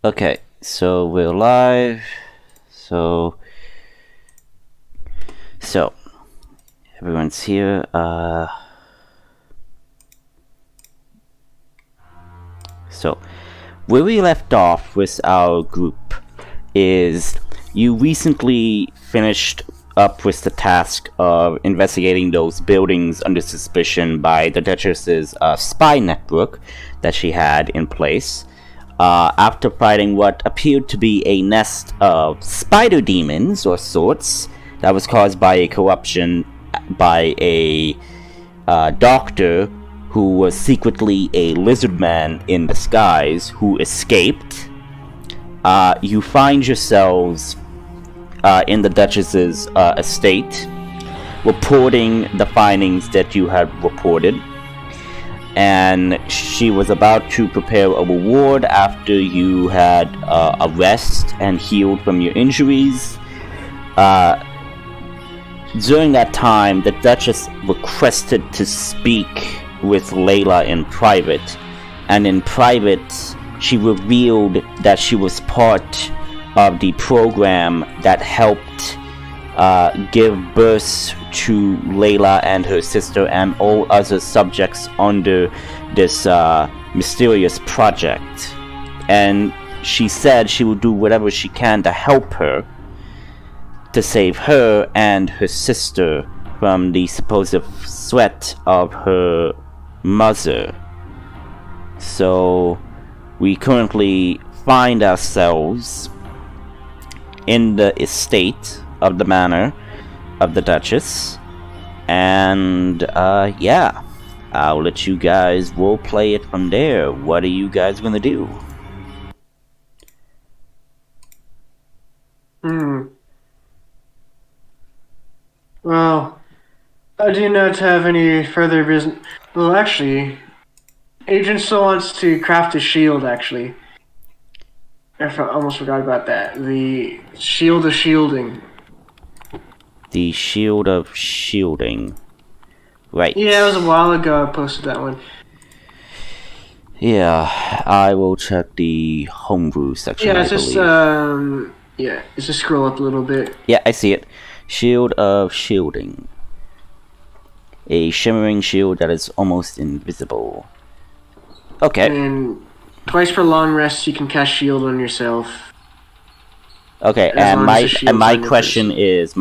Okay, so we're live. So everyone's here. So where we left off with our group is you recently finished up with the task of investigating those buildings under suspicion by the Duchess's spy network that she had in place. After fighting what appeared to be a nest of spider demons or sorts that was caused by a corruption by a doctor who was secretly a lizard man in disguise who escaped, you find yourselves in the Duchess's estate, reporting the findings that you had reported. And she was about to prepare a reward after you had a rest and healed from your injuries. During that time, the Duchess requested to speak with Layla in private, and in private, she revealed that she was part of the program that helped give birth to Layla and her sister and all other subjects under this mysterious project. And she said she would do whatever she can to help her, to save her and her sister from the supposed threat of her mother. So we currently find ourselves in the estate of the manor of the Duchess, and yeah, I'll let you guys roleplay it from there. What are you guys gonna do? Well, I do not have any further business. Well, actually, Agent still wants to craft a shield, actually. I almost forgot about that. The Shield of Shielding. The Shield of Shielding. Right. Yeah, it was a while ago I posted that one. Yeah, I will check the homebrew section. Yeah, it's just, scroll up a little bit. Yeah, I see it. Shield of Shielding. A shimmering shield that is almost invisible. Okay. And twice per long rest you can cast shield on yourself. Okay, and my question is,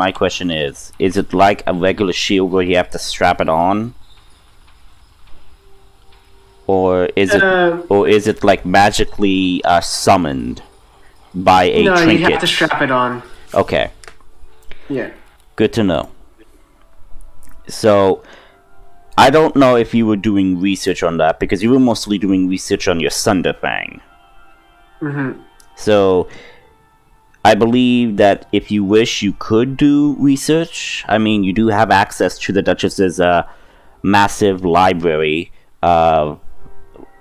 is it like a regular shield where you have to strap it on? Or is it like magically summoned by a trinket? No, you have to strap it on. Okay. Yeah. Good to know. So, I don't know if you were doing research on that, because you were mostly doing research on your Thunderfang. Mm-hmm. So, I believe that if you wish, you could do research. I mean, you do have access to the Duchess's massive library of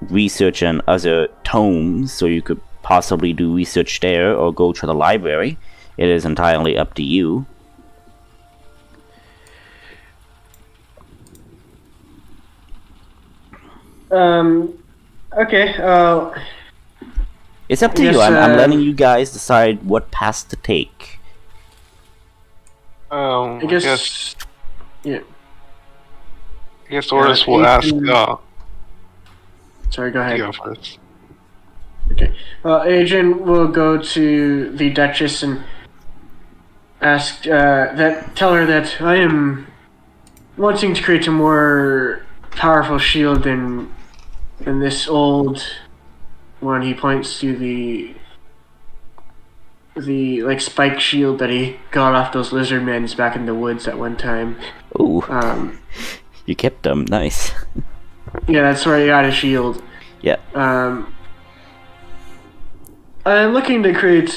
research and other tomes, so you could possibly do research there or go to the library. It is entirely up to you. Okay, it's up to you. I'm letting you guys decide what path to take. I guess yeah. I guess Oris will ask. Sorry, go ahead. Go first. Okay. Agent will go to the Duchess and ask tell her that I am wanting to create a more powerful shield than this old one. He points to the like spike shield that he got off those lizard men back in the woods at one time. Ooh. You kept them. Nice. Yeah, that's where he got his shield. Yeah. I'm looking to create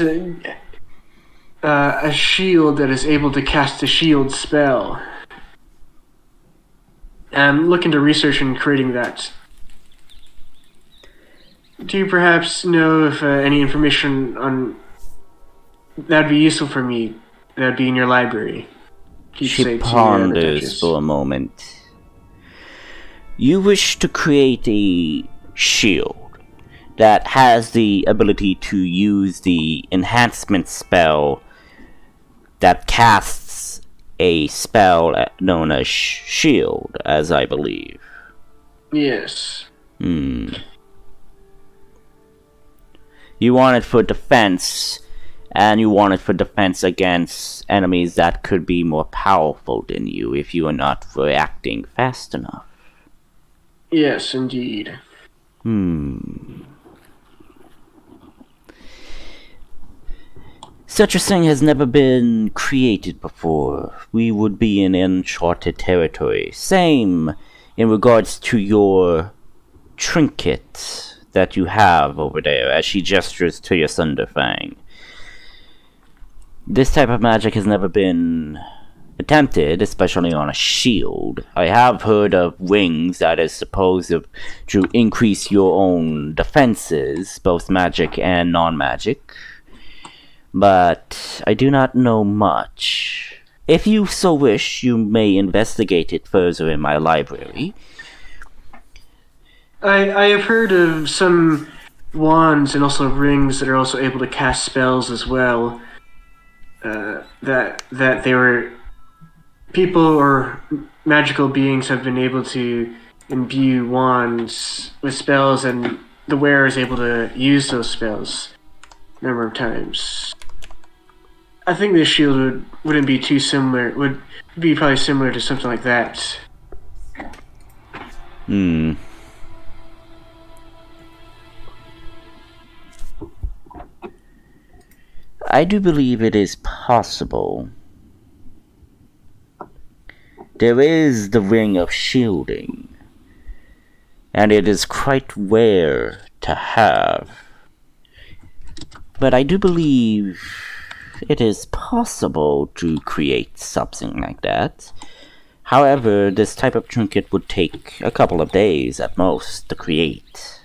a shield that is able to cast a shield spell. I'm looking to research in creating that. Do you perhaps know if any information on that'd be useful for me? That'd be in your library. She ponders for a moment. You wish to create a shield that has the ability to use the enhancement spell that casts a spell known as shield, as I believe. Yes. You want it for defense, and you want it for defense against enemies that could be more powerful than you if you are not reacting fast enough. Yes, indeed. Such a thing has never been created before. We would be in uncharted territory. Same in regards to your trinket that you have over there, as she gestures to your Thunderfang. This type of magic has never been attempted, especially on a shield. I have heard of wings that is supposed to increase your own defenses, both magic and non-magic, but I do not know much. If you so wish, you may investigate it further in my library. I have heard of some wands and also rings that are also able to cast spells as well. That they were people or magical beings have been able to imbue wands with spells, and the wearer is able to use those spells a number of times. I think this shield wouldn't be too similar. Would be probably similar to something like that. I do believe it is possible. There is the ring of shielding, and it is quite rare to have. But I do believe it is possible to create something like that. However, this type of trinket would take a couple of days at most to create.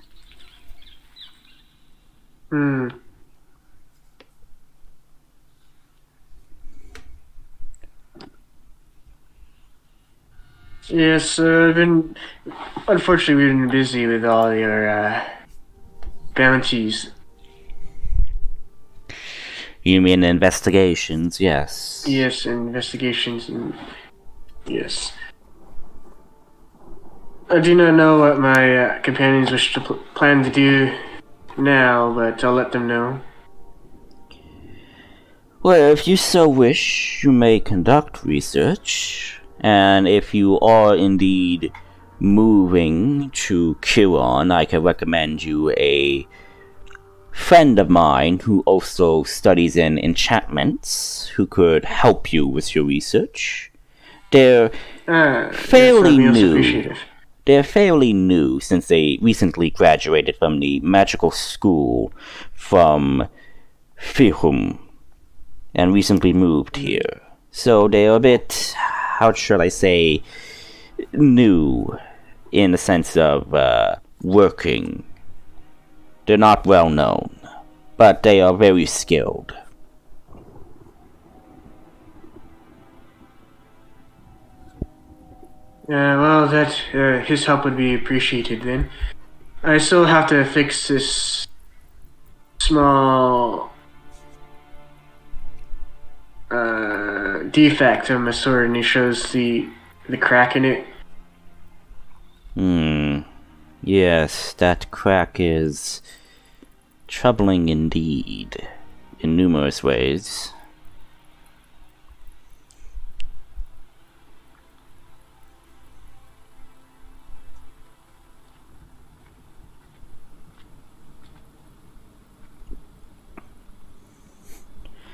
Yes, unfortunately, we've been busy with all your bounties. You mean investigations? Yes. Yes, investigations, and yes. I do not know what my companions wish to plan to do now, but I'll let them know. Well, if you so wish, you may conduct research, and if you are indeed moving to Kiron, I can recommend you a friend of mine who also studies in enchantments, who could help you with your research. They're fairly new. They're fairly new since they recently graduated from the magical school from Fihum and recently moved here. So they're a bit, how shall I say, new in the sense of working. They're not well known, but they are very skilled. Well, that his help would be appreciated then. I still have to fix this small defect on my sword, and he shows the crack in it. Yes, that crack is troubling indeed, in numerous ways.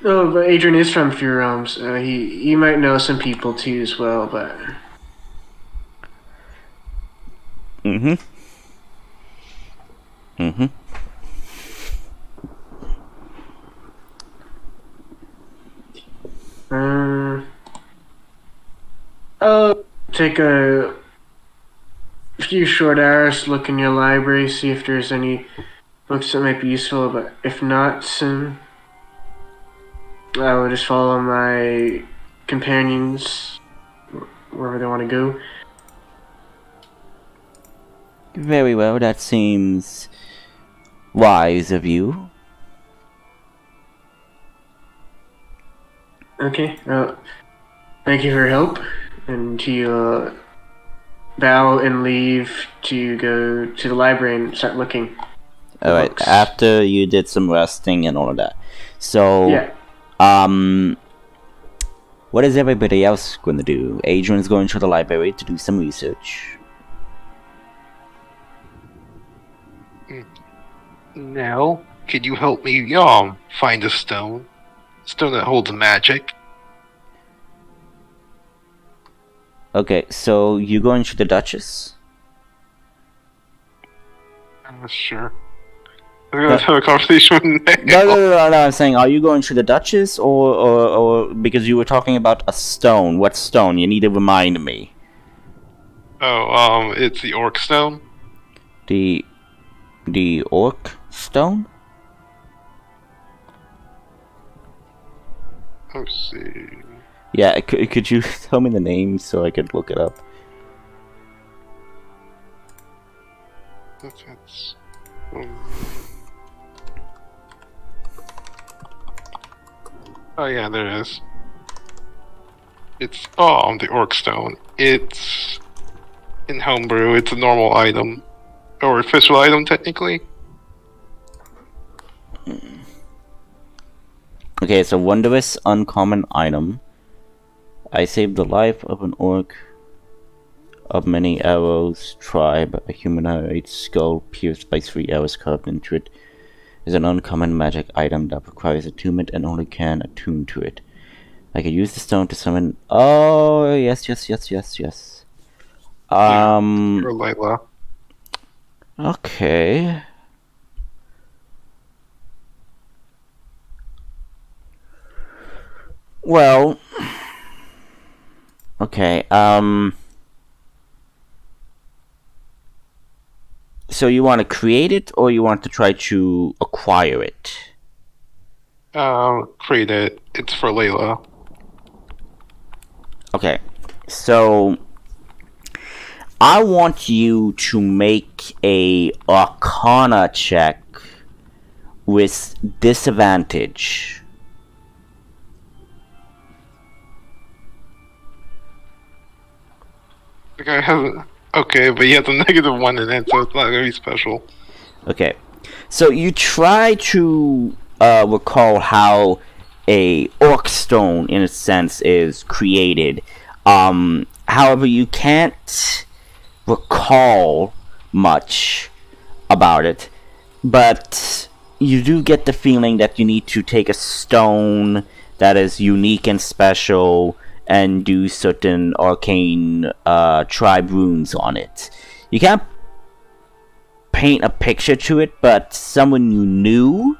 Oh, but Adrian is from Few Realms. He might know some people too as well, but... I'll take a few short hours to look in your library, see if there's any books that might be useful, but if not, I will just follow my companions wherever they want to go. Very well, that seems wise of you. Okay. Thank you for your help. And he bow and leave to go to the library and start looking. Alright, Books. after you did some resting and all of that. So, Yeah. what is everybody else going to do? Adrian's going to the library to do some research. Now, could you help me, find a stone? Stone that holds magic. Okay, so you going to the Duchess? Sure. We're gonna have a conversation with Nick. No, I'm saying, are you going to the Duchess or because you were talking about a stone? What stone? You need to remind me. Oh, it's the orc stone. The orc stone? Let's see. Yeah, could you tell me the name so I could look it up? That's oh yeah, there it is. It's the orc stone. It's in homebrew. It's a normal item, or official item technically. Okay, it's a wondrous, uncommon item. I saved the life of an orc of many arrows tribe. A humanoid skull pierced by 3 arrows carved into it is an uncommon magic item that requires attunement and only can attune to it. I could use the stone to summon. Oh, yes. For Layla. Okay. Well. Okay, so you want to create it, or you want to try to acquire it? Create it. It's for Layla. Okay, so I want you to make a Arcana check with disadvantage. The guy has okay, but he has a -1 in it, so it's not gonna be special. Okay, so you try to recall how a orc stone, in a sense, is created. However, you can't recall much about it, but you do get the feeling that you need to take a stone that is unique and special and do certain arcane tribe runes on it. You can't paint a picture to it, but someone you knew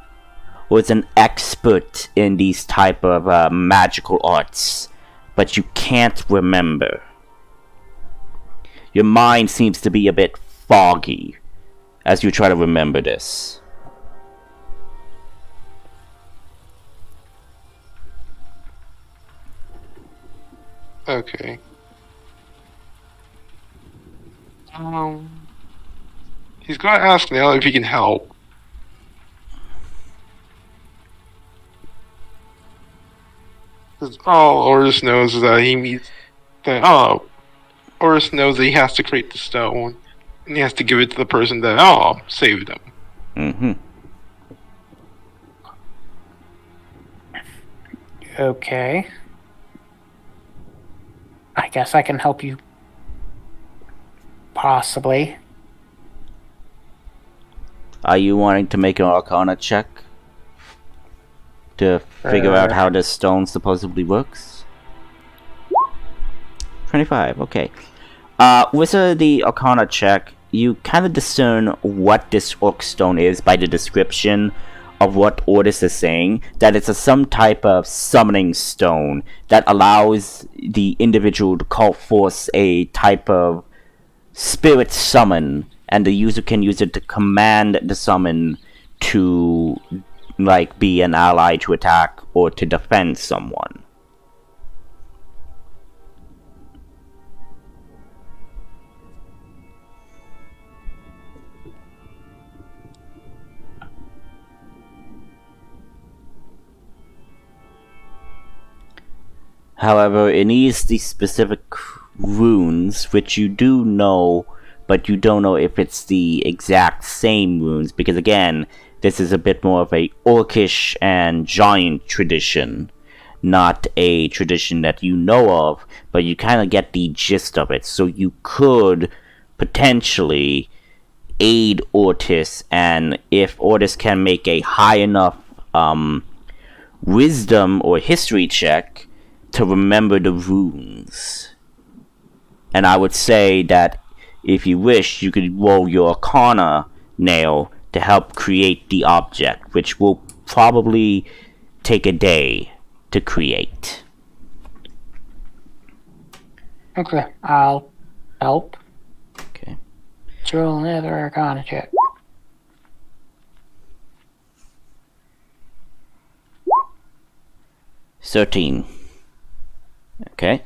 was an expert in these type of magical arts, but you can't remember. Your mind seems to be a bit foggy as you try to remember this. Okay. He's gonna ask now if he can help. Cause all Oris knows is that he meets that Oris knows that he has to create the stone, and he has to give it to the person that saved him. Mm-hmm. Okay. I guess I can help you. Possibly. Are you wanting to make an Arcana check to figure out how this stone supposedly works? 25, okay. With the Arcana check, you kind of discern what this orc stone is by the description of what Ordis is saying, that it's some type of summoning stone that allows the individual to call forth a type of spirit summon, and the user can use it to command the summon to, like, be an ally to attack or to defend someone. However, it needs the specific runes, which you do know, but you don't know if it's the exact same runes, because again, this is a bit more of a orcish and giant tradition, not a tradition that you know of, but you kind of get the gist of it. So you could potentially aid Ortis, and if Ortis can make a high enough wisdom or history check to remember the runes. And I would say that if you wish, you could roll your Arcana nail to help create the object, which will probably take a day to create. Okay, I'll help. Okay. Let's roll another Arcana check. $13. Okay.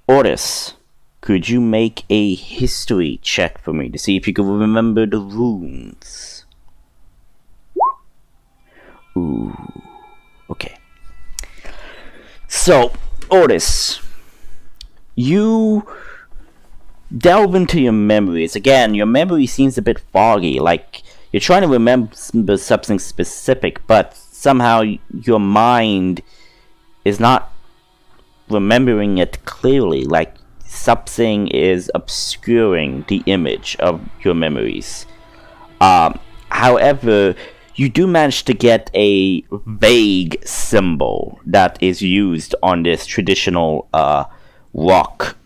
Ortis, could you make a history check for me to see if you can remember the runes? Ooh. Okay. So, Ortis, you delve into your memories. Again, your memory seems a bit foggy, like you're trying to remember something specific, but somehow your mind is not remembering it clearly, like something is obscuring the image of your memories. However, you do manage to get a vague symbol that is used on this traditional rock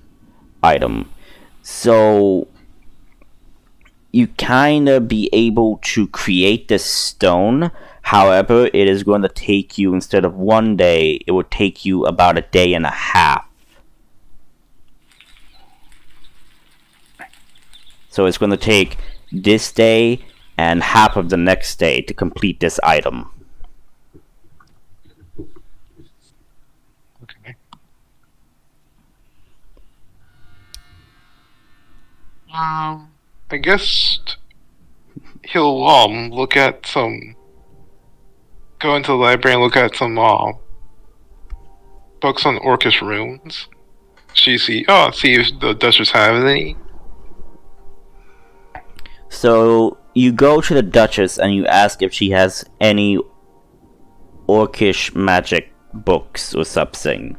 item. So you kind of be able to create this stone. However, it is going to take you, instead of 1 day, it will take you about a day and a half. So it's going to take this day and half of the next day to complete this item. Okay. I guess he'll look at some. Go into the library and look at some books on Orcish runes. See if the Duchess have any. So you go to the Duchess and you ask if she has any Orcish magic books or something.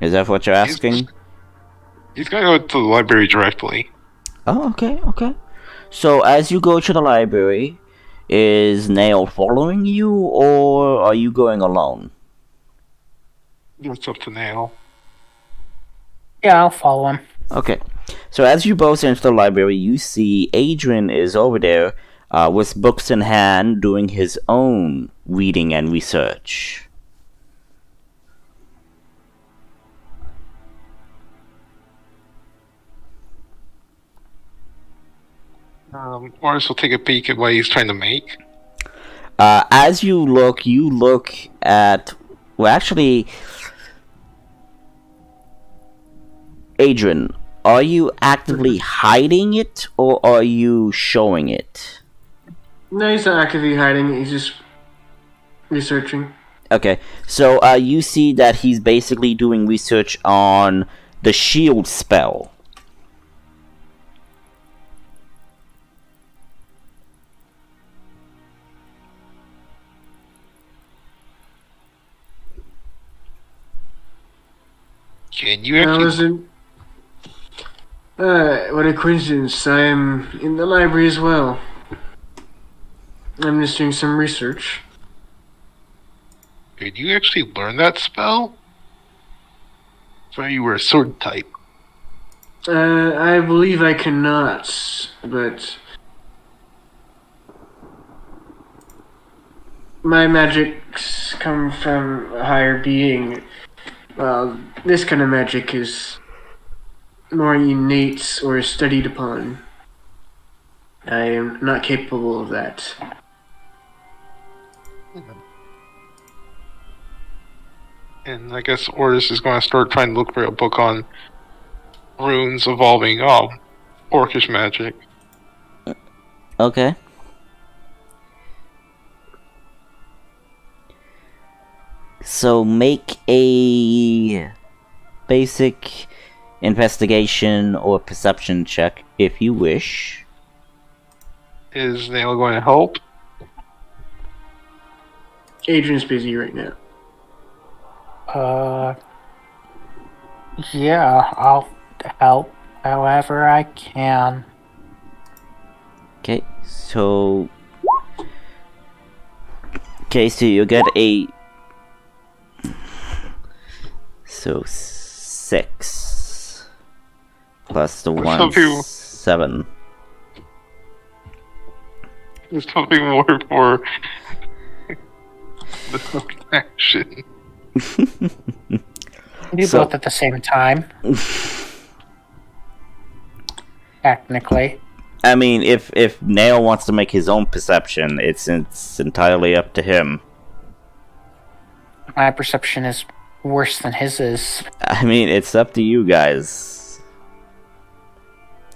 Is that what you're asking? He's gonna go to the library directly. Oh, okay. So as you go to the library, is Nail following you, or are you going alone? It's up to Nail. Yeah, I'll follow him. Okay. So as you both enter the library, you see Adrian is over there with books in hand doing his own reading and research. Morris will take a peek at what he's trying to make. As you look at... Well, actually... Adrian, are you actively hiding it, or are you showing it? No, he's not actively hiding. He's just researching. Okay, so you see that he's basically doing research on the shield spell. Can you actually... what a coincidence. I am in the library as well. I'm just doing some research. Did you actually learn that spell? So you were a sword type. I believe I cannot, but my magics come from a higher being. Well, this kind of magic is more innate or studied upon. I am not capable of that. And I guess Ortis is going to start trying to look for a book on runes evolving Orcish magic. Okay. So make a basic investigation or perception check if you wish. Is Nail going to help? Adrian's busy right now. Yeah, I'll help however I can. Okay, so you get a 6 plus the 1 7. There's something more for the action. Do So- both at the same time. Technically. I mean, if Nail wants to make his own perception, it's entirely up to him. My perception is worse than his is. I mean, it's up to you guys.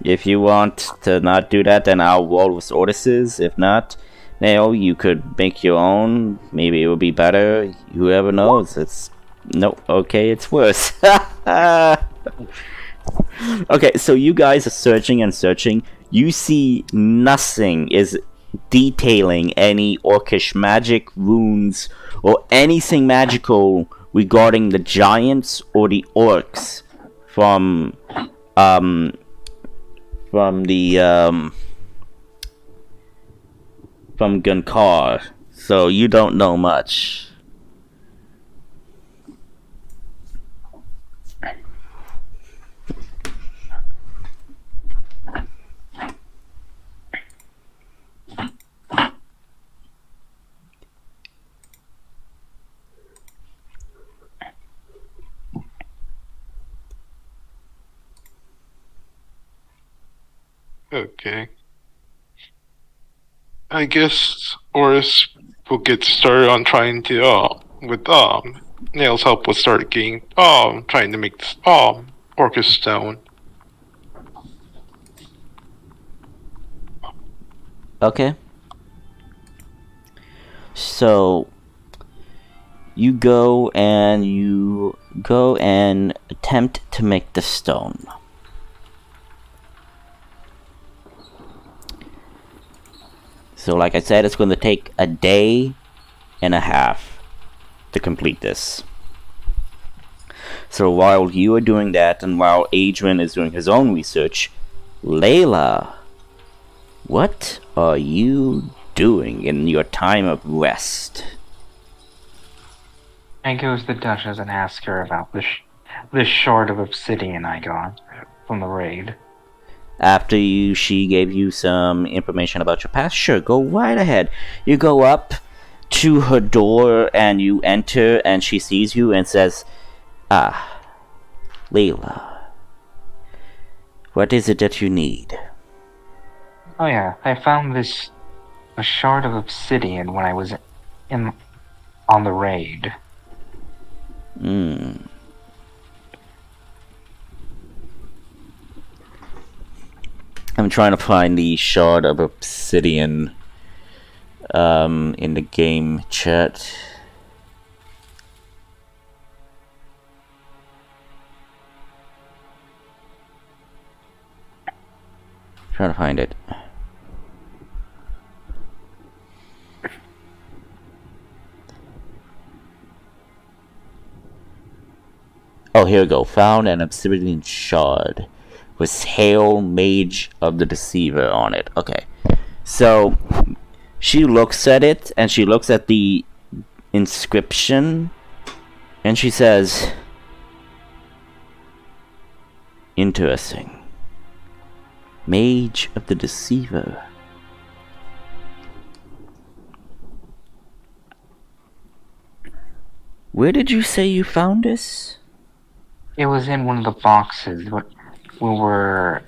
If you want to not do that, then I'll roll with Ortices. If not, Nail, you could make your own. Maybe it would be better. Whoever knows. It's it's worse. Okay, so you guys are searching and searching. You see nothing is detailing any orcish magic, runes, or anything magical regarding the giants or the orcs from Gunkar. So you don't know much. Okay. I guess Oris will get started on trying to, with, Nail's help, will start getting, trying to make this, Orcus stone. Okay. So you go and attempt to make the stone. So like I said, it's going to take a day and a half to complete this. So while you are doing that, and while Adrian is doing his own research, Layla, what are you doing in your time of rest? I go to the Duchess and ask her about this shard of obsidian I got from the raid. After she gave you some information about your past, sure, go right ahead. You go up to her door and you enter, and she sees you and says, "Ah, Layla, what is it that you need?" Oh yeah, I found a shard of obsidian when I was on the raid. I'm trying to find the shard of obsidian in the game chat. Trying to find it. Oh, here we go. Found an obsidian shard with Hail, Mage of the Deceiver on it. Okay. So, she looks at it, and she looks at the inscription, and she says, "Interesting. Mage of the Deceiver. Where did you say you found this?" It was in one of the boxes when we were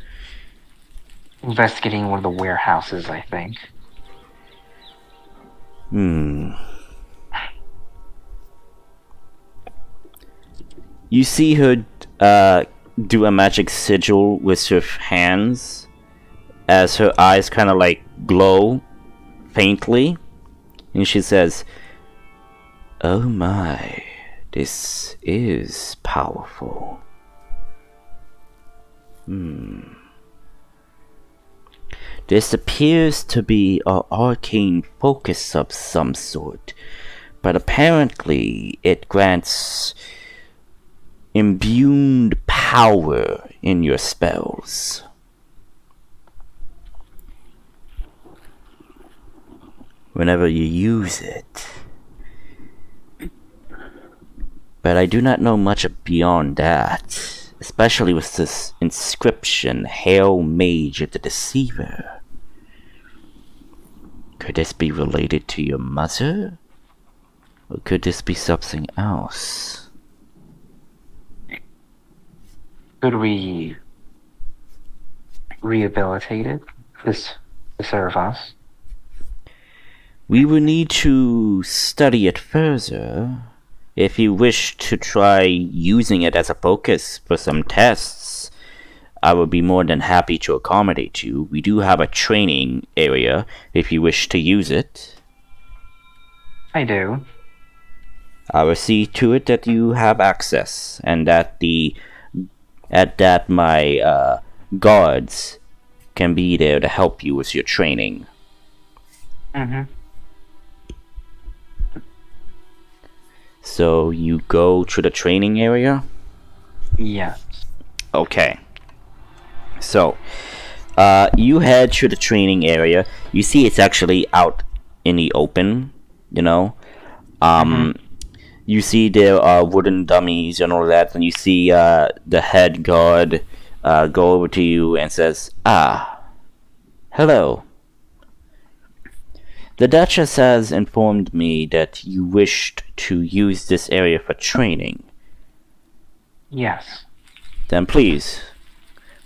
investigating one of the warehouses, I think. You see her do a magic sigil with her hands as her eyes kind of like glow faintly, and she says, "Oh my, This is powerful. This appears to be an arcane focus of some sort, but apparently it grants imbued power in your spells. Whenever you use it. But I do not know much beyond that, especially with this inscription, Hail Mage of the Deceiver. Could this be related to your mother? Or could this be something else? Could we rehabilitate it? This serve us? We will need to study it further. If you wish to try using it as a focus for some tests, I would be more than happy to accommodate you. We do have a training area if you wish to use it. I do. I will see to it that you have access and that my guards can be there to help you with your training. Mm-hmm. So you go to the training area? Yes. Okay. So, you head to the training area. You see it's actually out in the open, you know? You see there are wooden dummies and all that, and you see the head guard go over to you and says, hello. The Duchess has informed me that you wished to use this area for training. Yes. Then please,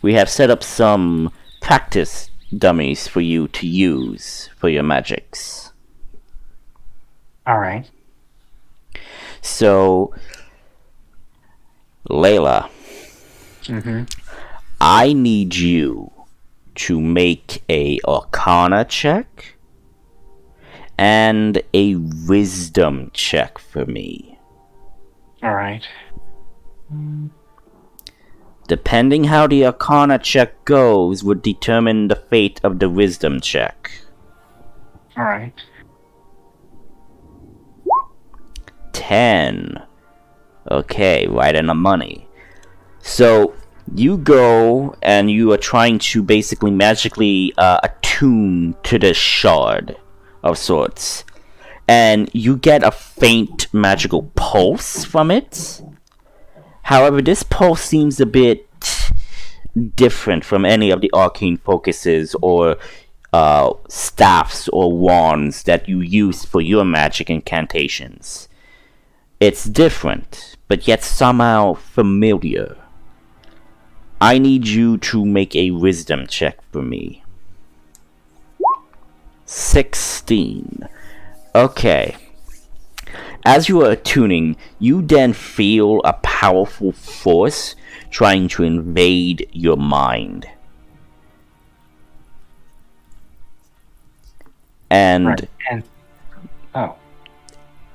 we have set up some practice dummies for you to use for your magics. Alright. So, Layla, I need you to make a Arcana check and a Wisdom check for me. Alright. Depending how the Arcana check goes would determine the fate of the Wisdom check. Alright. 10. Okay, right in the money. So, you go and you are trying to basically magically attune to this shard of sorts. And you get a faint magical pulse from it. However, this pulse seems a bit different from any of the arcane focuses or staffs or wands that you use for your magic incantations. It's different, but yet somehow familiar. I need you to make a wisdom check for me. 16. Okay. As you are attuning, you then feel a powerful force trying to invade your mind. And Right.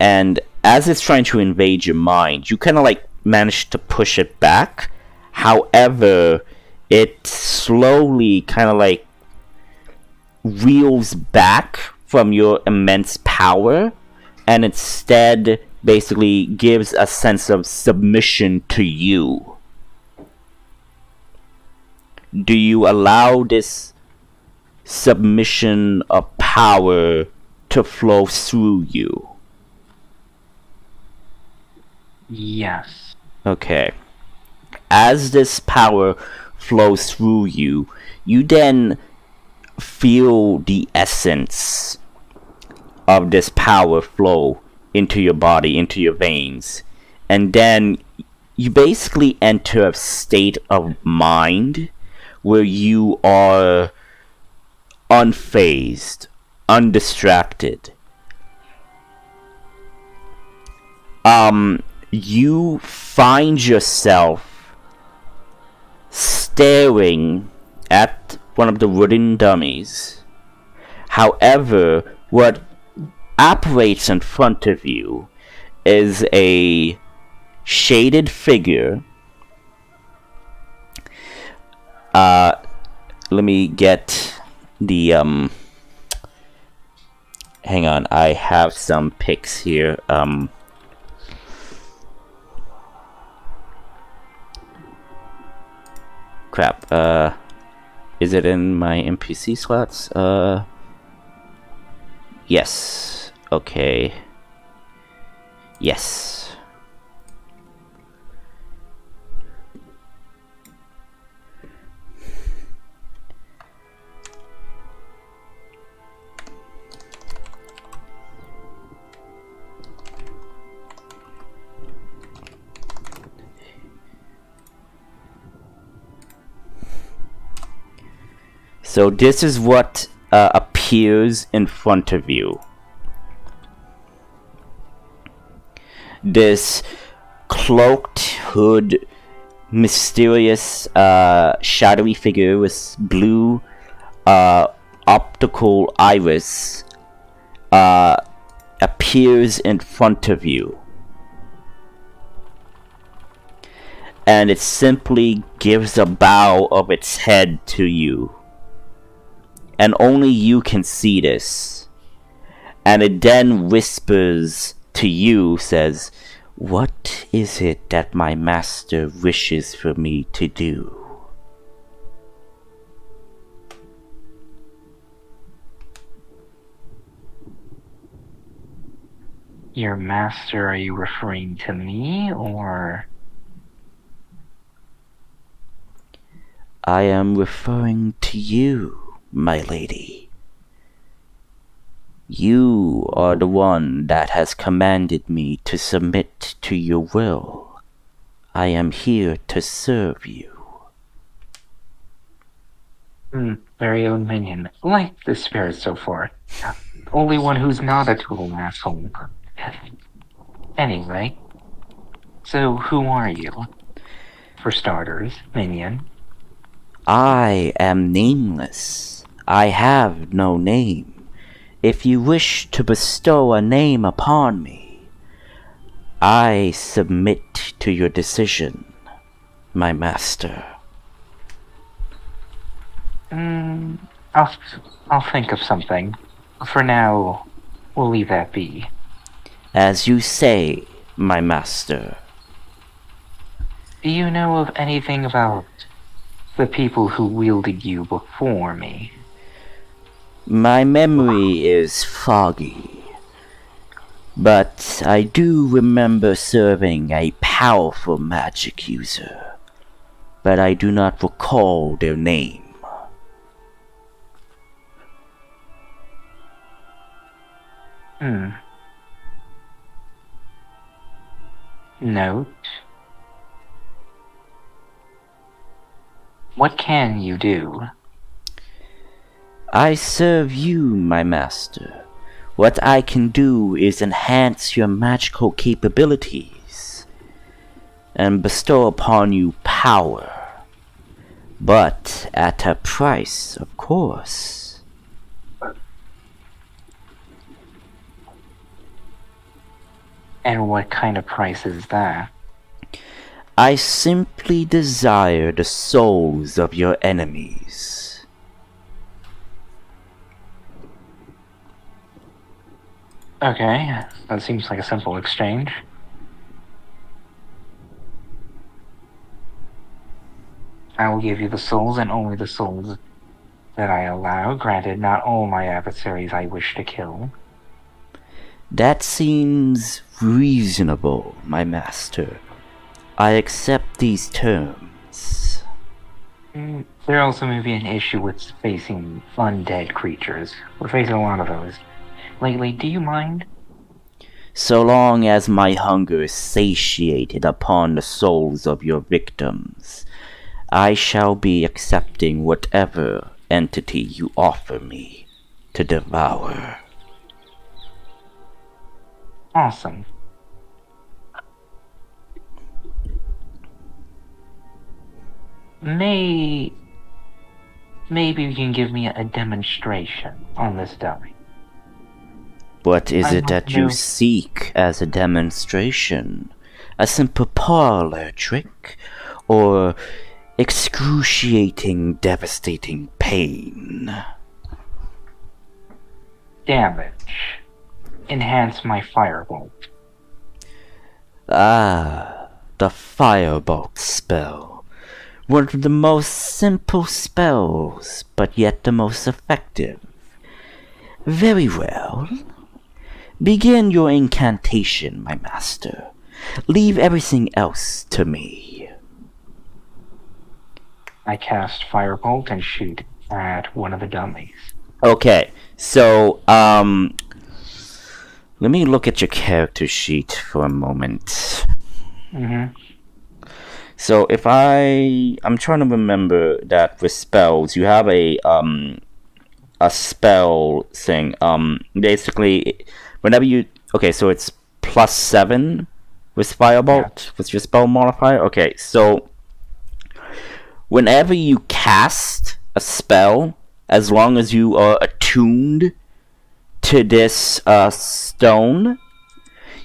And as it's trying to invade your mind, you kind of like manage to push it back. However, it slowly kind of like reels back from your immense power and instead basically gives a sense of submission to you. Do you allow this submission of power to flow through you? Yes. Okay. As this power flows through you, you then feel the essence of this power flow into your body, into your veins. And then you basically enter a state of mind where you are unfazed, undistracted. You find yourself staring at one of the wooden dummies. However, what operates in front of you is a shaded figure. Let me get the hang on, I have some pics here. Crap. Is it in my NPC slots? Yes. Okay. Yes. So this is what appears in front of you. This cloaked, hood, mysterious, shadowy figure with blue optical iris appears in front of you. And it simply gives a bow of its head to you. And only you can see this. And it then whispers to you, says, "What is it that my master wishes for me to do?" Your master, are you referring to me, or? I am referring to you, my lady. You are the one that has commanded me to submit to your will. I am here to serve you. Very own minion. Like the spirit so far. Only one who's not a total asshole. Anyway. So who are you? For starters, minion. I am nameless. I have no name. If you wish to bestow a name upon me, I submit to your decision, my master. I'll think of something. For now, we'll leave that be. As you say, my master. Do you know of anything about the people who wielded you before me? My memory is foggy, but I do remember serving a powerful magic user, but I do not recall their name. Note. What can you do? I serve you, my master. What I can do is enhance your magical capabilities and bestow upon you power, but at a price, of course. And what kind of price is that? I simply desire the souls of your enemies. Okay, that seems like a simple exchange. I will give you the souls, and only the souls that I allow. Granted, not all my adversaries I wish to kill. That seems reasonable, my master. I accept these terms. There also may be an issue with facing undead creatures. We're facing a lot of those lately. Do you mind? So long as my hunger is satiated upon the souls of your victims, I shall be accepting whatever entity you offer me to devour. Awesome. Maybe you can give me a demonstration on this dummy. What is I it that don't you know. seek as a demonstration? A simple parlor trick? Or excruciating, devastating pain? Damage. Enhance my firebolt. Ah, the firebolt spell. One of the most simple spells, but yet the most effective. Very well. Begin your incantation, my master. Leave everything else to me. I cast firebolt and shoot at one of the dummies. Okay, so, let me look at your character sheet for a moment. Mm-hmm. So if I'm trying to remember that with spells, you have a spell thing. Basically, whenever you, okay, so it's +7 with firebolt, with your spell modifier. Okay, so whenever you cast a spell, as long as you are attuned to this stone,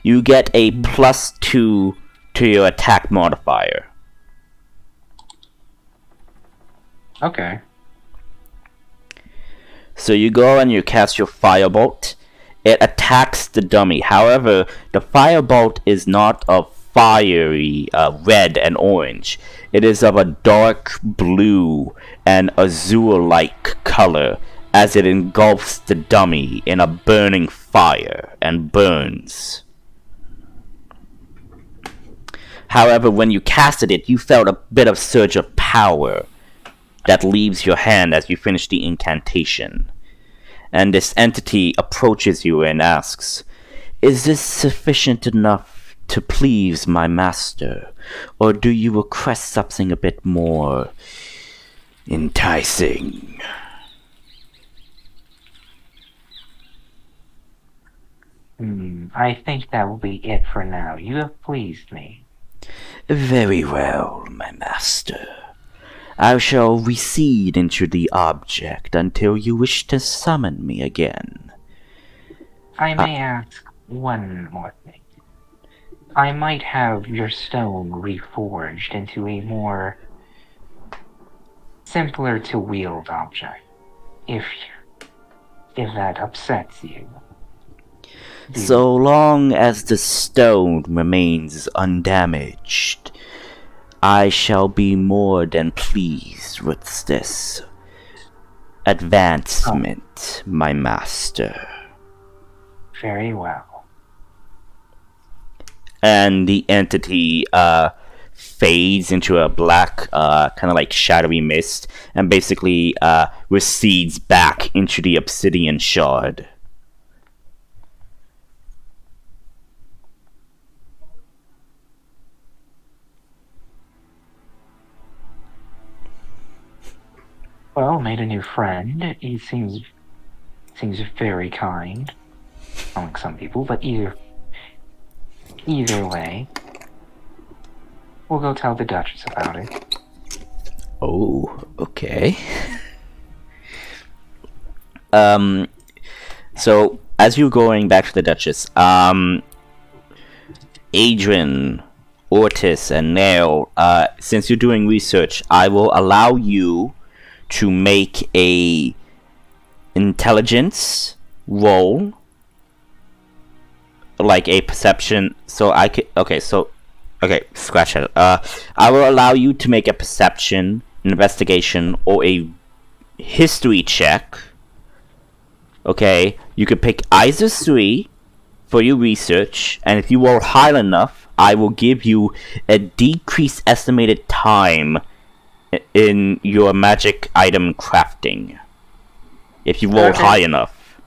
you get a +2 to your attack modifier. Okay. So you go and you cast your firebolt. It attacks the dummy. However, the firebolt is not of fiery red and orange. It is of a dark blue and azure-like color, as it engulfs the dummy in a burning fire and burns. However, when you casted it, you felt a bit of surge of power that leaves your hand as you finish the incantation. And this entity approaches you and asks, "Is this sufficient enough to please my master? Or do you request something a bit more enticing?" I think that will be it for now. You have pleased me. Very well, my master. I shall recede into the object until you wish to summon me again. I may ask one more thing. I might have your stone reforged into a more simpler to wield object, if that upsets you. So long as the stone remains undamaged, I shall be more than pleased with this advancement, my master. Very well. And the entity fades into a black, kind of like shadowy mist, and basically recedes back into the obsidian shard. Well, made a new friend. He seems very kind, unlike some people. But either way, we'll go tell the Duchess about it. Oh, okay. So as you're going back to the Duchess, Adrian, Ortis, and Nail, since you're doing research, I will allow you to make a intelligence roll, like a perception. So I could, okay, scratch it. I will allow you to make a perception, investigation, or a history check. Okay, you could pick either 3 for your research, and if you roll high enough, I will give you a decreased estimated time in your magic item crafting. If you roll high enough.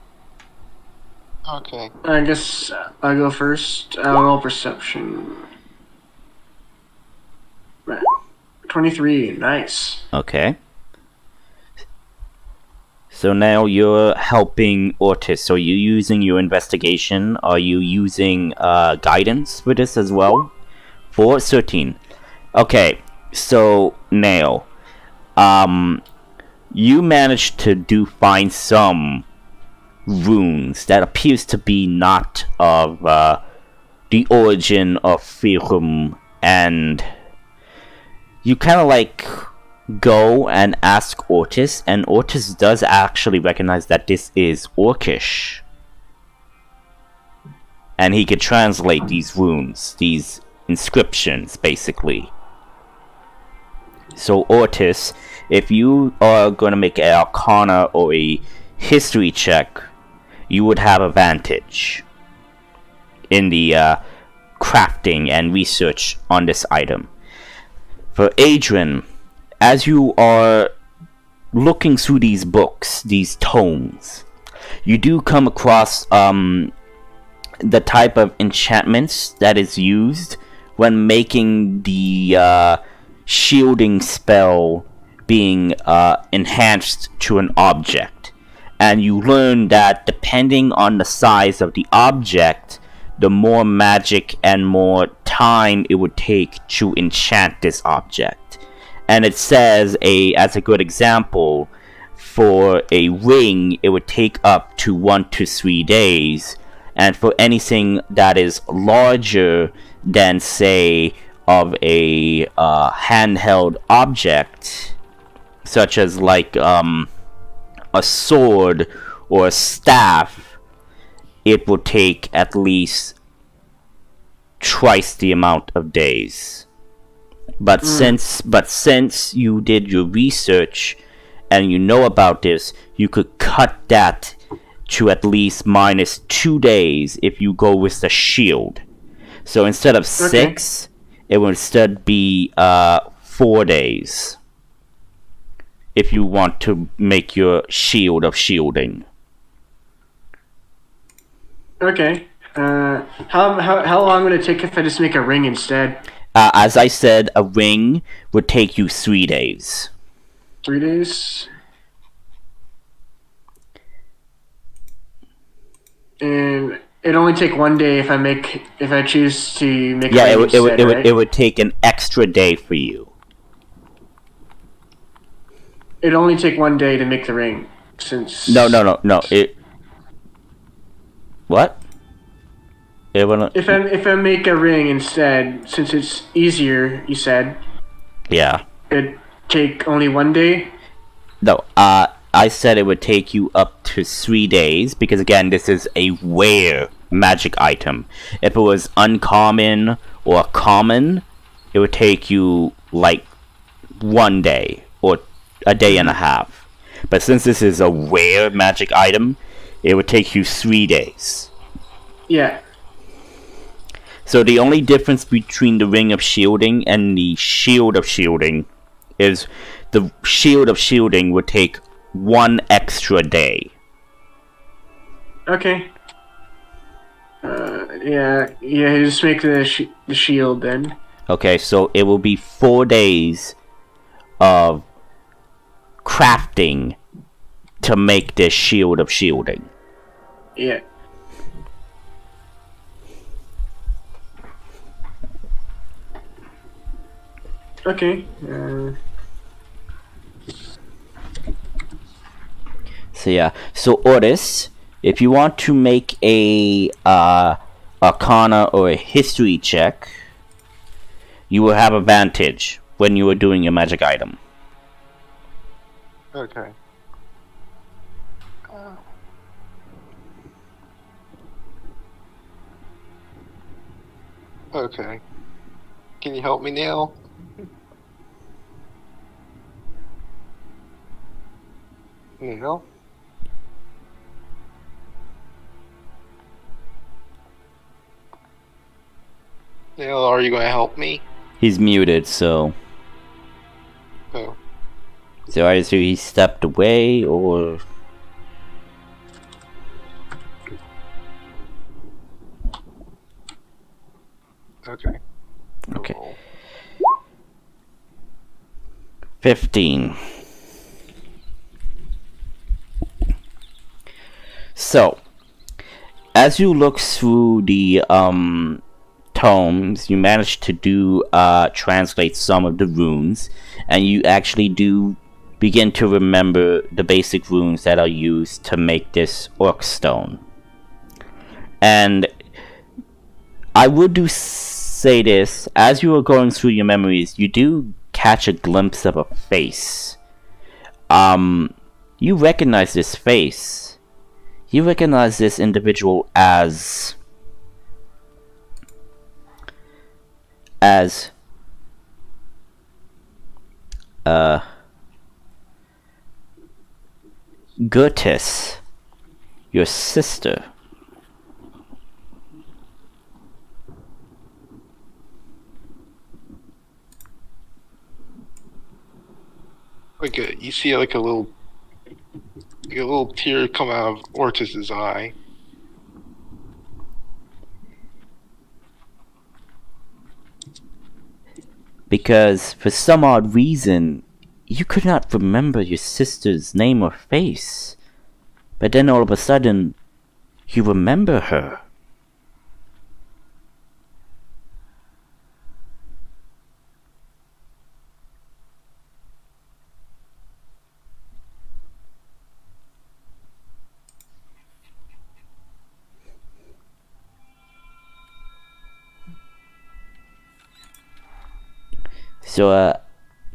Okay. I guess I'll go first. I'll roll perception. Right. 23. Nice. Okay. So now you're helping Ortis. So you're using your investigation. Are you using guidance for this as well? 4, 13. Okay. So Nail, you managed to find some runes that appears to be not of the origin of Forlumen, and you kind of like go and ask Ortis, and Ortis does actually recognize that this is Orcish. And he could translate these runes, these inscriptions, basically. So Ortis, if you are going to make an Arcana or a History check, you would have advantage in the crafting and research on this item. For Adrian, as you are looking through these books, these tomes, you do come across the type of enchantments that is used when making the shielding spell being enhanced to an object. And you learn that depending on the size of the object, the more magic and more time it would take to enchant this object. And it says, as a good example, for a ring, it would take up to 1 to 3 days. And for anything that is larger than, say, of a handheld object, such as like a sword or a staff, it will take at least twice the amount of days. But since you did your research and you know about this, you could cut that to at least minus 2 days if you go with the shield. So instead of 6, it will instead be 4 days if you want to make your shield of shielding. Okay. How long would it take if I just make a ring instead? As I said, a ring would take you 3 days. 3 days? And it only take 1 day if I choose to make. Yeah, a ring instead, right? it would take an extra day for you. It'd only take 1 day to make the ring, since. No. What? If I make a ring instead, since it's easier, you said. Yeah. It'd take only 1 day. No. I said it would take you up to 3 days, because again, this is a rare magic item. If it was uncommon or common, it would take you like 1 day or a day and a half. But since this is a rare magic item, it would take you 3 days. Yeah. So the only difference between the Ring of Shielding and the Shield of Shielding is the Shield of Shielding would take 1 extra day. Okay. Yeah, just make the shield then. Okay, so it will be 4 days of crafting to make this Shield of Shielding. Yeah. Okay. So yeah, so Ortis, if you want to make a Arcana or a History check, you will have advantage when you are doing your magic item. Okay. Okay. Can you help me now? Neil? Neil, are you going to help me? He's muted, so Oh. either he stepped away or Okay. okay. Cool. 15. So, as you look through the tomes, you manage to do translate some of the runes, and you actually do begin to remember the basic runes that are used to make this orc stone. And I would say this, as you are going through your memories, you do catch a glimpse of a face. You recognize this face. You recognize this individual as Gertis, your sister. You see like a little tear come out of Ortis's eye. Because for some odd reason, you could not remember your sister's name or face. But then all of a sudden, you remember her. So,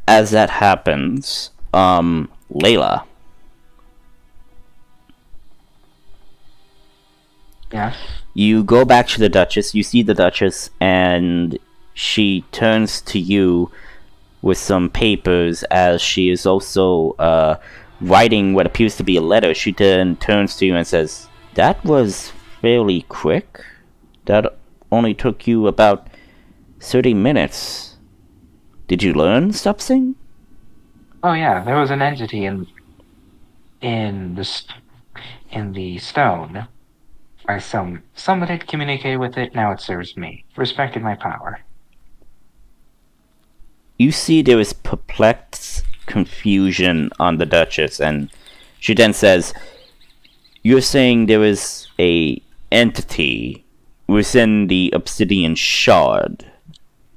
as that happens, Layla. Yes. You go back to the Duchess, you see the Duchess, and she turns to you with some papers as she is also writing what appears to be a letter. She then turns to you and says, "That was fairly quick. That only took you about 30 minutes. Did you learn something?" Oh yeah, there was an entity in the stone. I somebody had communicated with it. Now it serves me. Respected my power. You see there is perplexed confusion on the Duchess, and she then says, "You're saying there is a entity within the obsidian shard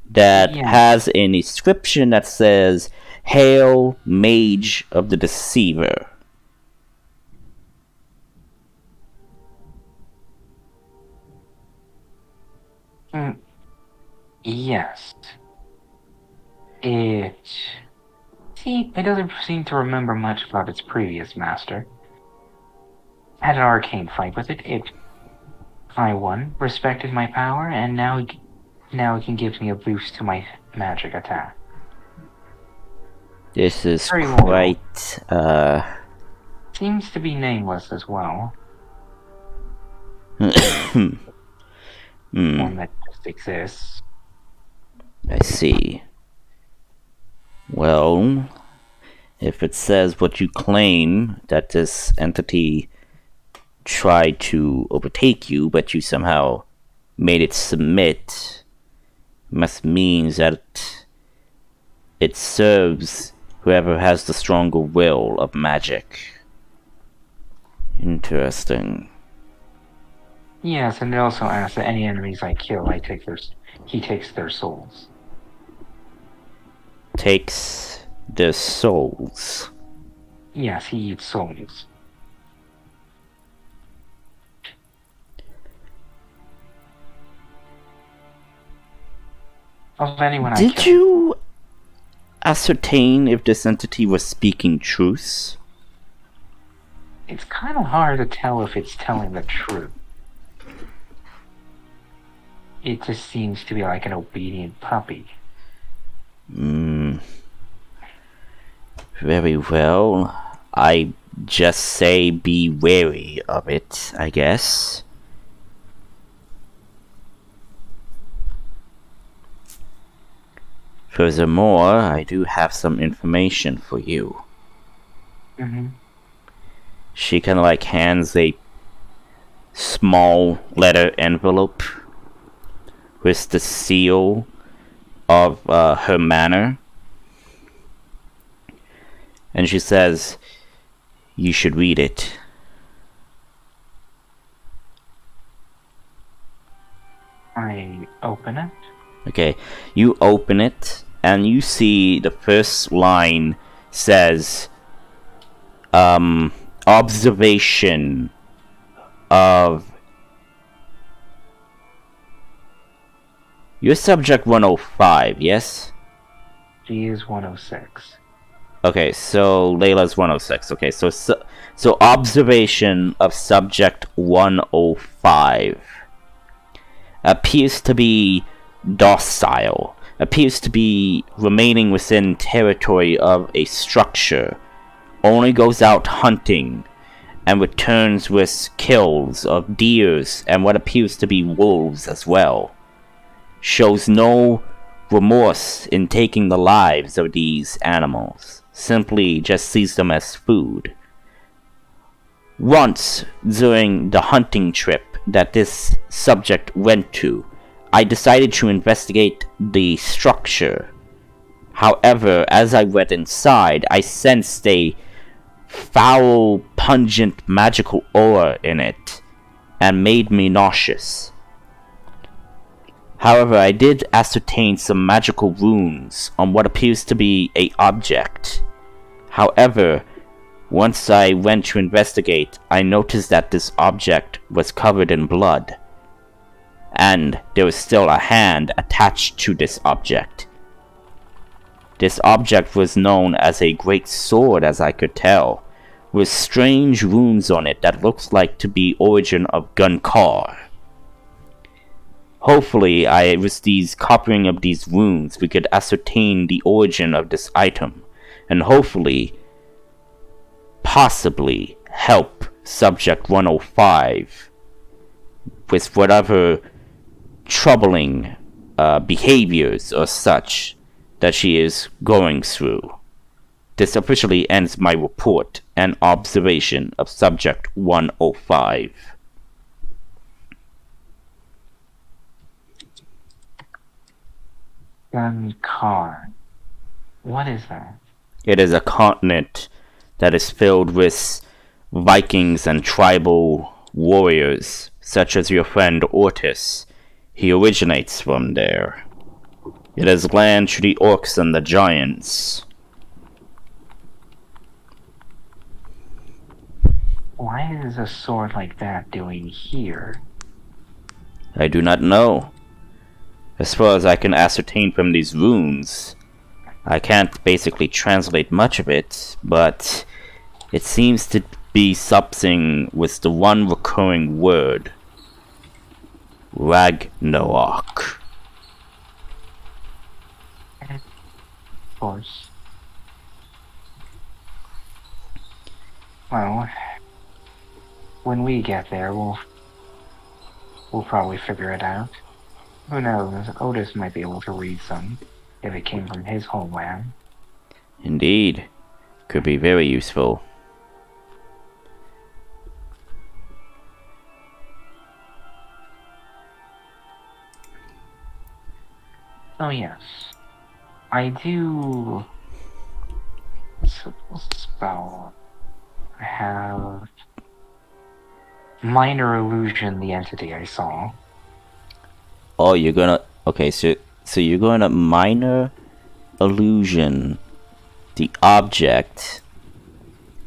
that has an inscription that says, 'Hail, Mage of the Deceiver.'" Yes. It doesn't seem to remember much about its previous master. Had an arcane fight with it. I won, respected my power, and now it can give me a boost to my magic attack. This is Very quite, Seems to be nameless as well. One that just exists. I see. Well, if it says what you claim, that this entity tried to overtake you, but you somehow made it submit, must mean that it serves whoever has the stronger will of magic. Interesting. Yes, and it also asks that any enemies I kill, he takes their souls. Takes their souls. Yes, he eats souls. Of anyone I kill. Did you ascertain if this entity was speaking truth? It's kind of hard to tell if it's telling the truth. It just seems to be like an obedient puppy. Very well. I just say be wary of it, I guess. Furthermore, I do have some information for you. She kind of like hands a small letter envelope with the seal of her manor. And she says, "You should read it." I open it. Okay, you open it, and you see the first line says, observation of You're subject 105, yes? She is 106. Okay, so Layla's 106. Okay, so observation of subject 105 appears to be docile, appears to be remaining within territory of a structure, only goes out hunting, and returns with kills of deers and what appears to be wolves as well. Shows no remorse in taking the lives of these animals, simply just sees them as food. Once, during the hunting trip that this subject went to, I decided to investigate the structure. However, as I went inside, I sensed a foul, pungent, magical aura in it, and made me nauseous. However, I did ascertain some magical runes on what appears to be an object. However, once I went to investigate, I noticed that this object was covered in blood, and there was still a hand attached to this object. This object was known as a great sword, as I could tell, with strange runes on it that looks like to be origin of carve. Hopefully, with these copying of these runes, we could ascertain the origin of this item, and hopefully, possibly, help Subject 105 with whatever troubling behaviors or such that she is going through. This officially ends my report and observation of Subject 105. Guncar. What is that? It is a continent that is filled with Vikings and tribal warriors, such as your friend Ortis. He originates from there. It is land to the orcs and the giants. Why is a sword like that doing here? I do not know. As far as I can ascertain from these runes, I can't basically translate much of it, but it seems to be something with the one recurring word, Ragnarok. Of course. Well, when we get there, we'll probably figure it out. Who knows, Otis might be able to read some, if it came from his homeland. Indeed. Could be very useful. Oh yes. I do... What's the spell? I have... Minor Illusion, the entity I saw. Oh, you're gonna... Okay, so you're gonna minor illusion the object...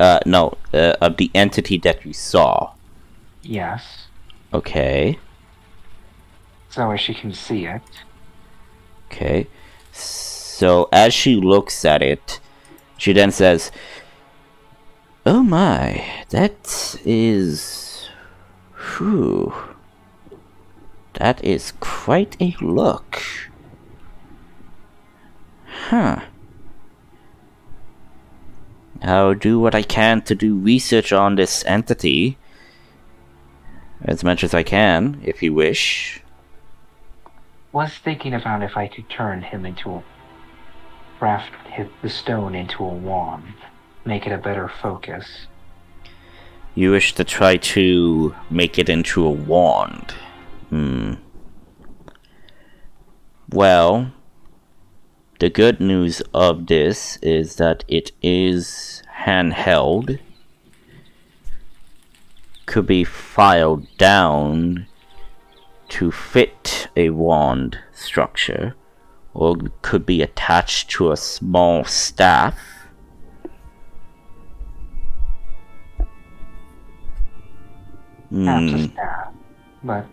of the entity that you saw. Yes. Okay. So as she can see it. Okay. So as she looks at it, she then says, "Oh my, that is... Whew. That is quite a look. Huh. I'll do what I can to do research on this entity. As much as I can, if you wish." Was thinking about if I could turn him into a... craft the stone into a wand. Make it a better focus. You wish to try to make it into a wand. Well, the good news of this is that it is handheld. Could be filed down to fit a wand structure, or could be attached to a small staff. Perhaps a staff, but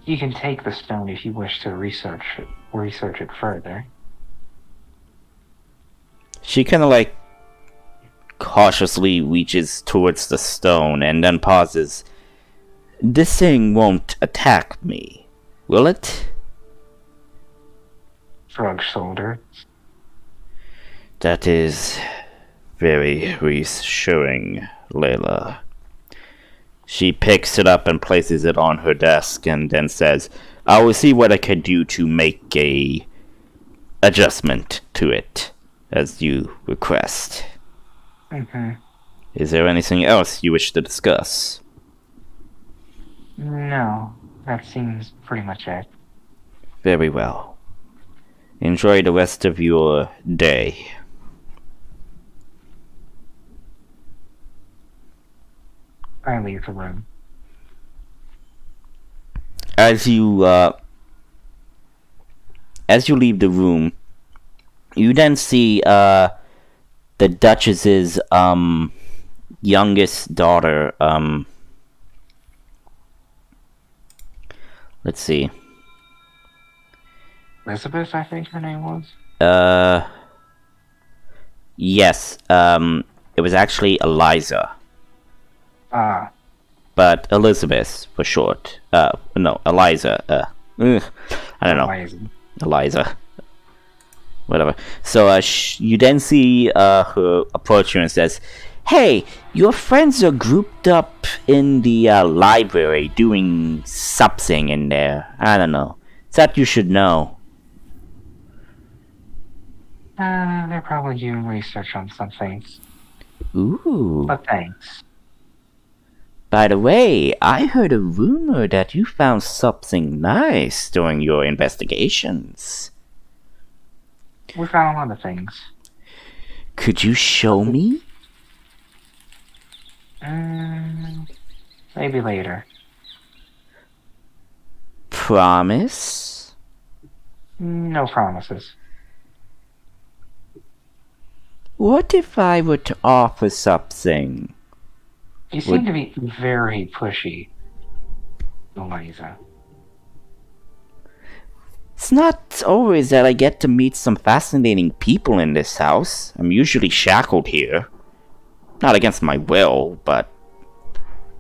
You can take the stone if you wish to research it further. She kind of like cautiously reaches towards the stone and then pauses. This thing won't attack me, will it? Shrugs shoulder. That is very reassuring, Layla. She picks it up and places it on her desk and then says, I will see what I can do to make a adjustment to it, as you request. Mm-hmm. Is there anything else you wish to discuss? No, that seems pretty much it. Very well. Enjoy the rest of your day. I leave the room. As you leave the room, you then see the Duchess's youngest daughter. Let's see. Elizabeth, I think her name was. Yes. It was actually Eliza. Ah. But Elizabeth for short. No, Eliza. I don't know. Amazing. Eliza. Whatever. So you then see her approach you and says, Hey, your friends are grouped up in the library doing something in there. I don't know. That you should know. They're probably doing research on some things. Ooh. But thanks. By the way, I heard a rumor that you found something nice during your investigations. We found a lot of things. Could you show me? Maybe later. Promise? No promises. What if I were to offer something? You seem to be very pushy, Eliza. It's not always that I get to meet some fascinating people in this house. I'm usually shackled here. Not against my will, but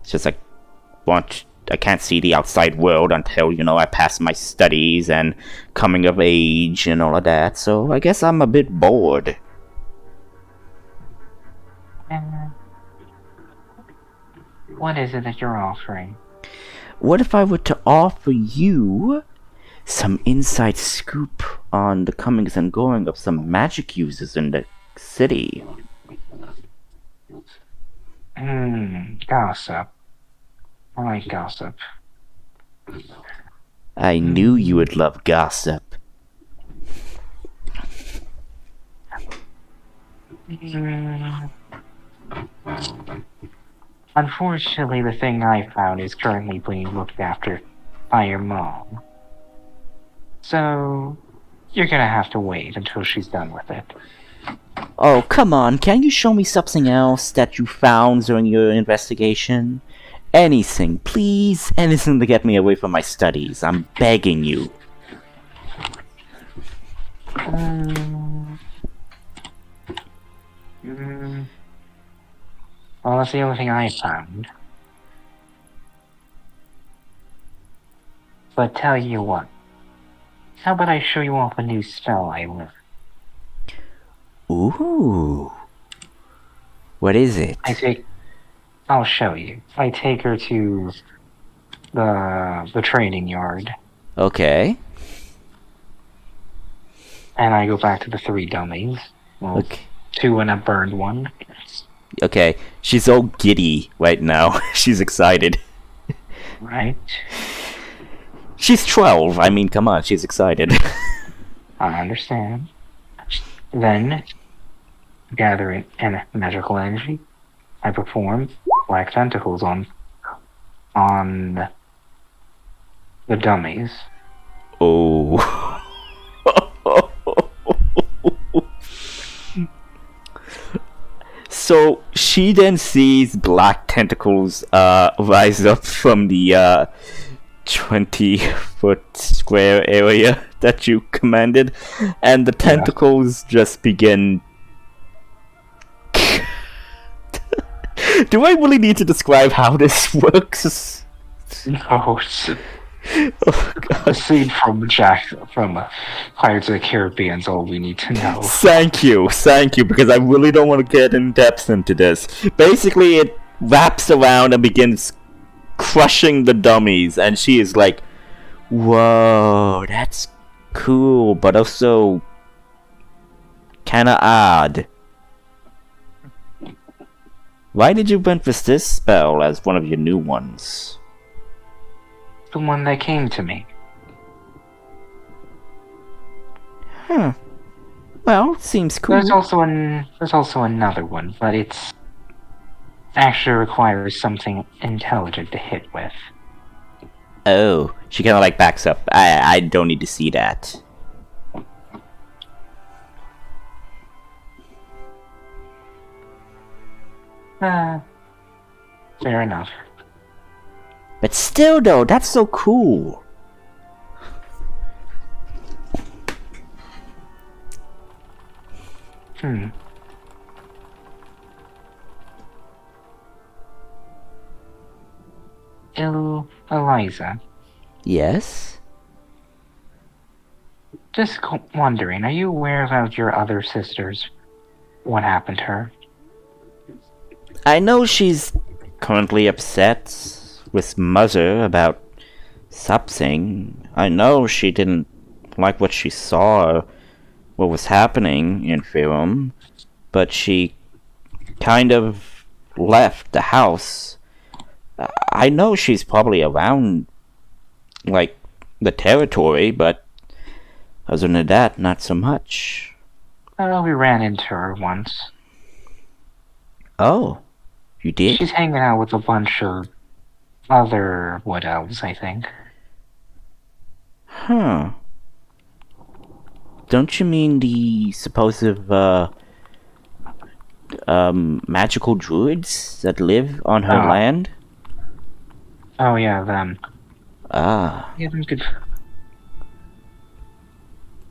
it's just I can't see the outside world until, I pass my studies and coming of age and all of that, so I guess I'm a bit bored. What is it that you're offering? What if I were to offer you some inside scoop on the comings and going of some magic users in the city? Gossip. I like gossip. I knew you would love gossip. Unfortunately, the thing I found is currently being looked after by your mom. So, you're gonna have to wait until she's done with it. Oh, come on, can you show me something else that you found during your investigation? Anything, please. Anything to get me away from my studies. I'm begging you. Well, that's the only thing I found. But tell you what. How about I show you off a new spell I learned? Ooh. What is it? I'll show you. I take her to the training yard. Okay. And I go back to the 3 dummies. Well, Okay. 2 and a burned one. Okay. She's all giddy right now. She's excited. Right? She's 12. I mean, come on. She's excited. I understand. Then, gathering in magical energy, I perform black tentacles on the dummies. Oh. So she then sees black tentacles rise up from the 20-foot square area that you commanded, and the tentacles just begin. Do I really need to describe how this works? No, it's Oh, a God. scene from Pirates of the Caribbean is all we need to know. Thank you, because I really don't want to get in depth into this. Basically, it wraps around and begins crushing the dummies, and she is like, whoa, that's cool, but also kinda odd. Why did you invent this spell as one of your new ones? The one that came to me. Huh. Well, seems cool. There's also another one, but it's actually requires something intelligent to hit with. Oh, she kinda like backs up. I don't need to see that. Fair enough. But still though, that's so cool. Eliza, Yes? just wondering, are you aware about your other sisters? What happened to her? I know she's currently upset with Mother about something. I know she didn't like what she saw, what was happening in film, but she kind of left the house. I know she's probably around, like, the territory, but other than that, not so much. We ran into her once. Oh, you did? She's hanging out with a bunch of other wood elves, I think. Huh. Don't you mean the supposed, magical druids that live on her land? Oh yeah, them. Ah. Yeah, them good.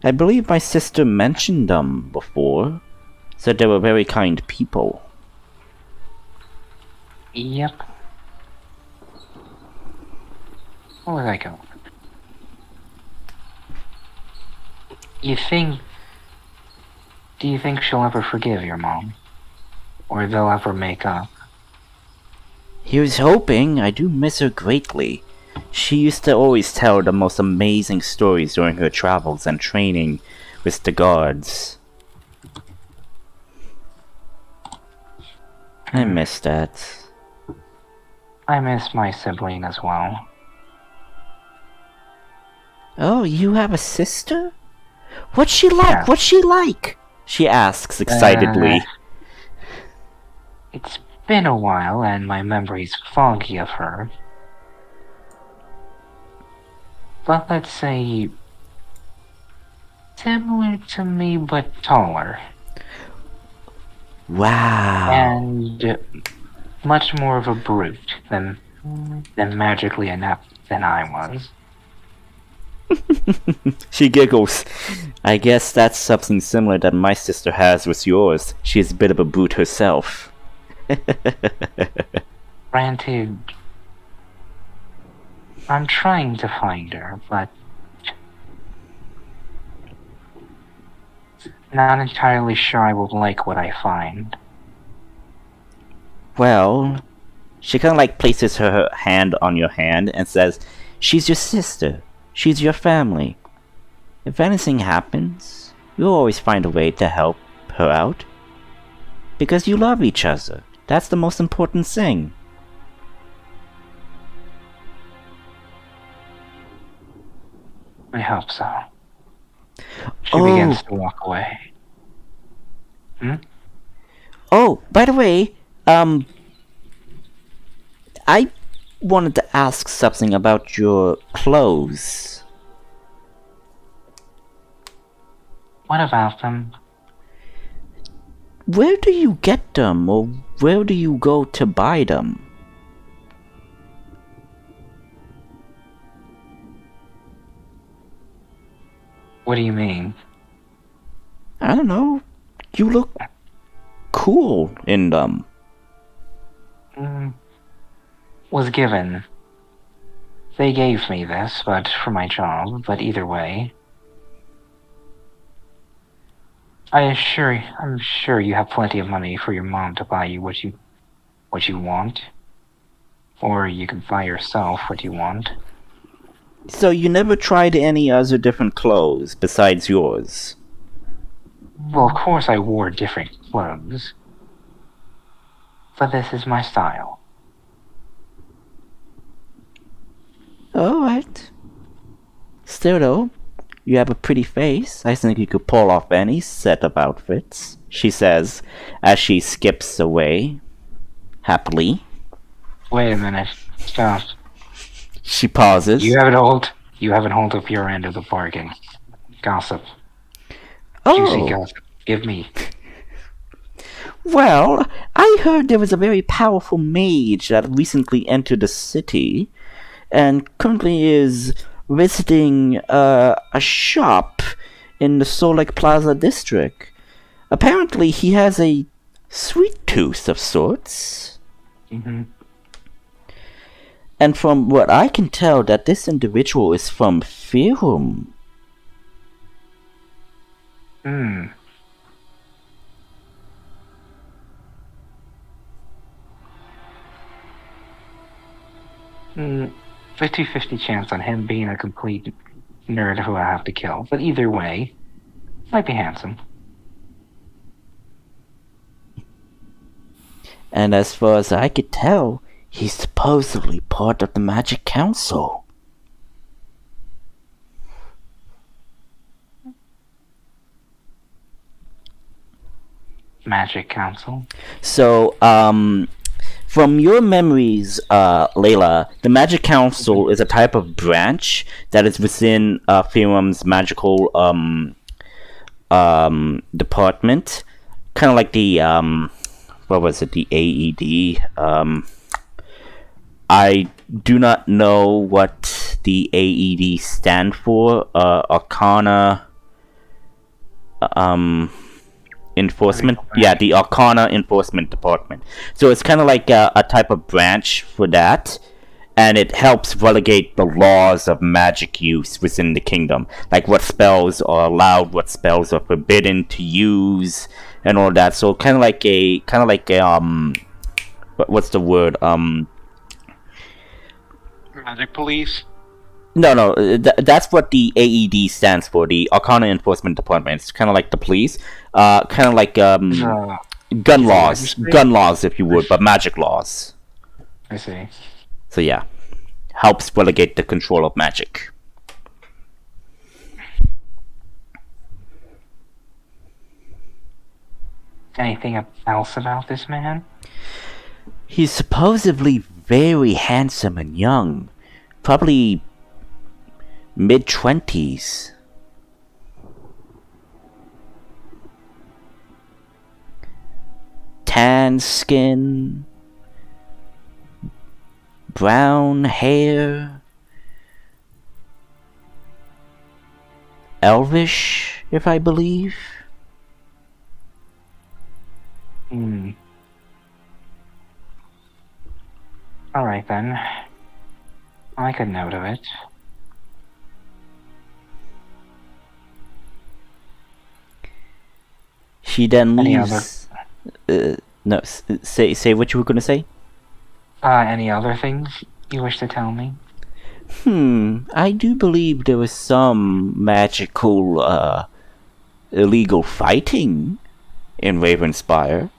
I believe my sister mentioned them before. Said they were very kind people. Yep. Where was I going? Do you think she'll ever forgive your mom? Or they'll ever make up? Here's hoping. I do miss her greatly. She used to always tell the most amazing stories during her travels and training with the guards. I miss that. I miss my sibling as well. Oh, you have a sister? What's she like? Yeah. What's she like? She asks excitedly. It's been a while and my memory's foggy of her. But let's say similar to me but taller. Wow. And much more of a brute than magically inept than I was. She giggles. I guess that's something similar that my sister has with yours. She's a bit of a brute herself. Granted, I'm trying to find her, but not entirely sure I will like what I find. Well, she kind of like places her hand on your hand and says, she's your sister. She's your family. If anything happens, you'll always find a way to help her out. Because you love each other. That's the most important thing. I hope so. She begins to walk away. Oh, by the way, I wanted to ask something about your clothes. What about them? Where do you get them, or where do you go to buy them? What do you mean? I don't know. You look cool in them. Was given. They gave me this, but for my job. But either way, I'm sure you have plenty of money for your mom to buy you what you want, or you can buy yourself what you want. So you never tried any other different clothes besides yours? Well, of course I wore different clothes, but this is my style. Alright. Still though, you have a pretty face. I think you could pull off any set of outfits, she says as she skips away. Happily. Wait a minute. Stop. She pauses. You haven't hold up your end of the bargain. Gossip. Juicy gossip. Give me. Well, I heard there was a very powerful mage that recently entered the city and currently is visiting a shop in the Solek Plaza district. Apparently he has a sweet tooth of sorts. Mm-hmm. And from what I can tell, that this individual is from Firum. Hmm. 50-50 chance on him being a complete nerd who I have to kill. But either way, might be handsome. And as far as I could tell, he's supposedly part of the Magic Council. Magic Council? So, from your memories, Layla, the Magic Council is a type of branch that is within Firum's magical department. Kind of like the, what was it, the AED? I do not know what the AED stand for. Arcana Enforcement? Yeah, the Arcana Enforcement Department. So it's kind of like a type of branch for that, and it helps relegate the laws of magic use within the kingdom. Like what spells are allowed, what spells are forbidden to use, and all that. So kind of like a what's the word? Magic police. No, that's what the AED stands for, the Arcana Enforcement Department. It's kind of like the police, kind of like gun laws, if you would, but magic laws. I see. So yeah, helps relegate the control of magic. Anything else about this man? He's supposedly very handsome and young, probably mid-20s. Tan skin, brown hair, elvish, if I believe. Alright then. I could note of it. She then Any leaves. No, say what you were gonna say. Any other things you wish to tell me? I do believe there was some magical, illegal fighting in Ravenspire.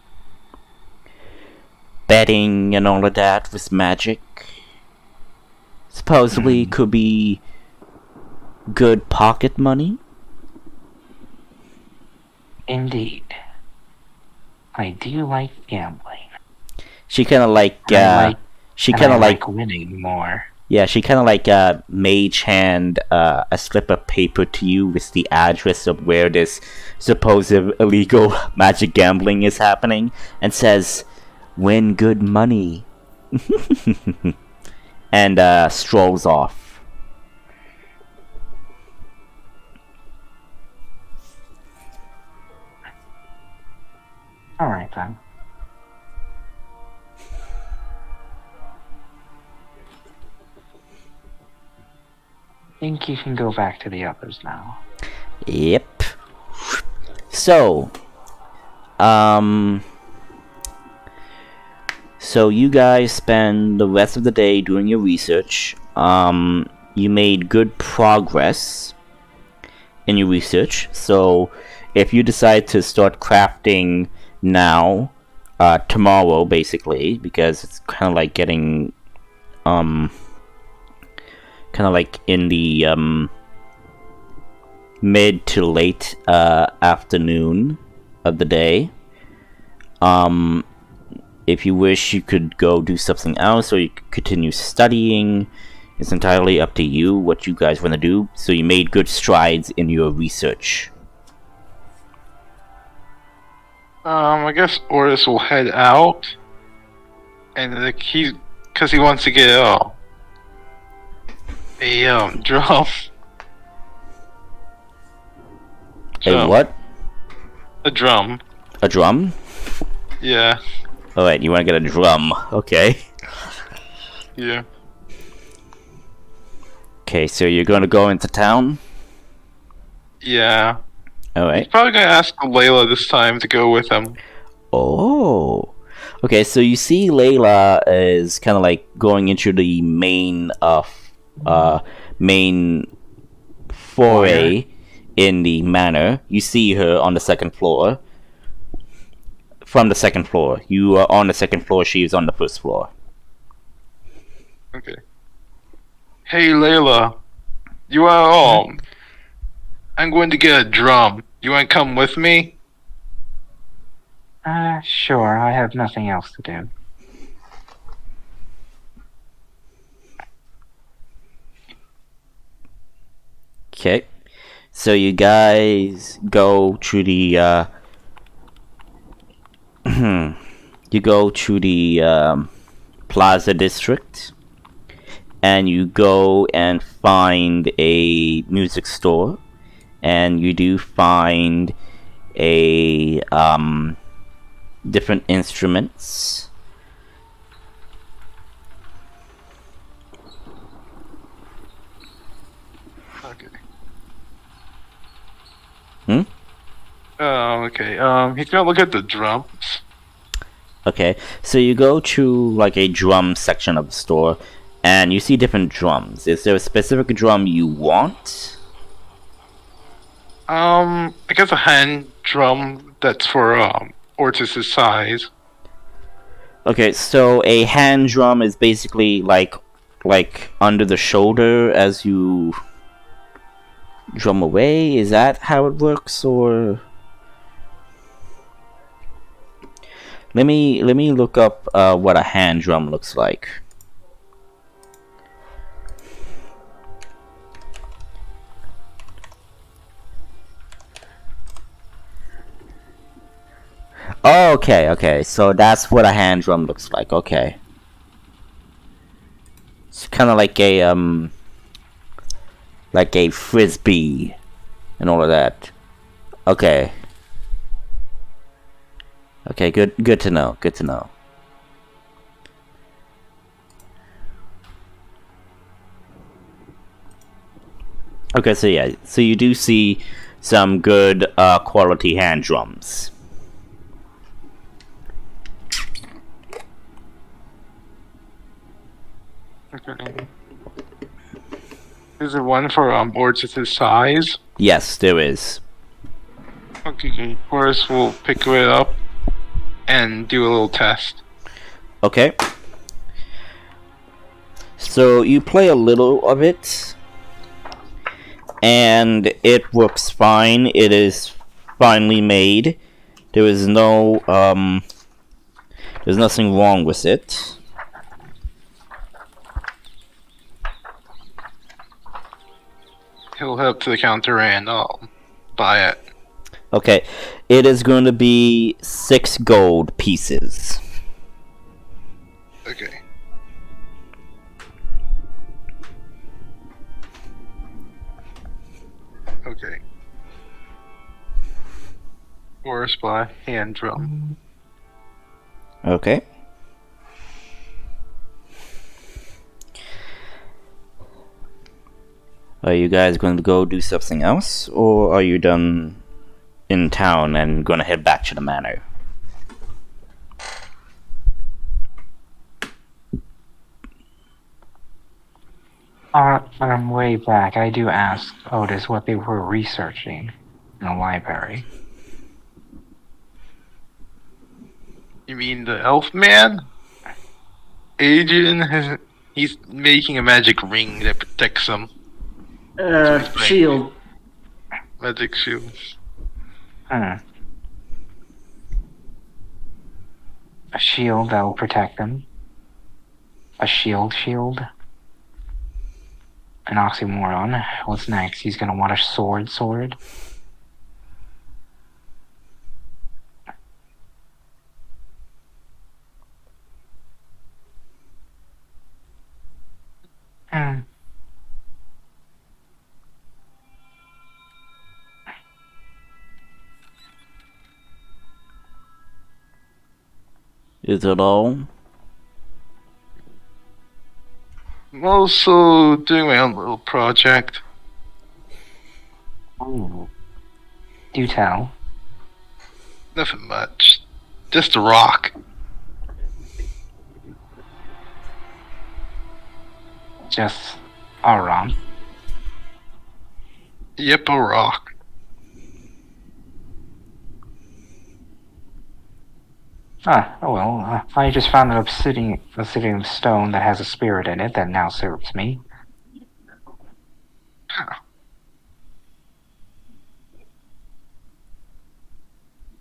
Betting and all of that with magic. Supposedly could be good pocket money. Indeed. I do like gambling. She kind of like, she kind of like winning more. Yeah, she kind of like mage hand a slip of paper to you with the address of where this supposed illegal magic gambling is happening, and says, "Win good money," and strolls off. Alright then. Think you can go back to the others now. Yep. So, so you guys spend the rest of the day doing your research. You made good progress in your research. So, if you decide to start crafting now, tomorrow, basically, because it's kind of like getting, kind of like in the, mid to late afternoon of the day. If you wish, you could go do something else, or you could continue studying. It's entirely up to you what you guys want to do. So you made good strides in your research. I guess Oris will head out, and like because he wants to get a drum. A what? A drum. A drum? Yeah. Alright, you want to get a drum. Okay. Yeah. Okay, so you're going to go into town? Yeah. Alright. He's probably gonna ask Layla this time to go with him. Oh. Okay, so you see Layla is kind of like going into the main foray in the manor. You see her on the second floor. From the second floor. You are on the second floor, she is on the first floor. Okay. Hey Layla, you are I'm going to get a drum. You want to come with me? Sure, I have nothing else to do. Okay. So you guys go to the you go to the Plaza District, and you go and find a music store, and you do find a different instruments. Okay. Hmm? Okay. He's gonna look at the drums. Okay, so you go to like a drum section of the store, and you see different drums. Is there a specific drum you want? I guess a hand drum that's for Ortis's size. Okay, so a hand drum is basically like under the shoulder as you drum away. Is that how it works, or? Let me look up what a hand drum looks like. Oh, okay, so that's what a hand drum looks like. Okay, it's kind of like a frisbee and all of that. Okay. Okay, good to know. Good to know. Okay, so yeah, so you do see some good quality hand drums. Okay. Is there one for Ortis's size? Yes, there is. Okay, Oris will pick it up and do a little test. Okay. So you play a little of it, and it works fine. It is finely made. There is no there's nothing wrong with it. He'll head up to the counter and buy it. Okay, it is going to be 6 gold pieces. Okay. Okay. Oris buy hand drum. Okay. Are you guys going to go do something else, or are you done in town and going to head back to the manor? On our way back, I do ask Otis what they were researching in the library. You mean the elf man? He's making a magic ring that protects him. Shield. Magic shields. A shield that will protect them. A shield. An oxymoron. What's next? He's gonna want a sword. Is it all? I'm also doing my own little project. Oh. Do tell. Nothing much. Just a rock. Just a rock. Yep, a rock. I just found an obsidian stone that has a spirit in it that now serves me.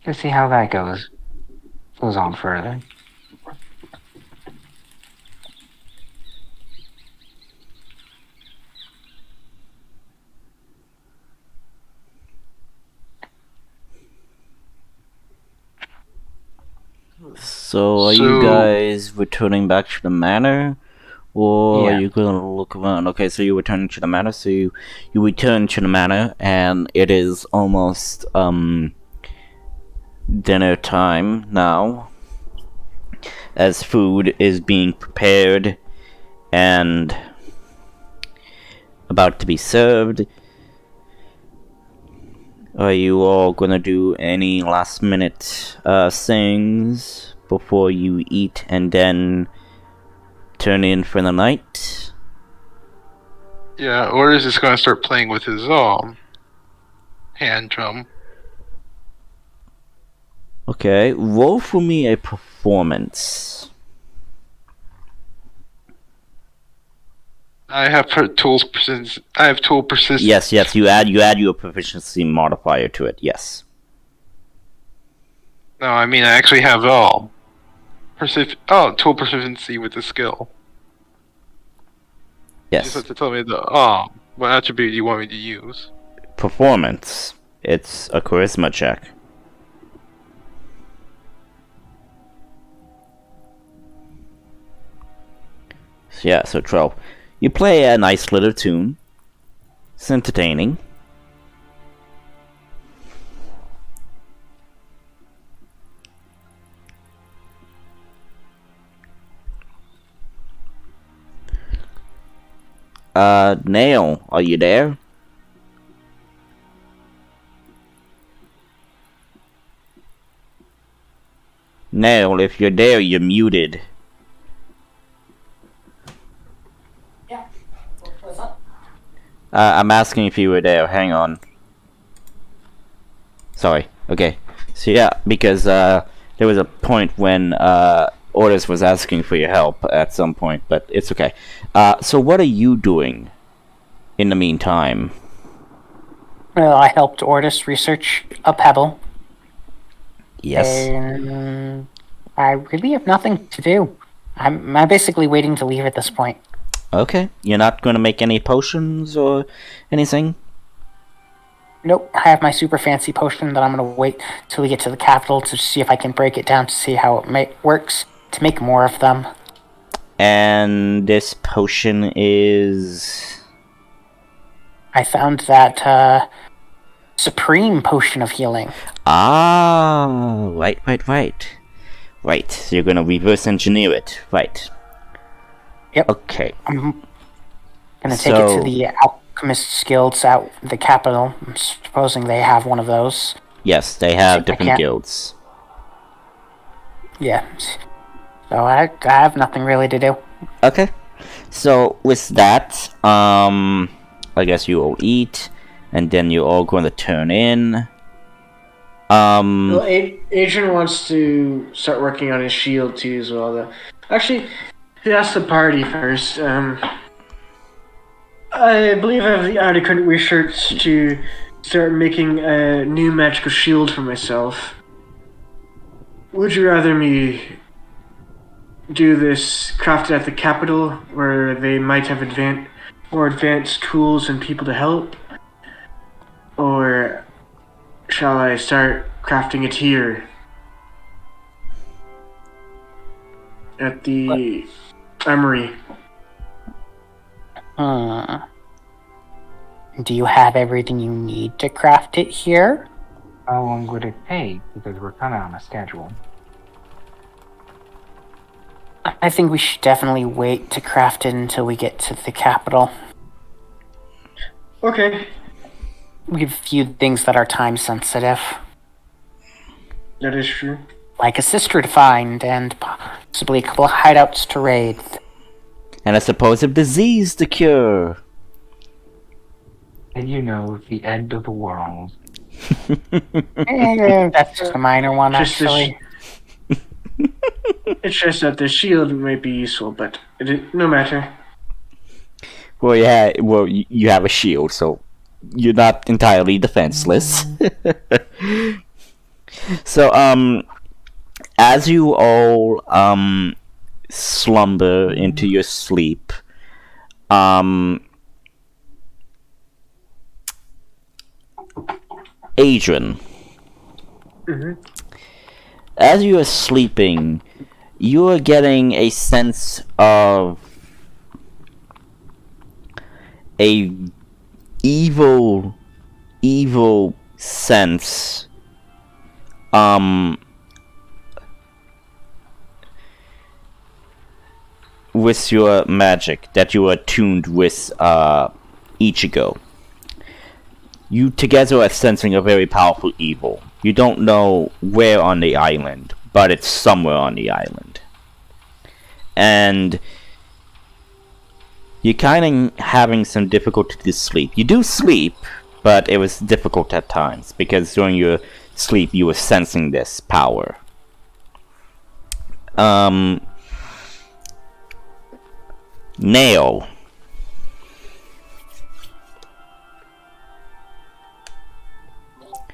Let's see how that goes on further. So, are you guys returning back to the manor? Or are you going to look around? Okay, so you're returning to the manor. So you return to the manor, and it is almost dinner time now, as food is being prepared and about to be served. Are you all gonna do any last minute things before you eat and then turn in for the night? Yeah, or is just gonna start playing with his hand drum. Okay, roll for me a performance. I have tool persistence. Yes, you add your proficiency modifier to it. Yes. No, I mean I actually have tool proficiency with the skill. You just Yes. have to tell me what attribute you want me to use. Performance. It's a charisma check. Yeah, so 12. You play a nice little tune. It's entertaining. Nail, are you there? Nail, if you're there, you're muted. What's up? I'm asking if you were there. Hang on. Sorry. Okay. So yeah, because there was a point when Otis was asking for your help at some point, but it's okay. So what are you doing in the meantime? Well, I helped Ortis research a pebble. Yes. And I really have nothing to do. I'm basically waiting to leave at this point. Okay. You're not going to make any potions or anything? Nope, I have my super fancy potion that I'm going to wait till we get to the capital to see if I can break it down to see how it works to make more of them. And this potion is... I found that supreme potion of healing. Ah, right. Right, so you're gonna reverse engineer it. Right. Yep. Okay. I'm gonna take it to the Alchemist's Guilds out the capital. I'm supposing they have one of those. Yes, they See have if I different can't- guilds. Yeah. So I have nothing really to do. Okay. So with that, I guess you all eat, and then you're all going to turn in. Well, Adrian wants to start working on his shield too, as well. Though, actually, he has to party first. I believe I have the adequate research to start making a new magical shield for myself. Would you rather me do this crafted at the capital, where they might have more advanced tools and people to help, or shall I start crafting it here at the armory? Do you have everything you need to craft it here? How long would it take? Because we're kind of on a schedule. I think we should definitely wait to craft it until we get to the capital. Okay, We have a few things that are time sensitive, that is true. like a sister to find and possibly a couple of hideouts to raid. And a supposed disease to cure. And the end of the world. That's just a minor one, Just a actually. It's just that the shield might be useful, but no matter. Well, yeah. Well, you have a shield, so you're not entirely defenseless. So, as you all slumber into your sleep, Adrian, as you are sleeping, you are getting a sense of a evil sense with your magic that you are attuned with Ichigo. You together are sensing a very powerful evil. You don't know where on the island, but it's somewhere on the island. And you're kind of having some difficulty to sleep. You do sleep, but it was difficult at times, because during your sleep you were sensing this power. Nail.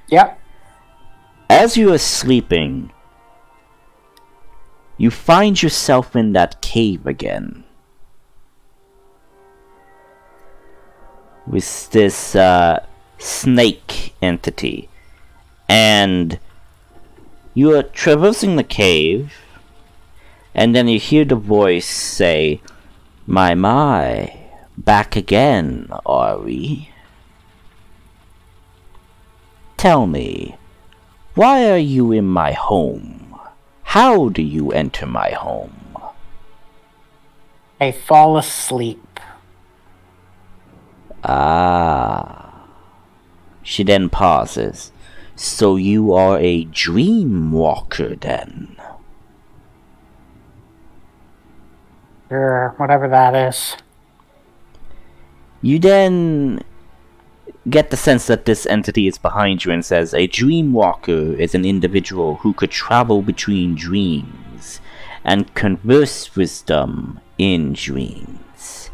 Yep. As you are sleeping, you find yourself in that cave again. With this snake entity. And you are traversing the cave, and then you hear the voice say, My, back again, are we? Tell me, why are you in my home? How do you enter my home? I fall asleep. Ah. She then pauses. So you are a dream walker then? Sure, whatever that is. You then get the sense that this entity is behind you and says, a dream walker is an individual who could travel between dreams and converse with them in dreams.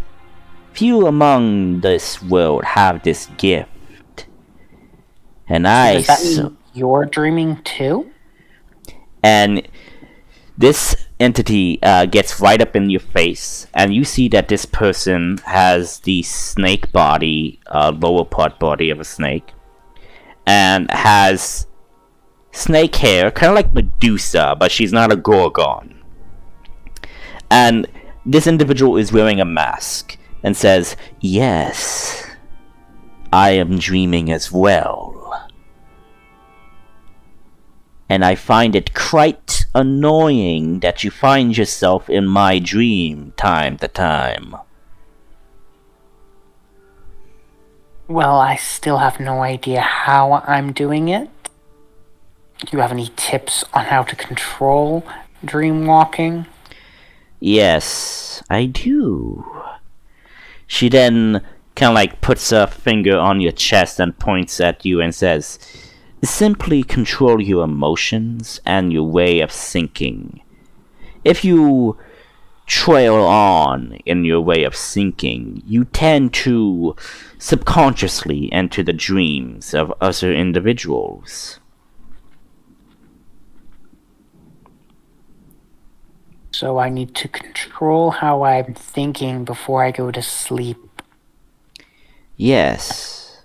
Few among this world have this gift. And Does that mean you're dreaming too? And this entity gets right up in your face, and you see that this person has the snake body, lower part body of a snake, and has snake hair, kind of like Medusa, but she's not a Gorgon. And this individual is wearing a mask and says, Yes, I am dreaming as well. And I find it quite annoying that you find yourself in my dream time to time. Well, I still have no idea how I'm doing it. Do you have any tips on how to control dream walking? Yes, I do. She then kind of like puts a finger on your chest and points at you and says, simply control your emotions and your way of thinking. If you trail on in your way of thinking, you tend to subconsciously enter the dreams of other individuals. So I need to control how I'm thinking before I go to sleep. Yes.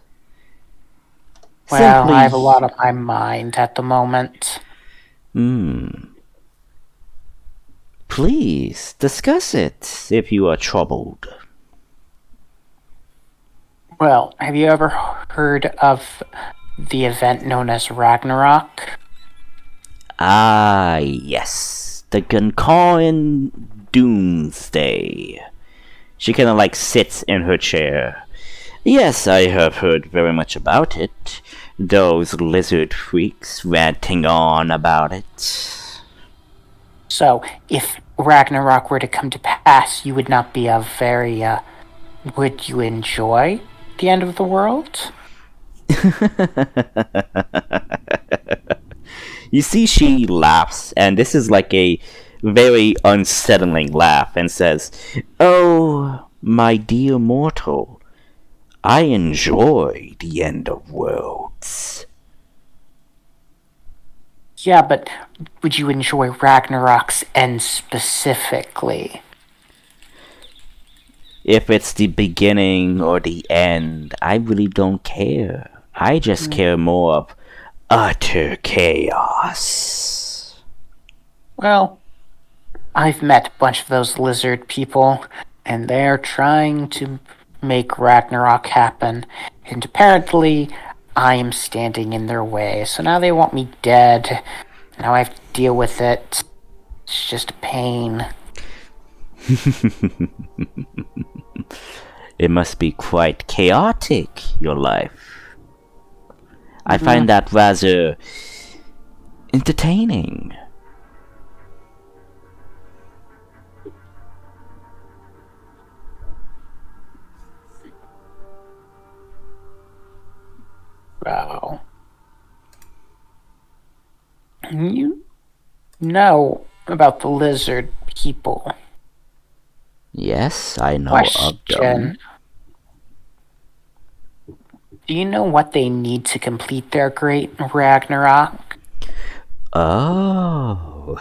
Well, I have a lot on my mind at the moment. Please, discuss it if you are troubled. Well, have you ever heard of the event known as Ragnarok? Ah, yes. The Gunkarin Doomsday. She kind of like sits in her chair. Yes, I have heard very much about it. Those lizard freaks ranting on about it. So, if Ragnarok were to come to pass, you would not be a very, would you enjoy the end of the world? You see, she laughs, and this is like a very unsettling laugh, and says, "Oh, my dear mortal, I enjoy the end of worlds." Yeah, but would you enjoy Ragnarok's end specifically? If it's the beginning or the end, I really don't care. I just care more of utter chaos. Well, I've met a bunch of those lizard people, and they're trying to make Ragnarok happen, and apparently I am standing in their way, so now they want me dead. Now I have to deal with it. It's just a pain. It must be quite chaotic, your life. I find that rather entertaining. Wow. You know about the lizard people. Yes, I know of them. Question. Do you know what they need to complete their great Ragnarok? Oh.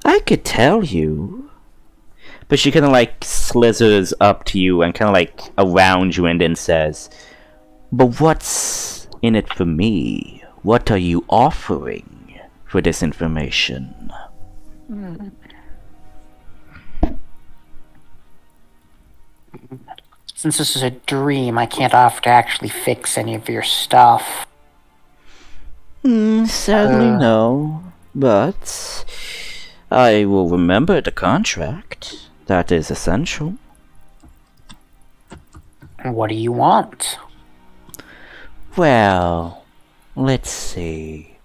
I could tell you. But she kind of like slithers up to you and kind of like around you and then says, "But what's in it for me? What are you offering for this information?" Since this is a dream, I can't offer to actually fix any of your stuff. Sadly no. But I will remember the contract. That is essential. What do you want? Well, let's see.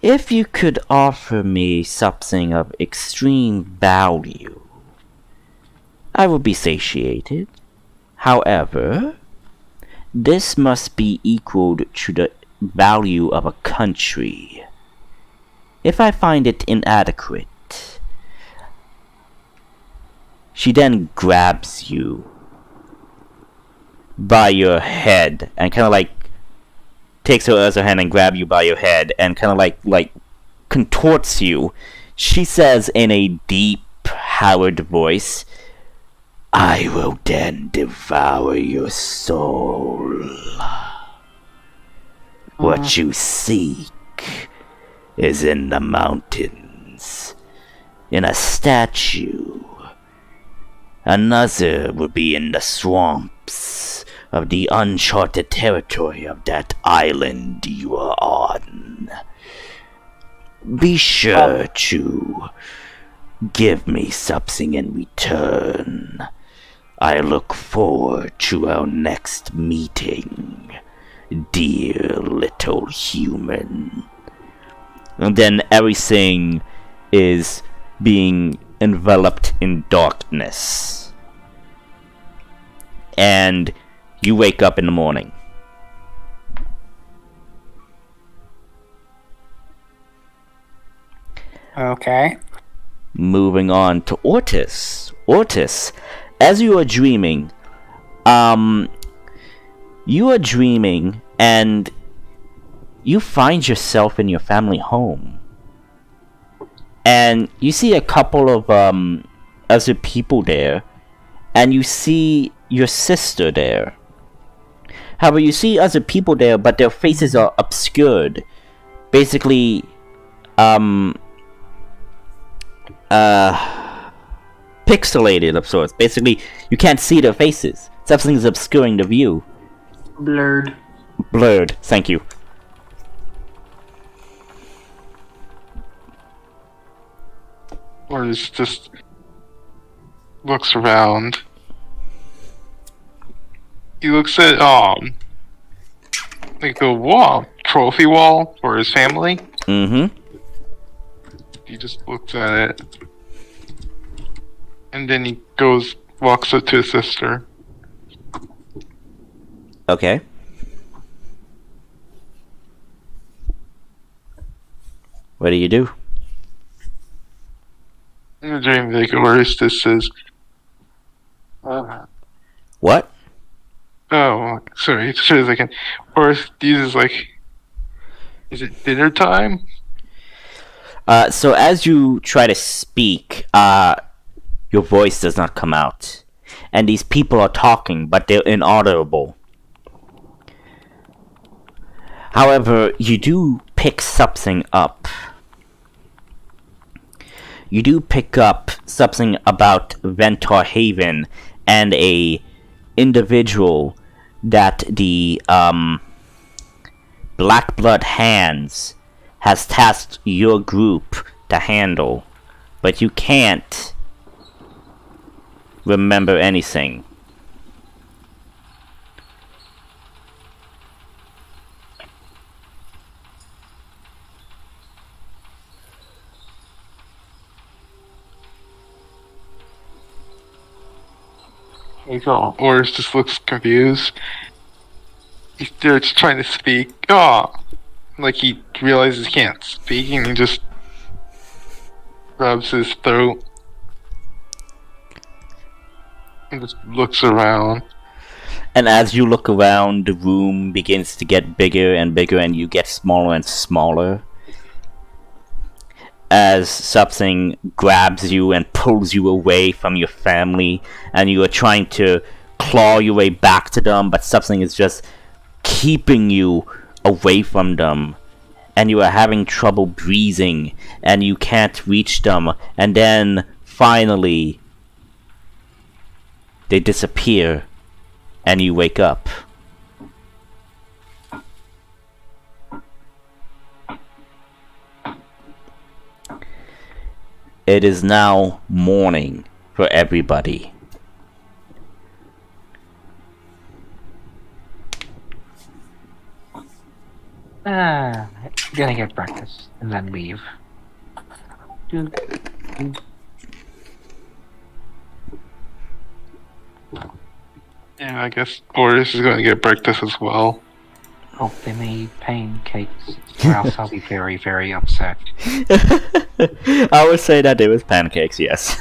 If you could offer me something of extreme value, I would be satiated. However, this must be equaled to the value of a country. If I find it inadequate, she then grabs you by your head and kind of like takes her other hand and grab you by your head and kind of like contorts you. She says in a deep, Howard voice, "I will then devour your soul. What you seek is in the mountains, in a statue. Another will be in the swamps of the uncharted territory of that island you are on. Be sure to give me something in return. I look forward to our next meeting, dear little human. And then everything is being enveloped in darkness. And you wake up in the morning. Okay. Moving on to Ortis. Ortis, as you are dreaming, and you find yourself in your family home. And you see a couple of other people there, and you see your sister there. However, you see other people there, but their faces are obscured. Basically, pixelated of sorts. Basically, you can't see their faces. Something is obscuring the view. Blurred. Blurred, thank you. Or just looks around. He looks at like the wall, trophy wall for his family. Mm-hmm. He just looks at it, and then he walks up to his sister. Okay. What do you do? In the dream, like Orestes says, What? "Oh, sorry, just a second." Orestes is like, "Is it dinner time?" So as you try to speak, your voice does not come out. And these people are talking, but they're inaudible. However, you do pick something up. You do pick up something about Ventar Haven and a individual that the Black Blood Hands has tasked your group to handle, but you can't remember anything. Oris just looks confused. He's there just trying to speak. Like he realizes he can't speak, and he just rubs his throat and just looks around. And as you look around, the room begins to get bigger and bigger, and you get smaller and smaller. As something grabs you and pulls you away from your family, and you are trying to claw your way back to them, but something is just keeping you away from them, and you are having trouble breathing, and you can't reach them, and then finally they disappear, and you wake up. It is now morning for everybody. Gonna get breakfast and then leave. Yeah, I guess Oris is going to get breakfast as well. Hope they made pancakes, or else I'll be very, very upset. I would say that it was pancakes, yes.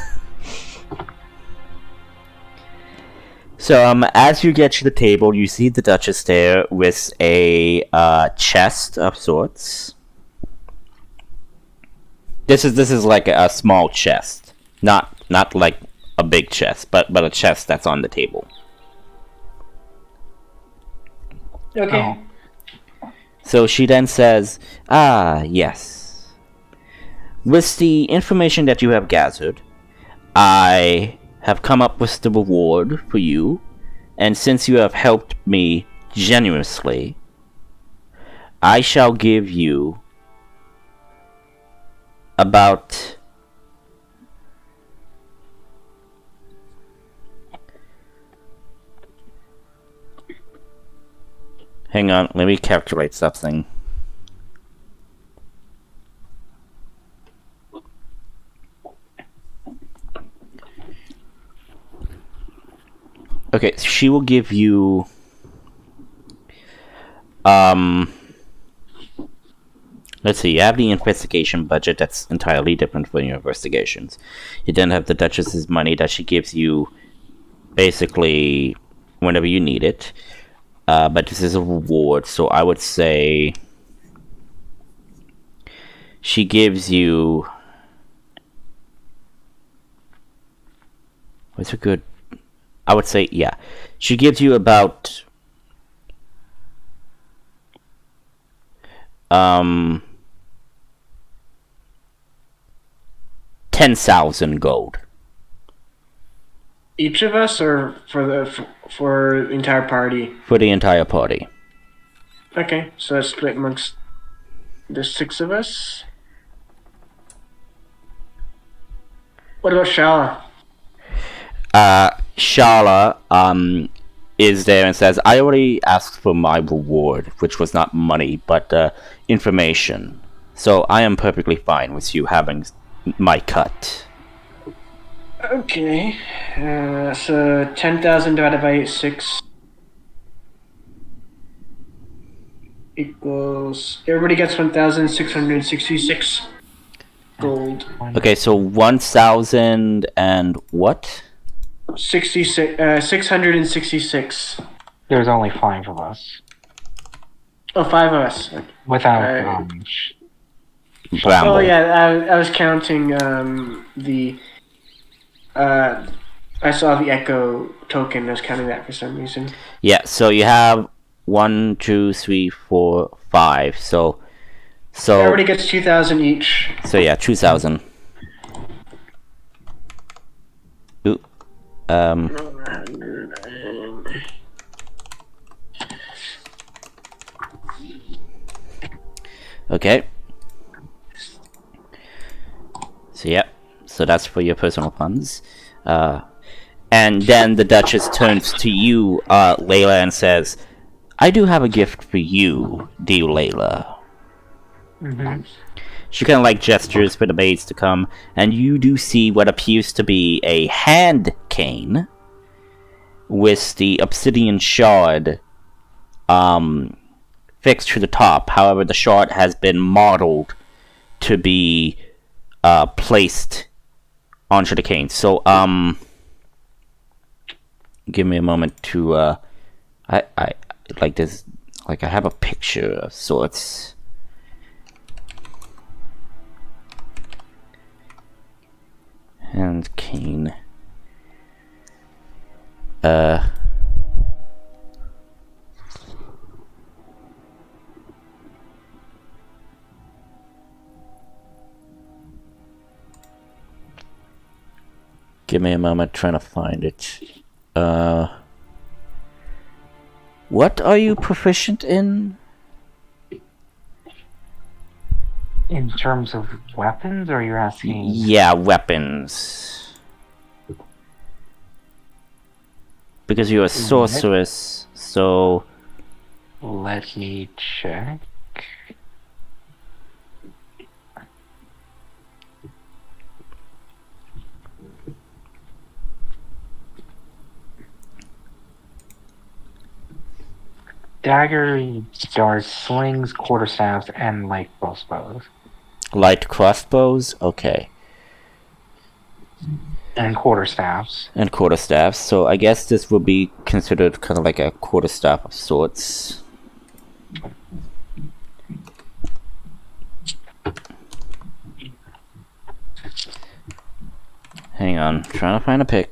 So, as you get to the table, you see the Duchess there with a chest of sorts. This is like a small chest, not like a big chest, but a chest that's on the table. Okay. So she then says, yes. With the information that you have gathered, I have come up with the reward for you and since you have helped me generously, I shall give you about hang on, let me calculate something. Okay, she will give you let's see, you have the investigation budget that's entirely different from your investigations. You then have the Duchess's money that she gives you basically whenever you need it. But this is a reward, so I would say she gives you what's a good I would say, yeah. She gives you about 10,000 gold. Each of us, or for the entire party? For the entire party. Okay, so that's split amongst the 6 of us. What about Shala? Shala is there and says, I already asked for my reward, which was not money, but information. So I am perfectly fine with you having my cut. Okay, so 10,000 divided by 6 equals... Everybody gets 1,666 gold. Okay, so 1,000 and what? 666. There's only 5 of us. Oh, 5 of us. Without Bramble. Oh yeah, I was counting the... I saw the Echo token. I was counting that for some reason. Yeah, so you have 1, 2, 3, 4, 5. So Everybody gets 2,000 each. So yeah, 2,000. Ooh. Okay. So yeah, so that's for your personal funds. And then the Duchess turns to you, Layla, and says, I do have a gift for you, dear Layla. Mm-hmm. She kind of like gestures for the maids to come, and you do see what appears to be a hand cane with the obsidian shard fixed to the top. However, the shard has been modeled to be placed onto the cane. So, give me a moment to I like this, like I have a picture of sorts. And cane. Give me a moment trying to find it. What are you proficient in? In terms of weapons, or you're asking? Yeah, weapons. Because you're a sorceress, so... Let me check. Dagger, darts, slings, quarterstaffs, and light crossbows. Light crossbows? Okay. And quarterstaffs. And quarterstaffs, so I guess this would be considered kind of like a quarterstaff of sorts. Hang on, trying to find a pic.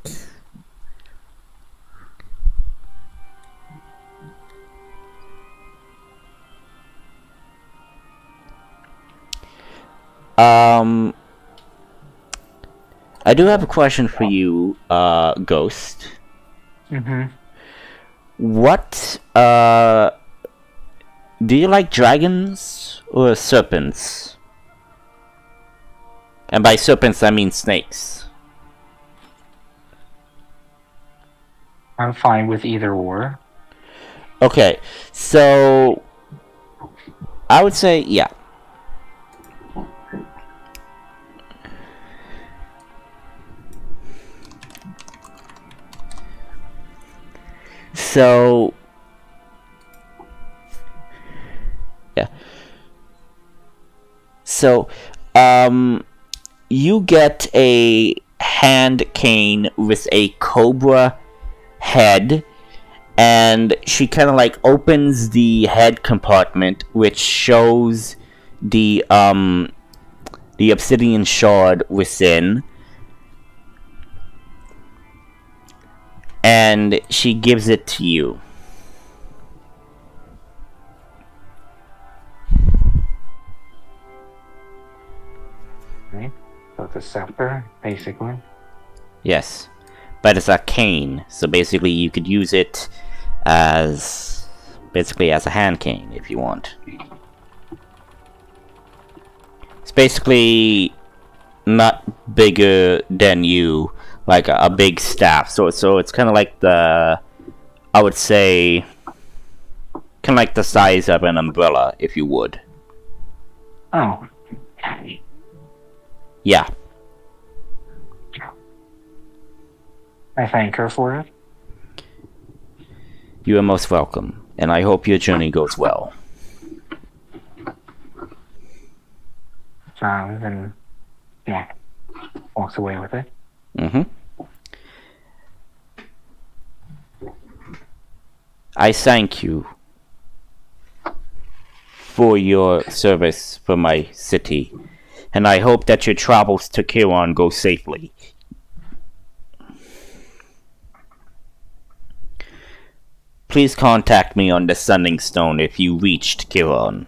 I do have a question for you, Ghost. Mm-hmm. What, do you like dragons or serpents? And by serpents, I mean snakes. I'm fine with either or. Okay, so I would say, yeah. So, yeah. So, you get a hand cane with a cobra head, and she kind of like opens the head compartment, which shows the obsidian shard within, and she gives it to you. Right? So it's a scepter, basically. Yes, but it's a cane, so basically you could use it as a hand cane if you want. It's basically not bigger than you, like a big staff. So it's kind of like I would say, kind of like the size of an umbrella, if you would. Oh. Yeah. I thank her for it. You are most welcome, and I hope your journey goes well. Then, yeah, walks away with it. Mm-hmm. I thank you for your service for my city, and I hope that your travels to Kiron go safely. Please contact me on the Sending Stone if you reached Kiron.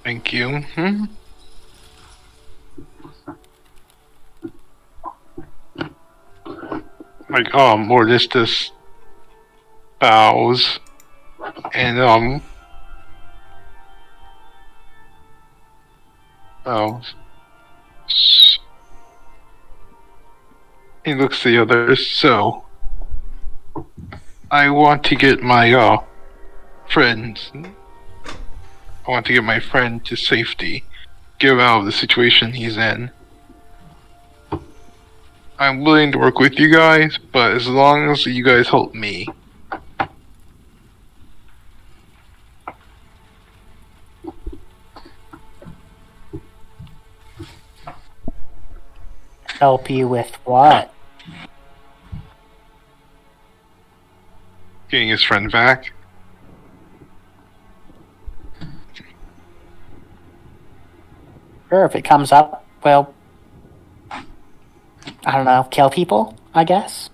Thank you. Like, or this bows, and, he looks at the others. So, I want to get my, friends. I want to get my friend to safety. Get him out of the situation he's in. I'm willing to work with you guys, but as long as you guys help me. Help you with what? Getting his friend back. Sure, if it comes up, well, I don't know, kill people, I guess?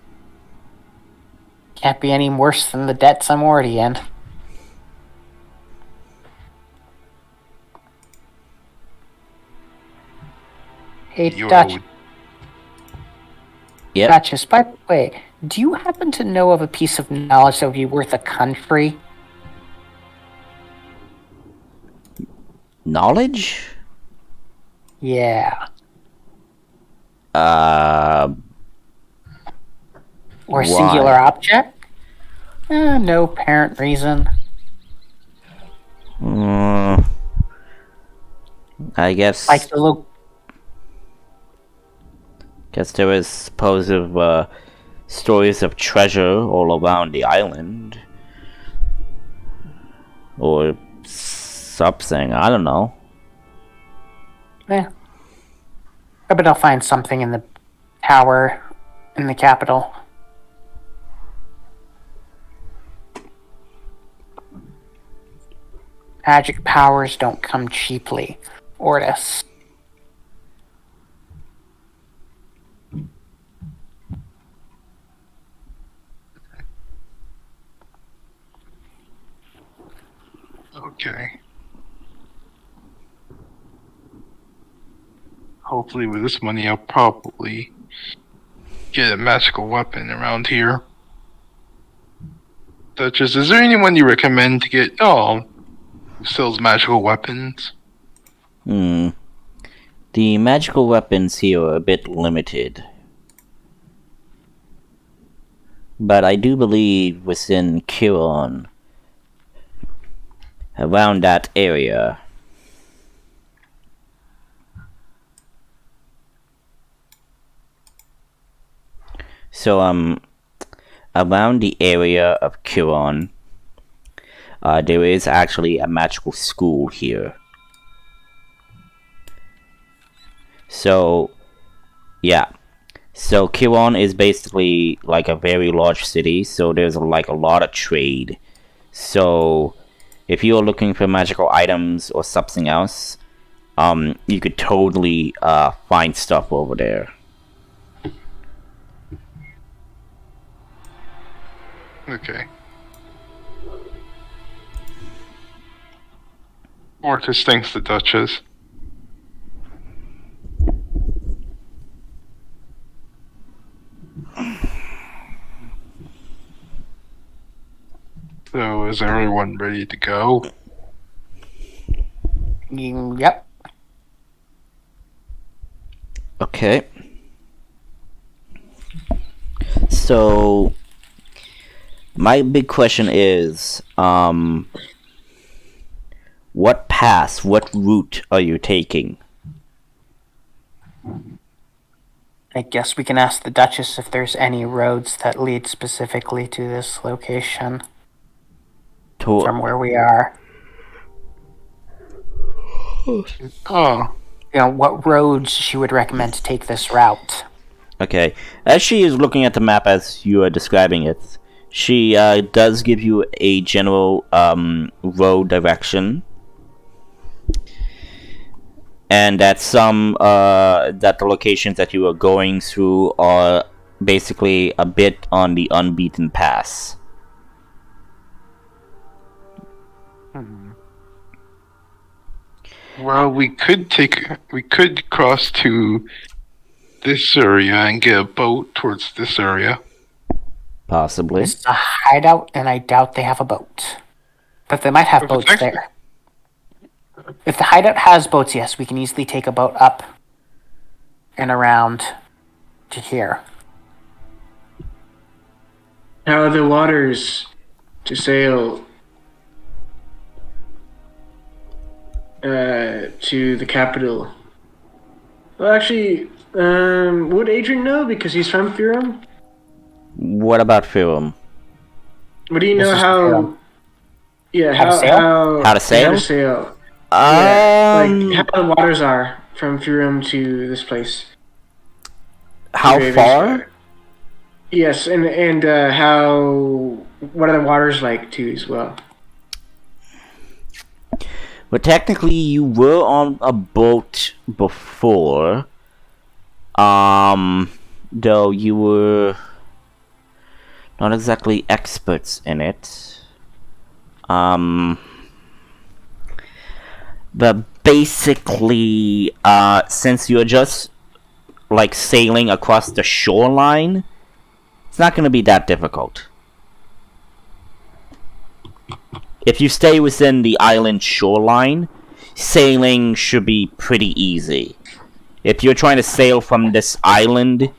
Can't be any worse than the debts I'm already in. Hey, Dutch. Yep. Duchess, by the way, do you happen to know of a piece of knowledge that would be worth a country? Knowledge? Yeah. Or a singular object? No apparent reason. I guess. Like the little. Guess there was supposed stories of treasure all around the island, or Something, I don't know. Yeah. I bet I'll find something in the tower in the capital. Magic powers don't come cheaply, Ortis. Okay. Hopefully with this money I'll probably get a magical weapon around here. Duchess, is there anyone you recommend to get who sells magical weapons? The magical weapons here are a bit limited. But I do believe within Kiron, around that area, so around the area of Kiron, there is actually a magical school here. So, yeah. So Kiron is basically like a very large city, so there's like a lot of trade. So if you're looking for magical items or something else, you could totally find stuff over there. Okay. Ortis thanks the Duchess. So, is everyone ready to go? Yep. Okay. So, my big question is, what path, what route are you taking? I guess we can ask the Duchess if there's any roads that lead specifically to this location from where we are. Oh. You know, what roads she would recommend to take this route. Okay. As she is looking at the map as you are describing it, she does give you a general road direction. And that that the locations that you are going through are basically a bit on the unbeaten path. Well, we could cross to this area and get a boat towards this area. Possibly. It's a hideout, and I doubt they have a boat. But they might have boats there. If the hideout has boats, yes, we can easily take a boat up and around to here. How are the waters to sail to the capital? Well, actually, would Adrian know because he's from Furum? What about Furum? What do you know how? Furum. Yeah, How to sail? How to sail? How to sail. Yeah, like how the waters are from Furum to this place. How To far? Ravensburg. Yes, and how? What are the waters like too as well? But technically, you were on a boat before. Though you were not exactly experts in it. But basically, since you're just like sailing across the shoreline, it's not going to be that difficult. If you stay within the island shoreline, sailing should be pretty easy. If you're trying to sail from this island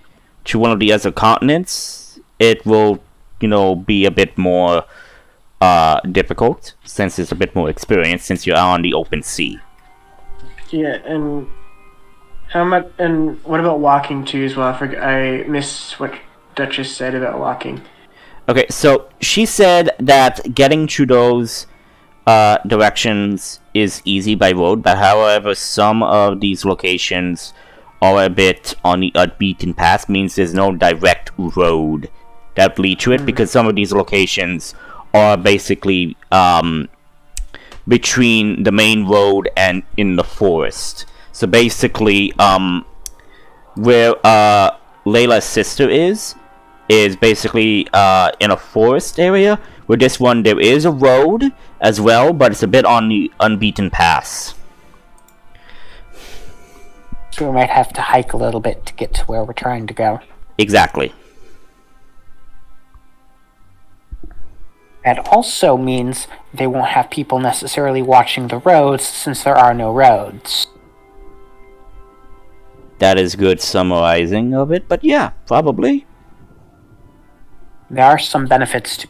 to one of the other continents, it will, be a bit more difficult, since it's a bit more experience, since you're on the open sea. Yeah, and how much? And what about walking too as well? I missed what Duchess said about walking. Okay, so she said that getting to those directions is easy by road, but however, some of these locations are a bit on the unbeaten path, means there's no direct road that lead to it, because some of these locations are basically between the main road and in the forest. So basically, where Layla's sister is basically in a forest area. With this one, there is a road as well, but it's a bit on the unbeaten path. So we might have to hike a little bit to get to where we're trying to go. Exactly. That also means they won't have people necessarily watching the roads, since there are no roads. That is good summarizing of it, but yeah, probably. There are some benefits to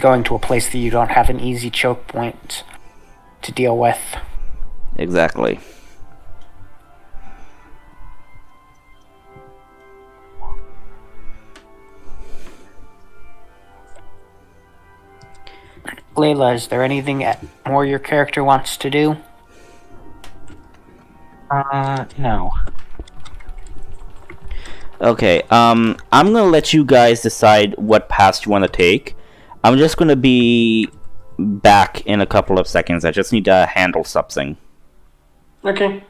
going to a place that you don't have an easy choke point to deal with. Exactly. Layla, is there anything more your character wants to do? No. Okay, I'm gonna let you guys decide what path you want to take. I'm just gonna be back in a couple of seconds. I just need to handle something. Okay.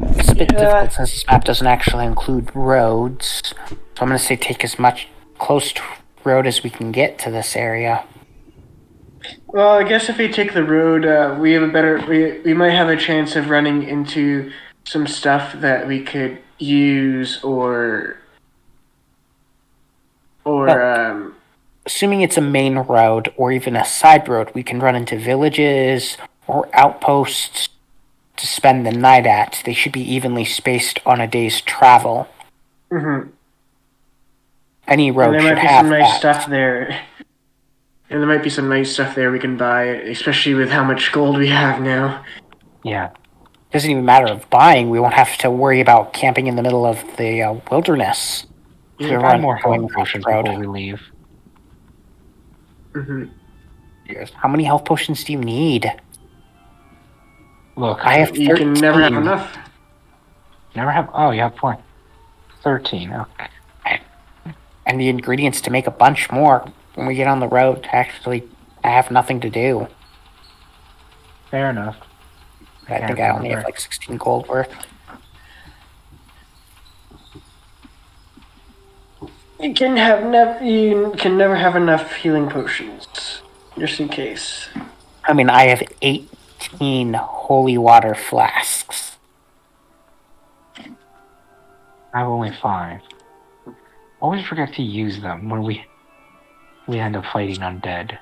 It's a bit difficult since this map doesn't actually include roads. So I'm gonna say take as much close to road as we can get to this area. Well, I guess if we take the road, we have we might have a chance of running into some stuff that we could use Assuming it's a main road or even a side road, we can run into villages or outposts to spend the night at. They should be evenly spaced on a day's travel. Mm-hmm. Any road and there should might be have some nice that. stuff there. And there might be some nice stuff there we can buy, especially with how much gold we have now. Yeah. Doesn't even matter of buying. We won't have to worry about camping in the middle of the wilderness. Yeah, We're Buy going more health off potions the road. before we leave. Mm-hmm. Yes. How many health potions do you need? Look, I have 13. You can never have enough. Never have. Oh, you have 4. 13. Okay. And the ingredients to make a bunch more when we get on the road. Actually, I have nothing to do. Fair enough. I think I only have like 16 gold worth. You can never have enough healing potions, just in case. I mean, I have 18 holy water flasks. I have only 5. Always forget to use them when we end up fighting undead.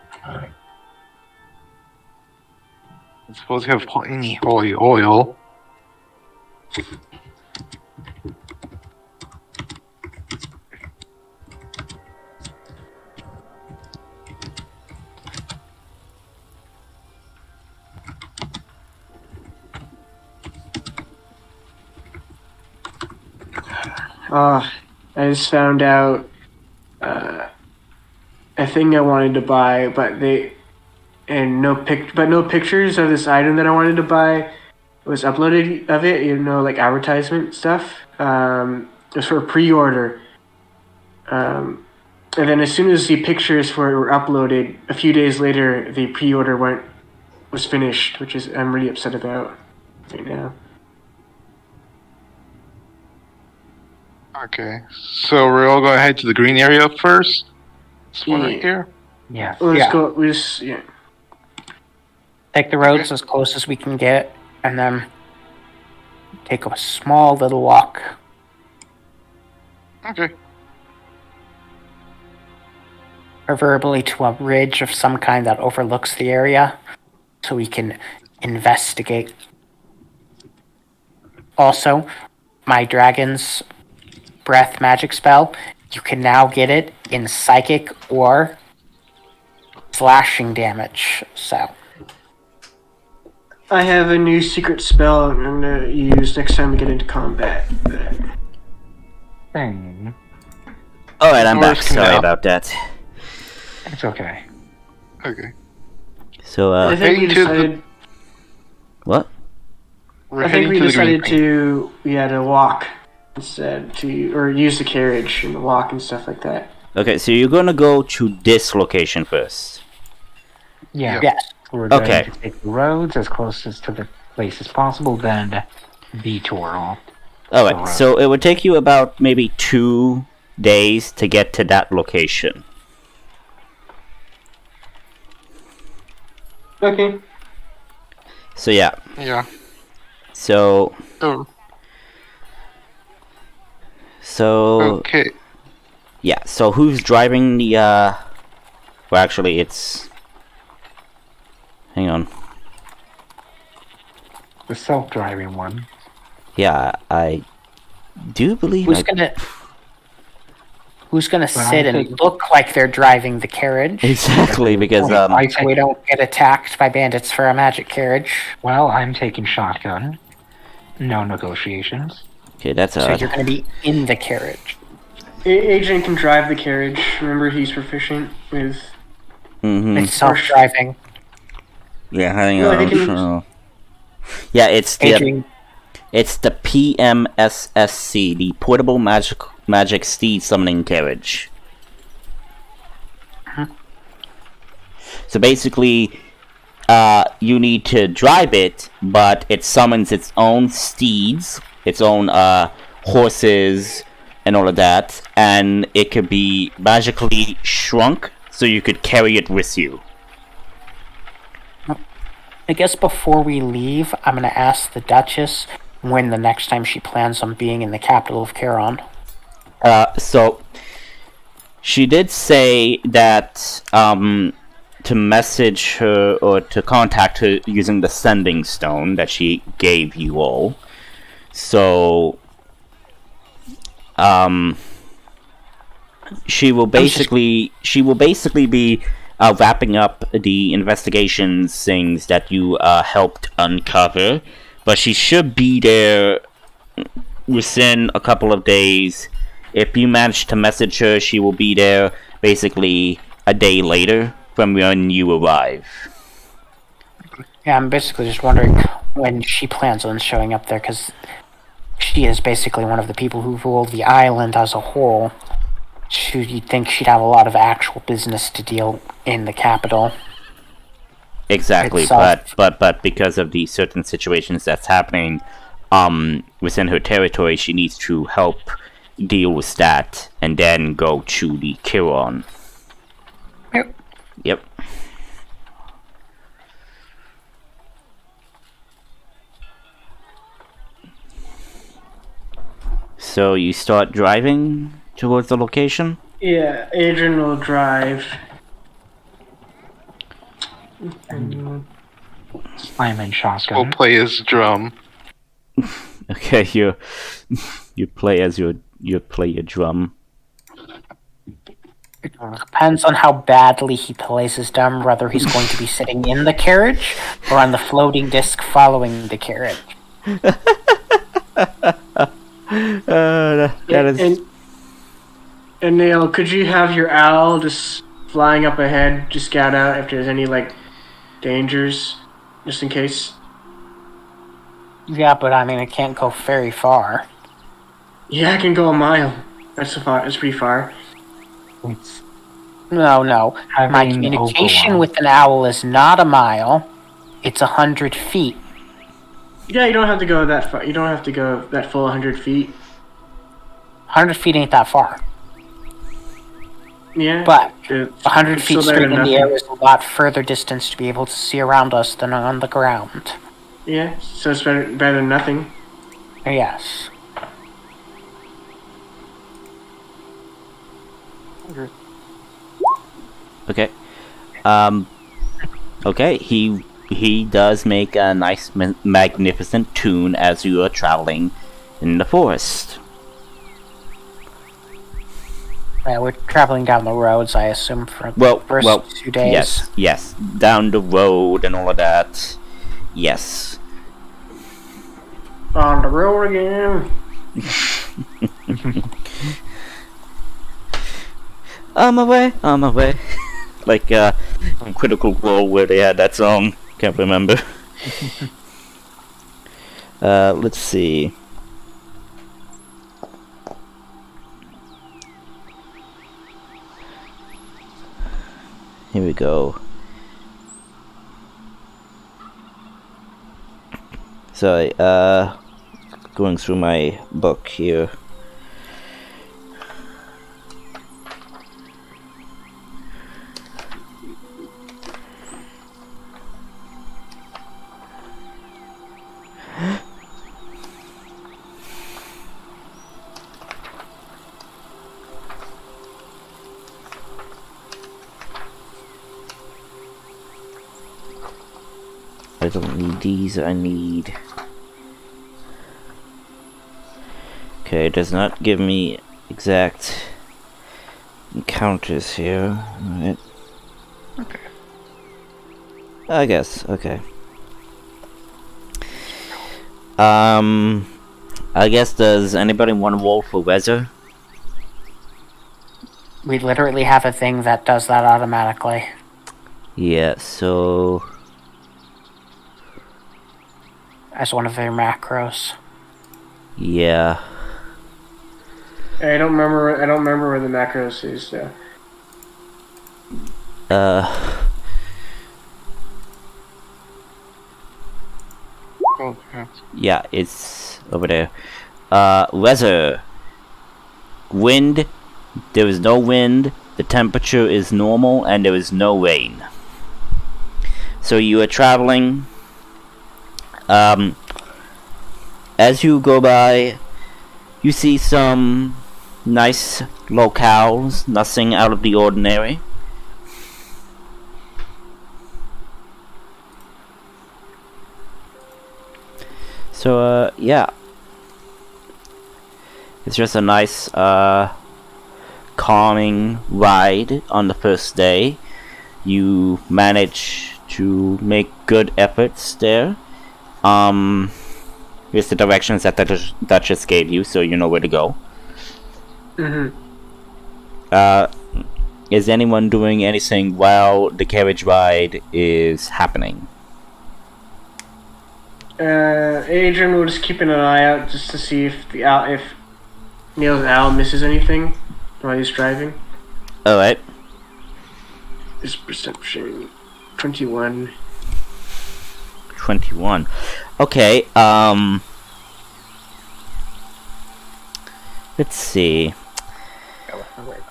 I suppose you have any holy oil. I just found out a thing I wanted to buy, but no pictures of this item that I wanted to buy was uploaded of it. Like advertisement stuff. It was for a pre-order. And then as soon as the pictures for it were uploaded, a few days later, the pre-order was finished, which I'm really upset about right now. Okay, so we're all going to head to the green area first. This one right here. Yeah. Let's go. Yeah. Take the roads as close as we can get, and then take a small little walk. Okay. Preferably to a ridge of some kind that overlooks the area, so we can investigate. Also, my dragon's breath magic spell, you can now get it in psychic or slashing damage. So I have a new secret spell I'm gonna use next time we get into combat. Thing. Alright, I'm back. Doors come Sorry out. about that. It's okay. Okay. So, I think we heading to the- decided. what? We're I think heading we to the green decided to walk instead or use the carriage and walk and stuff like that. Okay, so you're gonna go to this location first. Yeah. Yes. We're going Okay. to take the roads as close as to the place as possible, then detour off. Alright, Alright. so it would take you about maybe 2 days to get to that location. Okay. So yeah, Yeah. so Oh, okay. yeah, so who's driving the well actually it's hang on. The self-driving one. Yeah, I do believe Who's I gonna Well, sit I and think- look like they're driving the carriage? exactly because I So we don't get attacked by bandits for a magic carriage. Well, I'm taking shotgun. No negotiations. okay, that's So odd. you're gonna be in the carriage. Agent can drive the carriage. Remember, he's proficient with. Mm-hmm. It's self-driving. Yeah, hang No, on. they can- so- Yeah, it's the Adrian, it's the PMSSC, the Portable Magic Steed Summoning Carriage. So basically, you need to drive it, but it summons its own steeds, its own horses, and all of that, and it could be magically shrunk, so you could carry it with you. I guess before we leave, I'm gonna ask the Duchess when the next time she plans on being in the capital of Charon. So she did say that to message her or to contact her using the sending stone that she gave you all. So she will basically be wrapping up the investigations things that you helped uncover, but she should be there within a couple of days. If you manage to message her, she will be there basically a day later from when you arrive. Yeah, I'm basically just wondering when she plans on showing up there, because she is basically one of the people who ruled the island as a whole. You'd think she'd have a lot of actual business to deal in the capital. Exactly, Itself. but because of the certain situations that's happening within her territory, she needs to help deal with that and then go to the Chiron. Yep. Yep. So you start driving towards the location? Yeah, Adrian will drive. I'm in shotgun. We'll play his drum. Okay, you play as you play your drum. Depends on how badly he plays his drum, whether he's going to be sitting in the carriage or on the floating disc following the carriage. That is And Neil, could you have your owl just flying up ahead, just scout out if there's any dangers, just in case? Yeah, but I mean, it can't go very far. Yeah, I can go a mile. That's far. That's pretty far. It's No. My having communication overwhelm. with an owl is not a mile. It's 100 feet. Yeah, you don't have to go that far. You don't have to go that full 100 feet. 100 feet ain't that far. Yeah, But it's 100 it's feet still better straight in than the air nothing. is a lot further distance to be able to see around us than on the ground. Yeah, so it's better than nothing. Yes. okay. Okay. He does make a nice, magnificent tune as you are traveling in the forest. Yeah, we're traveling down the roads, I assume, for Well, the first 2 days. yes, down the road and all of that. Yes. On the road again. On my way. like Critical Role where they had that song. Can't remember. Let's see. Here we go. Sorry, going through my book here. I don't need these, I need... Okay, it does not give me exact encounters here. Alright. Okay. I guess, okay. I guess, does anybody want to roll for weather? We literally have a thing that does that automatically. Yeah, so... As one of their macros. Yeah. I don't remember where the macros is though. Oh, yeah. Yeah, it's over there. Weather. Wind. There is no wind. The temperature is normal, and there is no rain. So you are traveling. As you go by, you see some nice locales, nothing out of the ordinary. So, yeah. It's just a nice, calming ride on the first day. You manage to make good efforts there. Here's the directions that the Duchess gave you, so you know where to go. Is anyone doing anything while the carriage ride is happening? Adrian will just keep an eye out just to see if Neil's owl misses anything while he's driving. Alright. His perception 21. 21. Okay, let's see.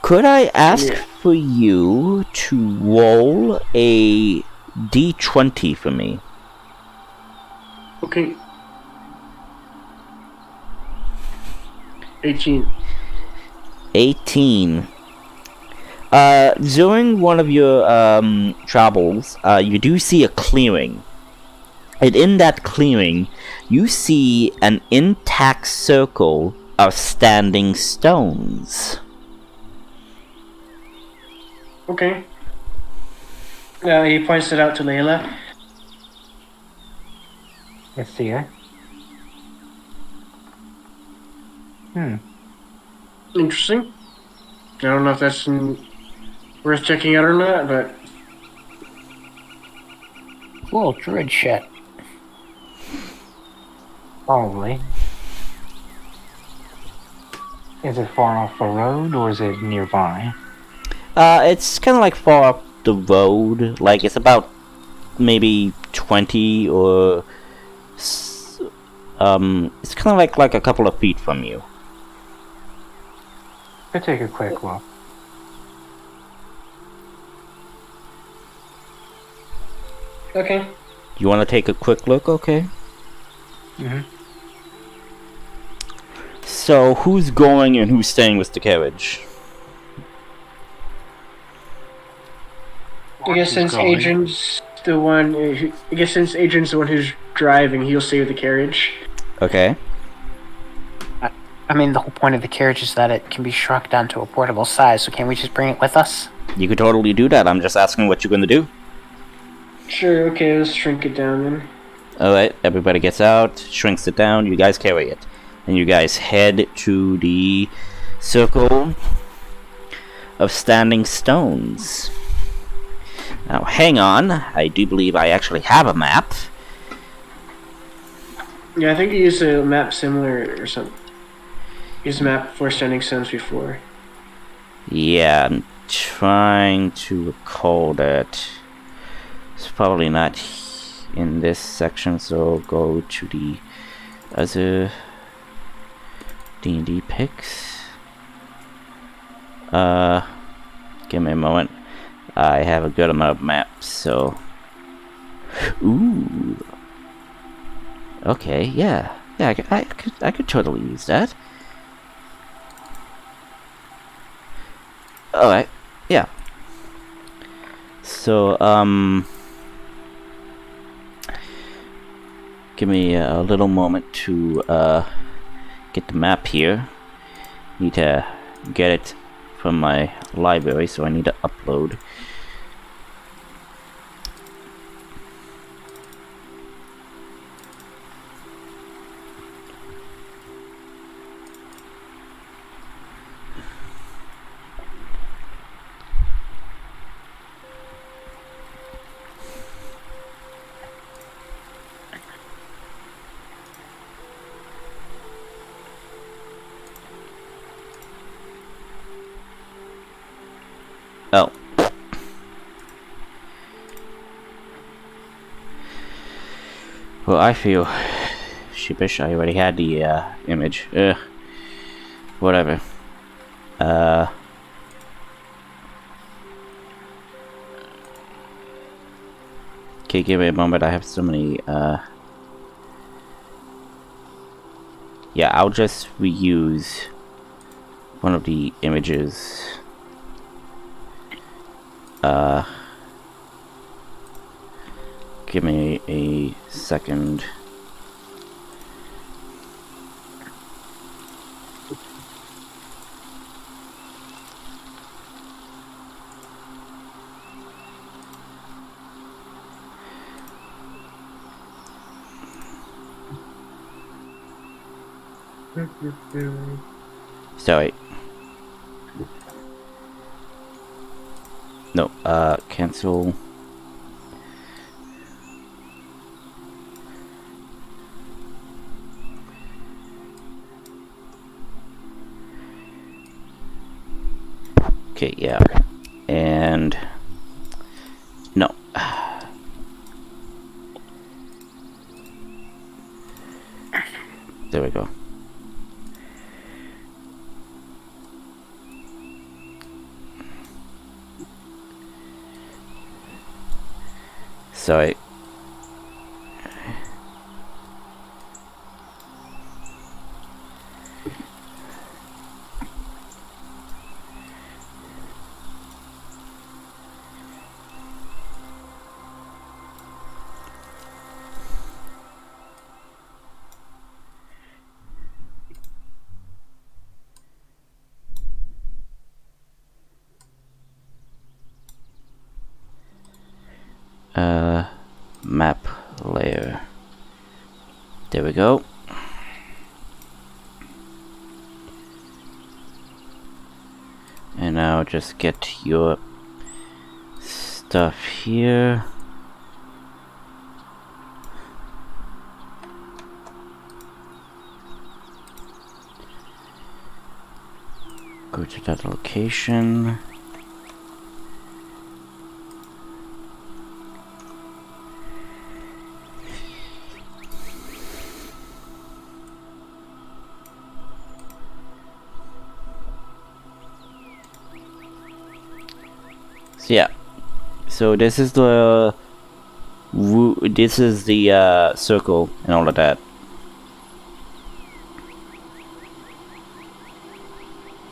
Could I ask for you to roll a d20 for me? Okay. 18. 18. During one of your travels, you do see a clearing. And in that clearing, you see an intact circle of standing stones. Okay. He points it out to Layla. Let's see her. Interesting. I don't know if that's worth checking out or not, but... Whoa, druid shit. Probably. Is it far off the road, or is it nearby? It's kind of like far up the road. Like, it's about maybe 20 or... it's kind of like a couple of feet from you. Could take a quick look. Okay. You want to take a quick look? Okay. So, who's going and who's staying with the carriage? I guess since Adrian's the one who's driving, he'll stay with the carriage. Okay. I mean, the whole point of the carriage is that it can be shrunk down to a portable size, so can't we just bring it with us? You could totally do that. I'm just asking what you're going to do. Sure, okay, let's shrink it down then. Alright, everybody gets out, shrinks it down, you guys carry it. And you guys head to the circle of standing stones. Now, hang on. I do believe I actually have a map. Yeah, I think you used a map similar or something. Used a map for Standing Stones before. Yeah, I'm trying to recall that. It's probably not in this section, so go to the other D&D pics. Give me a moment. I have a good amount of maps, so... Ooh. Okay, yeah. Yeah, I could totally use that. Alright, yeah. So, give me a little moment to, get the map here. Need to get it from my library, so I need to upload. Oh. Well, I feel sheepish. I already had the image. Whatever. Okay, give me a moment. I have so many. Yeah, I'll just reuse one of the images. Give me a second. Sorry. No, cancel. Okay, yeah. And no. There we go. Sorry. Map layer. There we go. And now just get your stuff here. Go to that location. So yeah, so this is the circle and all of that.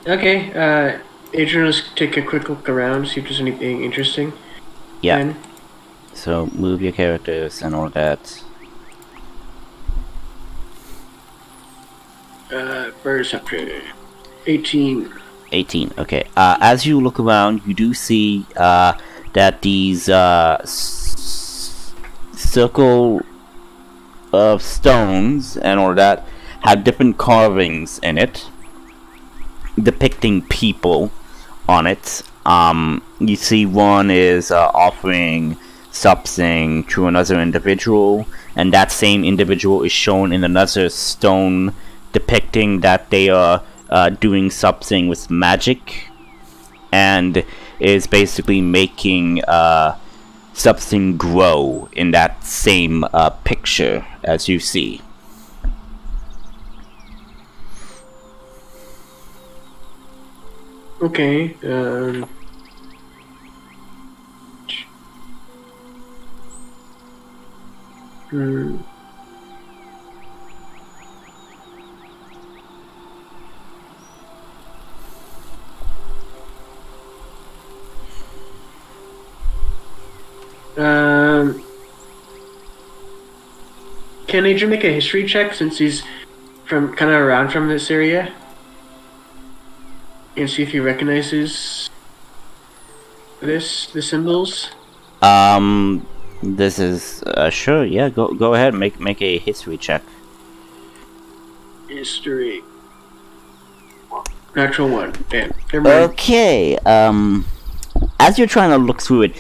Okay, Adrian, let's take a quick look around, see if there's anything interesting. Yeah. Then, So move your characters and all that. bird chapter 18. 18. Okay. As you look around, you do see that these circle of stones and all that have different carvings in it, depicting people on it. You see one is offering something to another individual, and that same individual is shown in another stone depicting that they are doing something with magic, and is basically making something grow in that same picture as you see. Okay. Hmm. Can Adrian make a history check since he's from kind of around from this area, and see if he recognizes the symbols? This is sure. Yeah, go ahead. Make a history check. History. Natural 1. Damn. Never mind. Okay. As you're trying to look through it,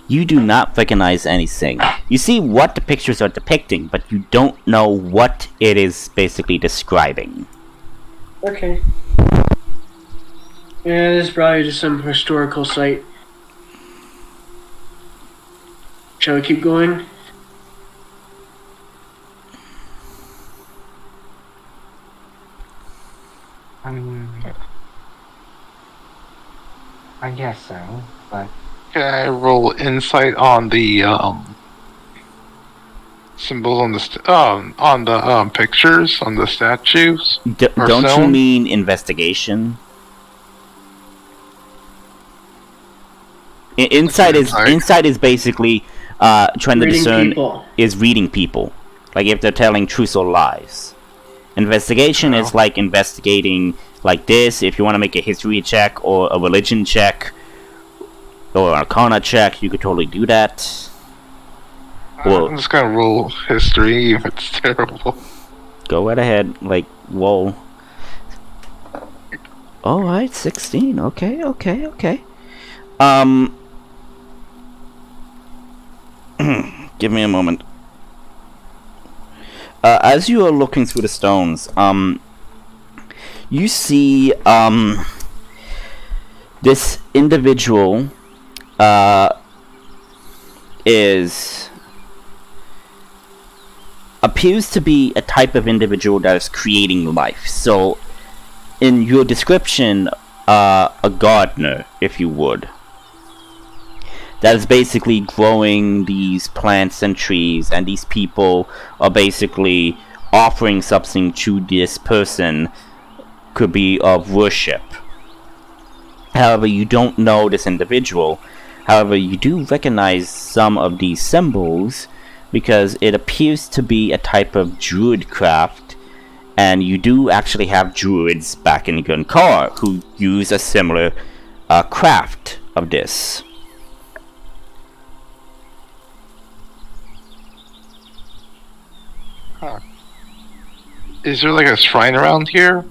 you do not recognize anything. You see what the pictures are depicting, but you don't know what it is basically describing. Okay. Yeah, this is probably just some historical site. Shall we keep going? I guess so, but Can I roll insight on the symbols on the pictures on the statues? Or Don't you stone? mean investigation? Insight is basically trying to Reading discern people. is reading people, like if they're telling truth or lies. Investigation is like investigating like this. If you want to make a history check or a religion check or an arcana check, you could totally do that. Well, I'm just gonna roll history if it's terrible. go right ahead. Like, whoa. All right, 16. Okay. Give me a moment. As you are looking through the stones, you see this individual appears to be a type of individual that is creating life. So, in your description, a gardener, if you would, that is basically growing these plants and trees, and these people are basically offering something to this person, could be of worship. However, you don't know this individual. However, you do recognize some of these symbols because it appears to be a type of druid craft, and you do actually have druids back in Gunkar who use a similar craft of this. Is there like a shrine around here?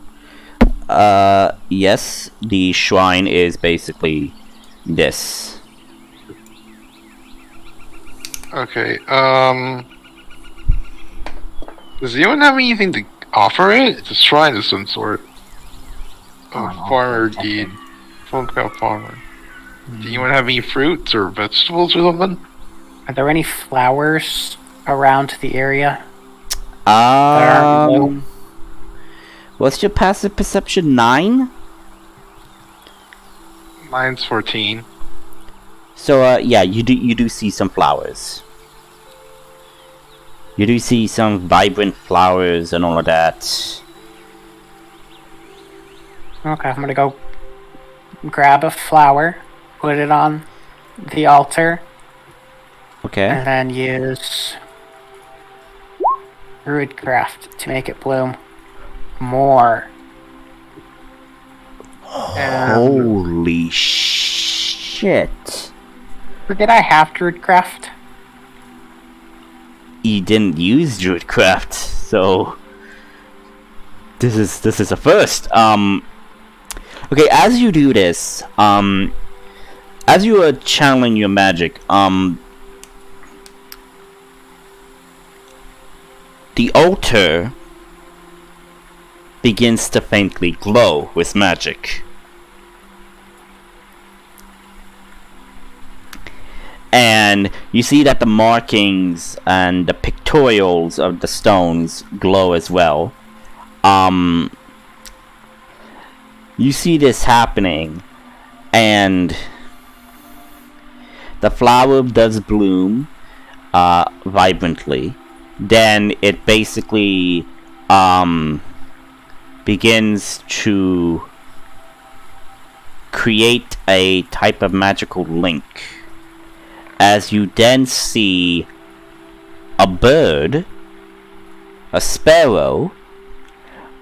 Yes, the shrine is basically this. Okay, does anyone have anything to offer it? It's a shrine of some sort. Farmer deed. Folk about farmer. Do anyone have any fruits or vegetables or something? Are there any flowers around the area? What's your passive perception? 9? Mine's 14. So yeah, you do see some flowers. You do see some vibrant flowers and all of that. Okay, I'm gonna go grab a flower, put it on the altar, Okay. and then use Druidcraft to make it bloom more. Holy shit. Did I have Druidcraft? You didn't use Druidcraft, so this is a first. Okay, as you do this, as you are channeling your magic, the altar begins to faintly glow with magic. And you see that the markings and the pictorials of the stones glow as well. You see this happening, and the flower does bloom vibrantly. Then it basically begins to create a type of magical link, as you then see a bird, a sparrow,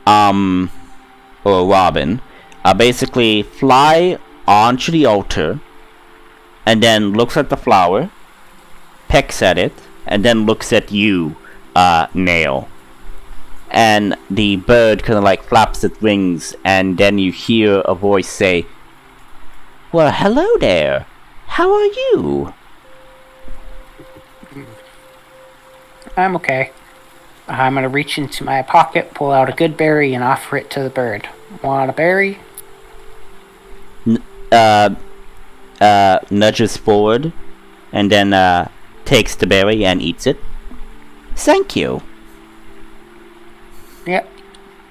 or a robin, basically fly onto the altar, and then looks at the flower, pecks at it, and then looks at you, Nail. And the bird kind of like flaps its wings, and then you hear a voice say, "Well, hello there. How are you?" I'm okay. I'm gonna reach into my pocket, pull out a good berry, and offer it to the bird. Want a berry? Nudges forward, and then takes the berry and eats it. "Thank you." Yep.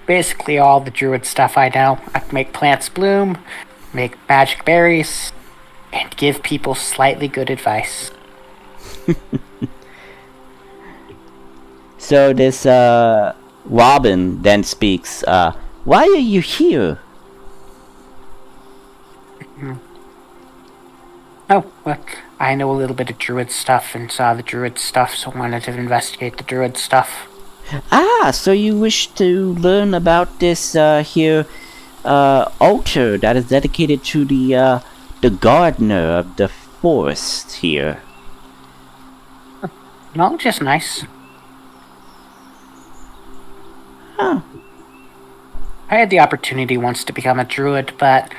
Basically all the druid stuff I know. I can make plants bloom, make magic berries, and give people slightly good advice. So this Robin then speaks, "Why are you here?" Oh, well, I know a little bit of druid stuff and saw the druid stuff, so wanted to investigate the druid stuff. "Ah, so you wish to learn about this here altar that is dedicated to the gardener of the forest here." Knowledge is nice. Huh. I had the opportunity once to become a druid, but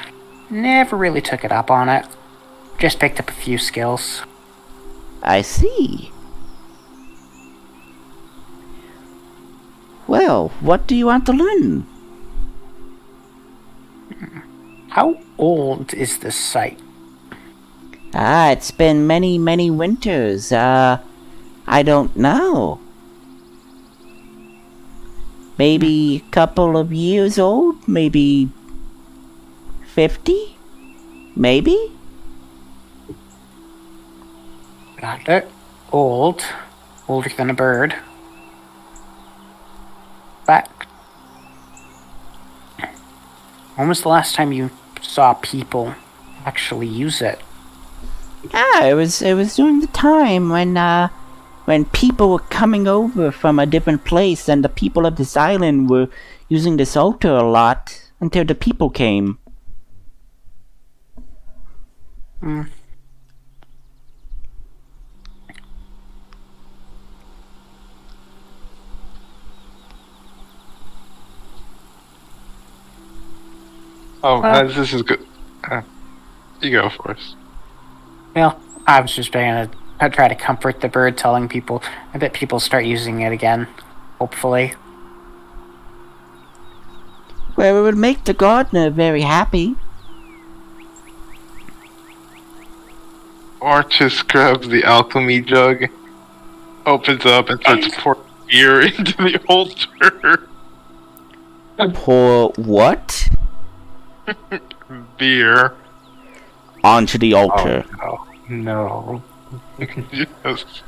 never really took it up on it. Just picked up a few skills. I see. Well, what do you want to learn? How old is this site? Ah, it's been many, many winters. I don't know. Maybe a couple of years old? Maybe 50? Maybe? Got it. Old. Older than a bird. Fact. When was the last time you saw people actually use it? Ah, it was during the time when people were coming over from a different place, and the people of this island were using this altar a lot until the people came. Oh, this is good. You go first. Well, I was just going to try to comfort the bird, telling people. I bet people start using it again. Hopefully. Well, it would make the gardener very happy. Archis grabs the alchemy jug, opens up, and starts pouring beer into the altar. Pour what? Beer. Onto the altar. Oh, no. Yes.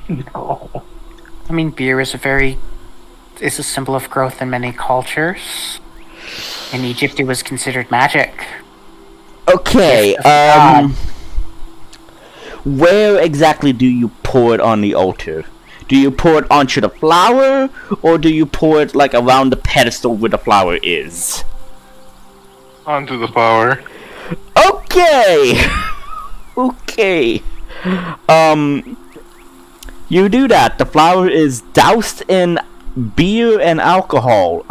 No. I mean, beer is a symbol of growth in many cultures. In Egypt, it was considered magic. Okay, where exactly do you pour it on the altar? Do you pour it onto the flower, or do you pour it like around the pedestal where the flower is? Onto the flower. Okay! Okay. You do that. The flower is doused in beer and alcohol.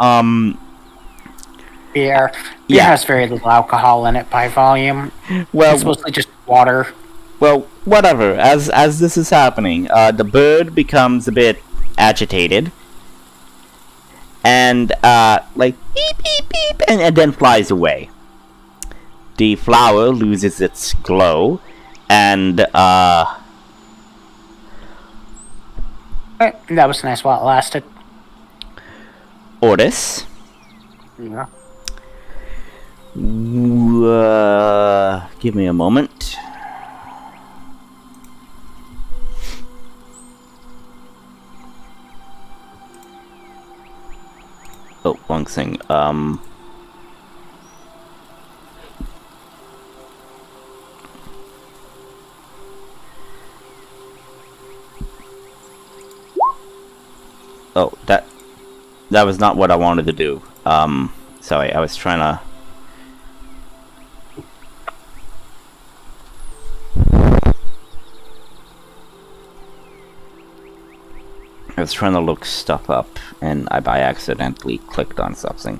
beer. Beer Yeah. has very little alcohol in it by volume. Well, It's mostly just water. well, whatever. As this is happening, the bird becomes a bit agitated, and like beep beep beep, and then flies away. The flower loses its glow, and That was nice while it lasted. Otis. Yeah. Give me a moment. Oh, wrong thing. Oh, that was not what I wanted to do. Sorry, I was trying to... I was trying to look stuff up, and I by accidentally clicked on something.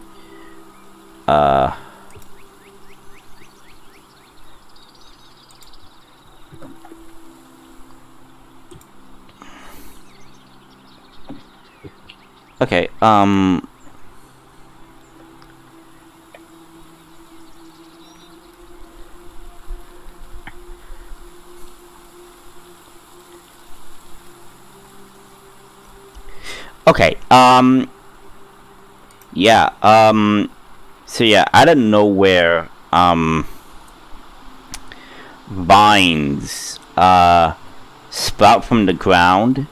Okay, okay, yeah, so yeah, out of nowhere, vines, sprout from the ground,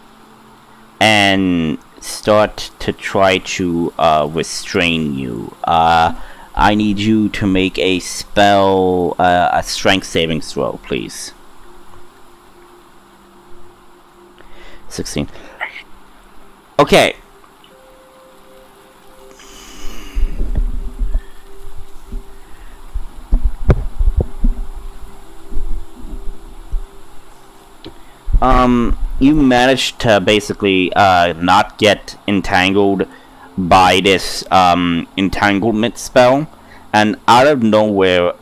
and start to try to, restrain you. I need you to make a spell, a strength saving throw, please. 16. Okay. You managed to basically not get entangled by this entanglement spell, and out of nowhere,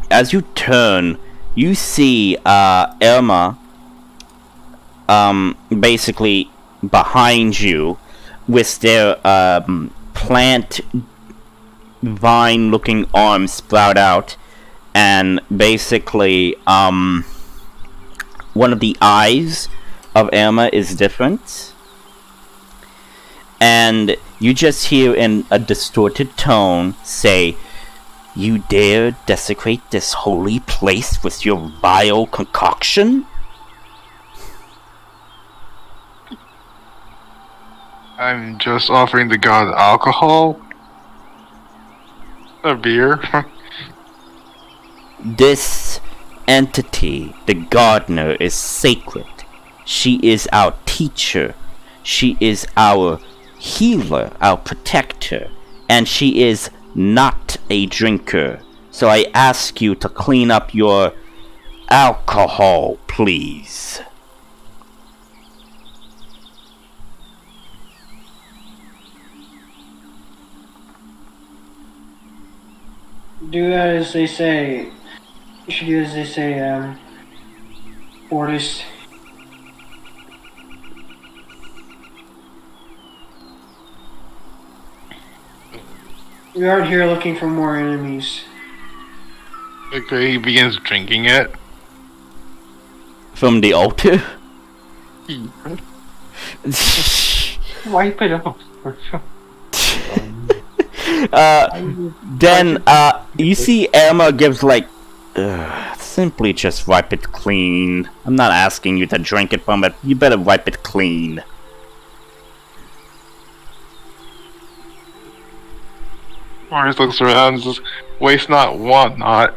as you turn, you see Irma basically behind you with their plant vine looking arms sprout out, and basically one of the eyes of Irma is different, and you just hear in a distorted tone say, "You dare desecrate this holy place with your vile concoction?" I'm just offering the god alcohol. A beer. This entity, the gardener, is sacred. She is our teacher. She is our healer, our protector. And she is not a drinker. So I ask you to clean up your alcohol, please. Do as they say. You should do as they say, Otis. We aren't here looking for more enemies. Okay, he begins drinking it. From the altar? Wipe it off. Then, you see Emma gives like, simply just wipe it clean. I'm not asking you to drink it from it. You better wipe it clean. Morris looks around and says, waste not, want not.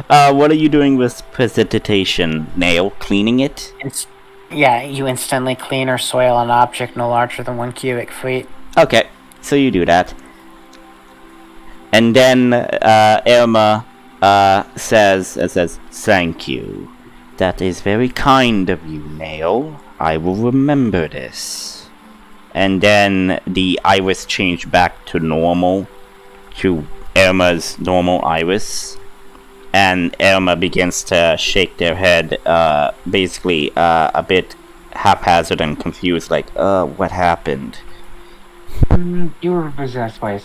What are you doing with precipitation? Nail? Cleaning it? Yeah, you instantly clean or soil an object no larger than 1 cubic feet. Okay, so you do that. And then, Irma, says, "Thank you. That is very kind of you, Nail. I will remember this." and then the iris changed back to normal, to Irma's normal iris, and Irma begins to shake their head, basically a bit haphazard and confused, like, what happened? You were possessed by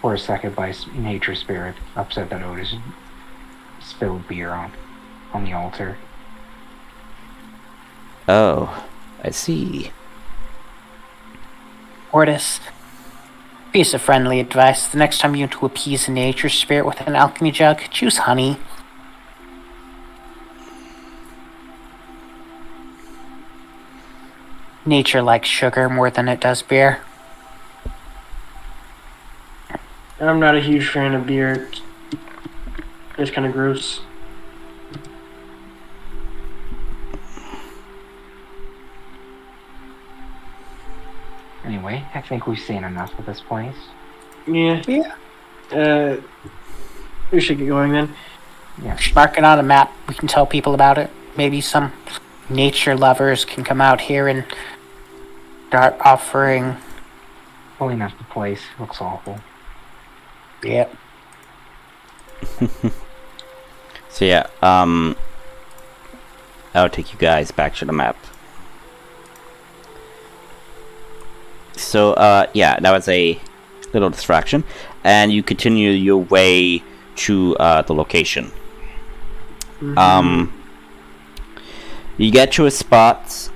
for a second by nature spirit, upset that Otis spilled beer on the altar. Oh, I see. Ortis, piece of friendly advice. The next time you want to appease a nature spirit with an alchemy jug, choose honey. Nature likes sugar more than it does beer. I'm not a huge fan of beer. It's kind of gross. Anyway, I think we've seen enough of this place. Yeah. We should get going then. Yeah. Mark it on a map. We can tell people about it. Maybe some nature lovers can come out here and start offering. Fully enough, the place looks awful. Yep. So yeah, I'll take you guys back to the map. So, yeah, that was a little distraction. And you continue your way to, the location. Mm-hmm. You get to a spot,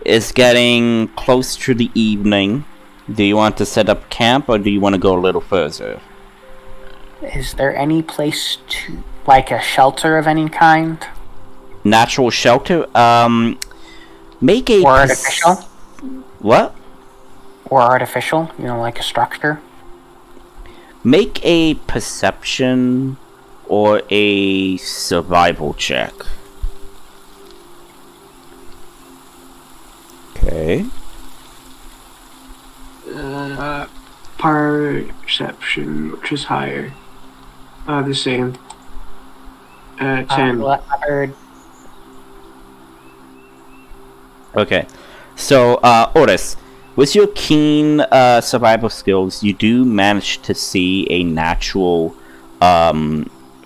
it's getting close to the evening. Do you want to set up camp, or do you want to go a little further? Is there any place to, like a shelter of any kind? Natural shelter? Make a... Or artificial? What? Or artificial, like a structure? Make a perception or a survival check. Okay. Perception, which is higher. The same. 10. Okay. So, Otis, with your keen survival skills, you do manage to see a natural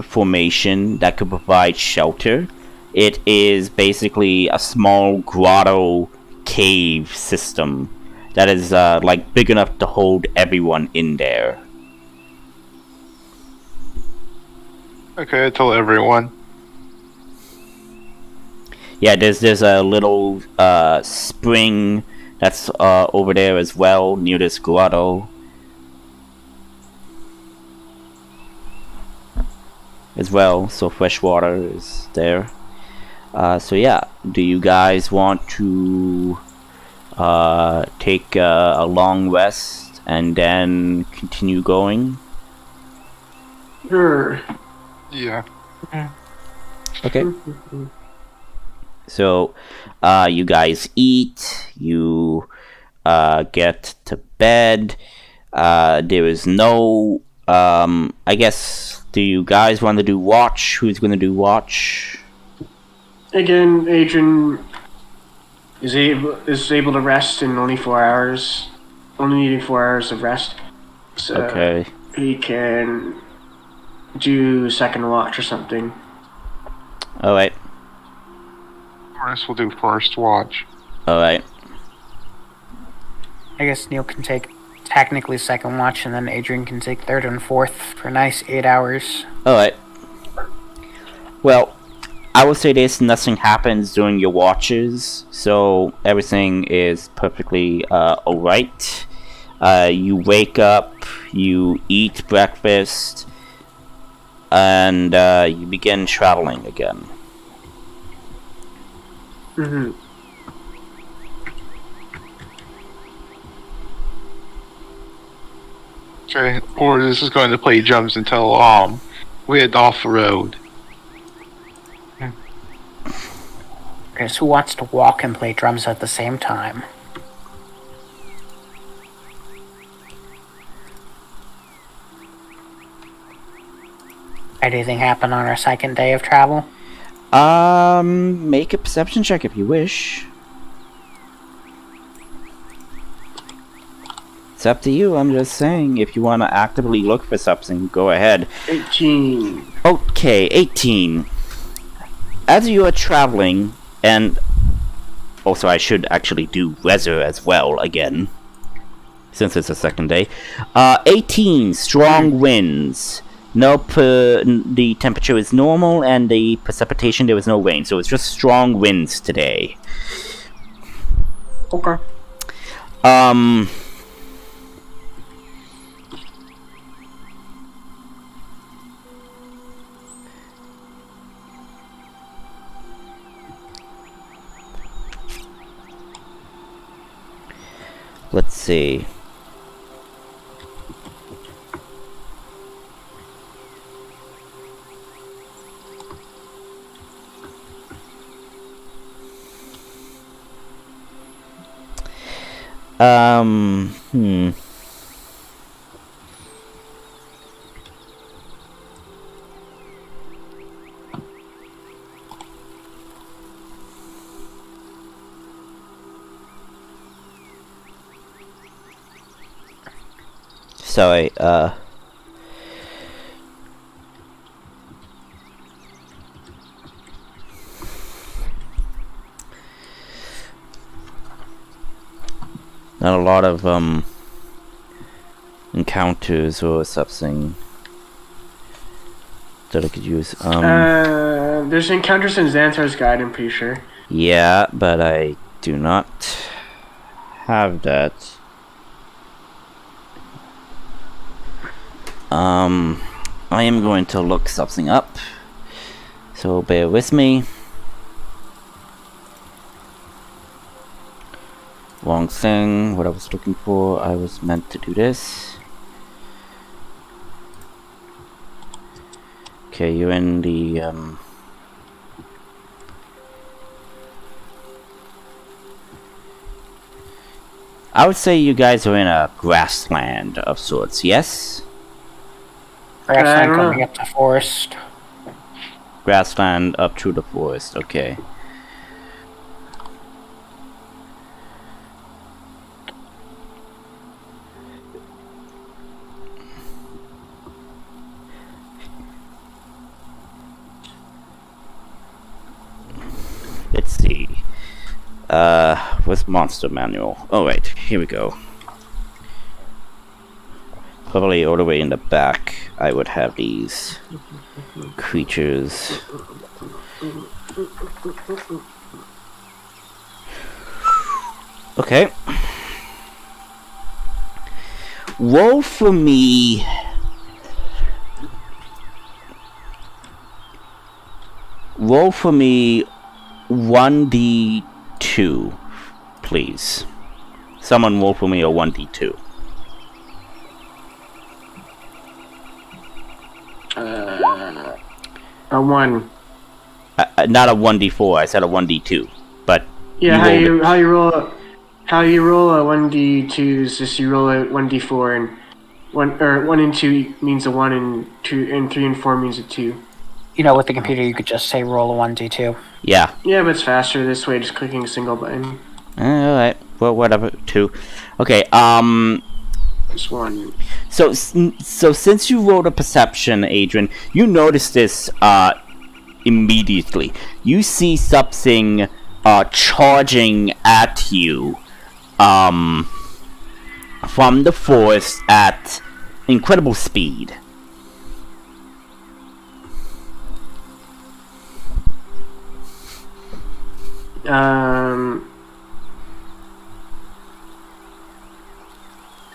formation that could provide shelter. It is basically a small grotto cave system that is like big enough to hold everyone in there. Okay, I tell everyone. Yeah, there's a little spring that's over there as well, near this grotto. As well, so fresh water is there. So yeah, do you guys want to take a long rest and then continue going? Sure. Yeah. Okay. So, you guys eat, you get to bed. There is no, I guess, do you guys want to do watch? Who's going to do watch? Again, Adrian is able to rest in only 4 hours. Only needing 4 hours of rest. So Okay. he can do second watch or something. Alright. Morris will do first watch. Alright. I guess Neil can take technically second watch, and then Adrian can take third and fourth for a nice 8 hours. Alright. Well, I would say this, nothing happens during your watches, so everything is perfectly alright. You wake up, you eat breakfast, and you begin traveling again. Mm-hmm. Okay, or this is going to play drums until we head off the road. I guess who wants to walk and play drums at the same time? Anything happen on our second day of travel? Make a perception check if you wish. It's up to you. I'm just saying, if you want to actively look for something, go ahead. 18. Okay, 18. As you are traveling, and also I should actually do weather as well again, since it's the second day. 18 strong winds. The temperature is normal, and the precipitation, there was no rain, so it's just strong winds today. Okay. Let's see. Hmm. Sorry, not a lot of, encounters or something that I could use. There's encounters in Xanthar's Guide, I'm pretty sure. Yeah, but I do not have that. I am going to look something up, so bear with me. Wrong thing, what I was looking for, I was meant to do this. Okay, you're in the, I would say you guys are in a grassland of sorts, yes? Grassland don't know. coming up to forest. Grassland up to the forest, okay. Let's see. Where's Monster Manual? Oh wait, here we go. Probably all the way in the back, I would have these creatures. Okay. Roll for me. Roll for me 1d2, please. Someone roll for me a 1d2. A 1. Not a 1d4. I said a 1d2. But Yeah, you how you roll a 1d2 is just you roll a 1d4, and 1 and 2 means a 1, and 2 and 3 and 4 means a 2. You know, with the computer, you could just say roll a 1d2. Yeah. Yeah, but it's faster this way, just clicking a single button. Alright. Well, whatever. 2. Okay, Just 1. So since you rolled a perception, Adrian, you notice this, immediately. You see something, charging at you, from the forest at incredible speed.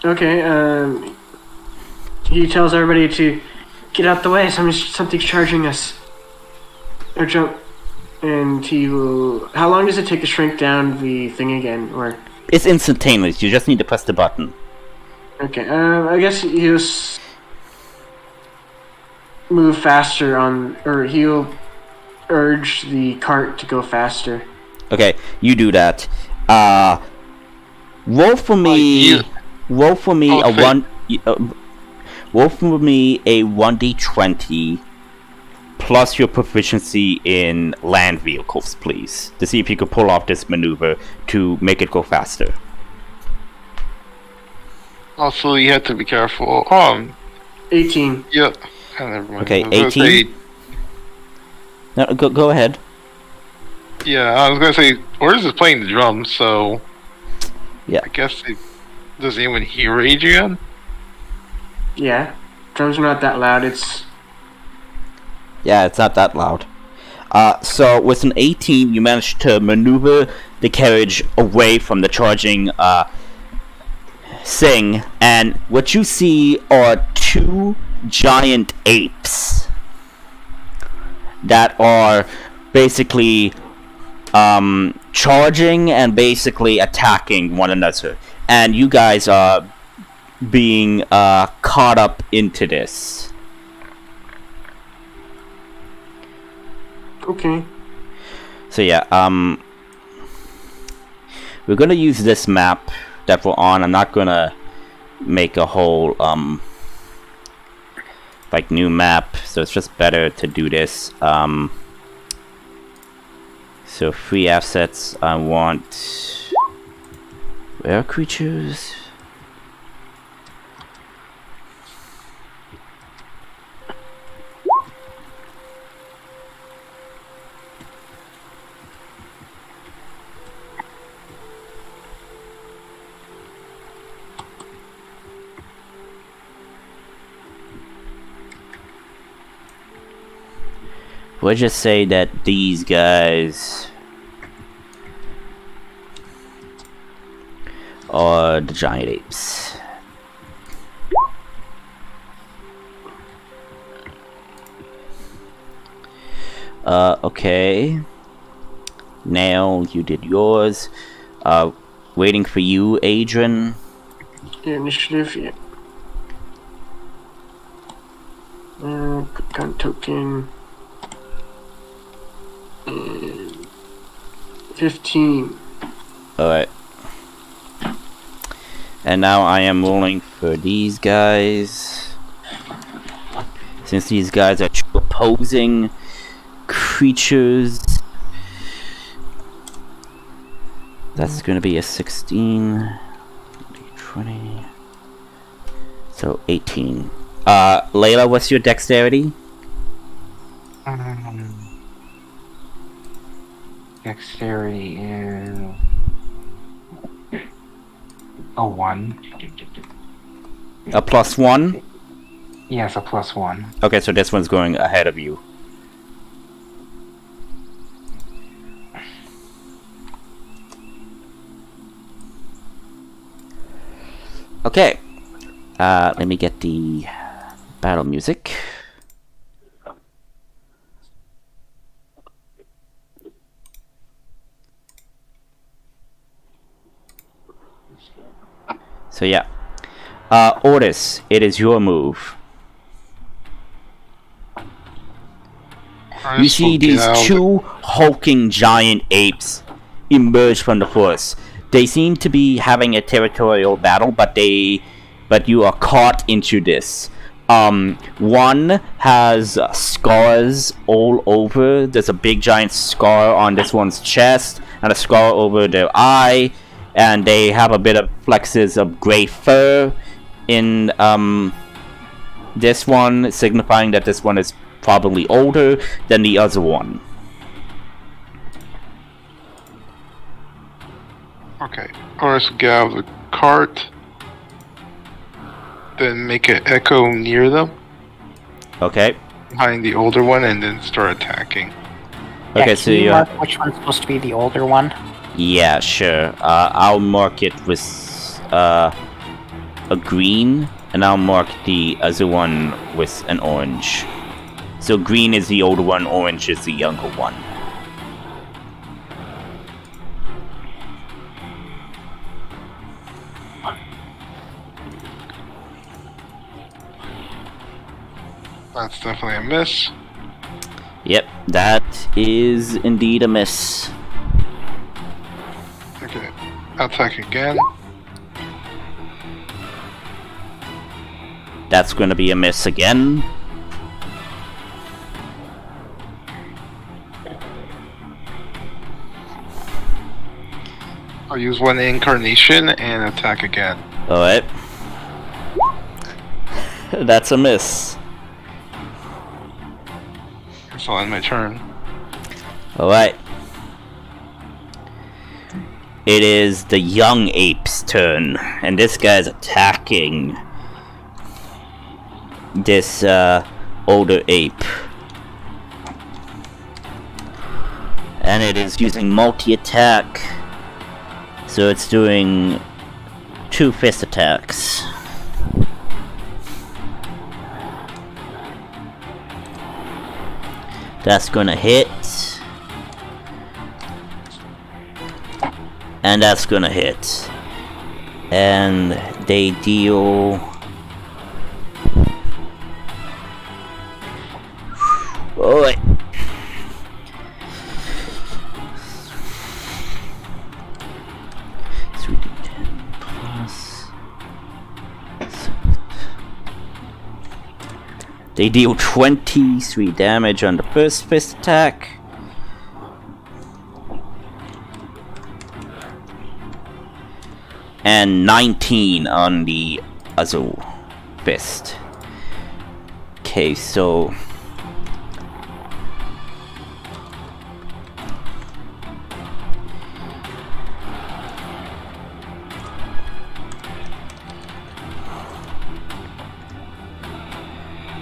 Okay, he tells everybody to get out the way, something's charging us. Or jump. And he will... How long does it take to shrink down the thing again, or... It's instantaneous, you just need to press the button. Okay, I guess he'll move faster on... Or he'll urge the cart to go faster. Okay, you do that. Roll for me... Roll for me a 1... roll for me a 1d20 plus your proficiency in land vehicles, please, to see if you could pull off this maneuver to make it go faster. Also, you have to be careful. 18. Yeah. Oh, never mind. Okay, I was gonna 18? say- No, go ahead. yeah, I was gonna say, Oris is playing the drums, so Yeah. I guess does anyone hear Adrian? Yeah. Drums are not that loud. Yeah, it's not that loud. So with an 18, you managed to maneuver the carriage away from the charging thing, and what you see are two giant apes that are basically charging and basically attacking one another, and you guys are being caught up into this. Okay. So yeah, we're gonna use this map that we're on. I'm not gonna make a whole like new map, so it's just better to do this. So free assets. I want rare creatures. We'll just say that these guys are the giant apes. Okay. Now you did yours. Waiting for you, Adrian. Yeah, initiative, yeah. Put down token. 15. Alright. And now I am rolling for these guys. Since these guys are opposing creatures, that's gonna be a 16, 20, so 18. Layla, what's your dexterity? Dexterity is a 1. A +1? Yes, a +1. Okay, so this one's going ahead of you. Okay. Let me get the battle music. So yeah. Otis, it is your move. You see these two hulking giant apes emerge from the forest. They seem to be having a territorial battle, but you are caught into this. One has scars all over. There's a big giant scar on this one's chest and a scar over their eye, and they have a bit of flexes of gray fur in this one, signifying that this one is probably older than the other one. Okay. Oris will get out of the cart, then make an echo near them, Okay. behind the older one, and then start attacking. Okay, Yeah, so can you you mark which one's supposed to be the older one? yeah, sure. I'll mark it with a green, and I'll mark the other one with an orange. So green is the older one, orange is the younger one. That's definitely a miss. Yep, that is indeed a miss. Okay. Attack again. That's going to be a miss again. I'll use one incarnation and attack again. Alright. That's a miss. It's on my turn. Alright. It is the young ape's turn, and this guy's attacking this older ape. And it is using multi-attack, so it's doing 2 fist attacks. That's gonna hit. And that's gonna hit. And they deal... Alright. They deal 23 damage on the first fist attack. And 19 on the other fist. Okay, so...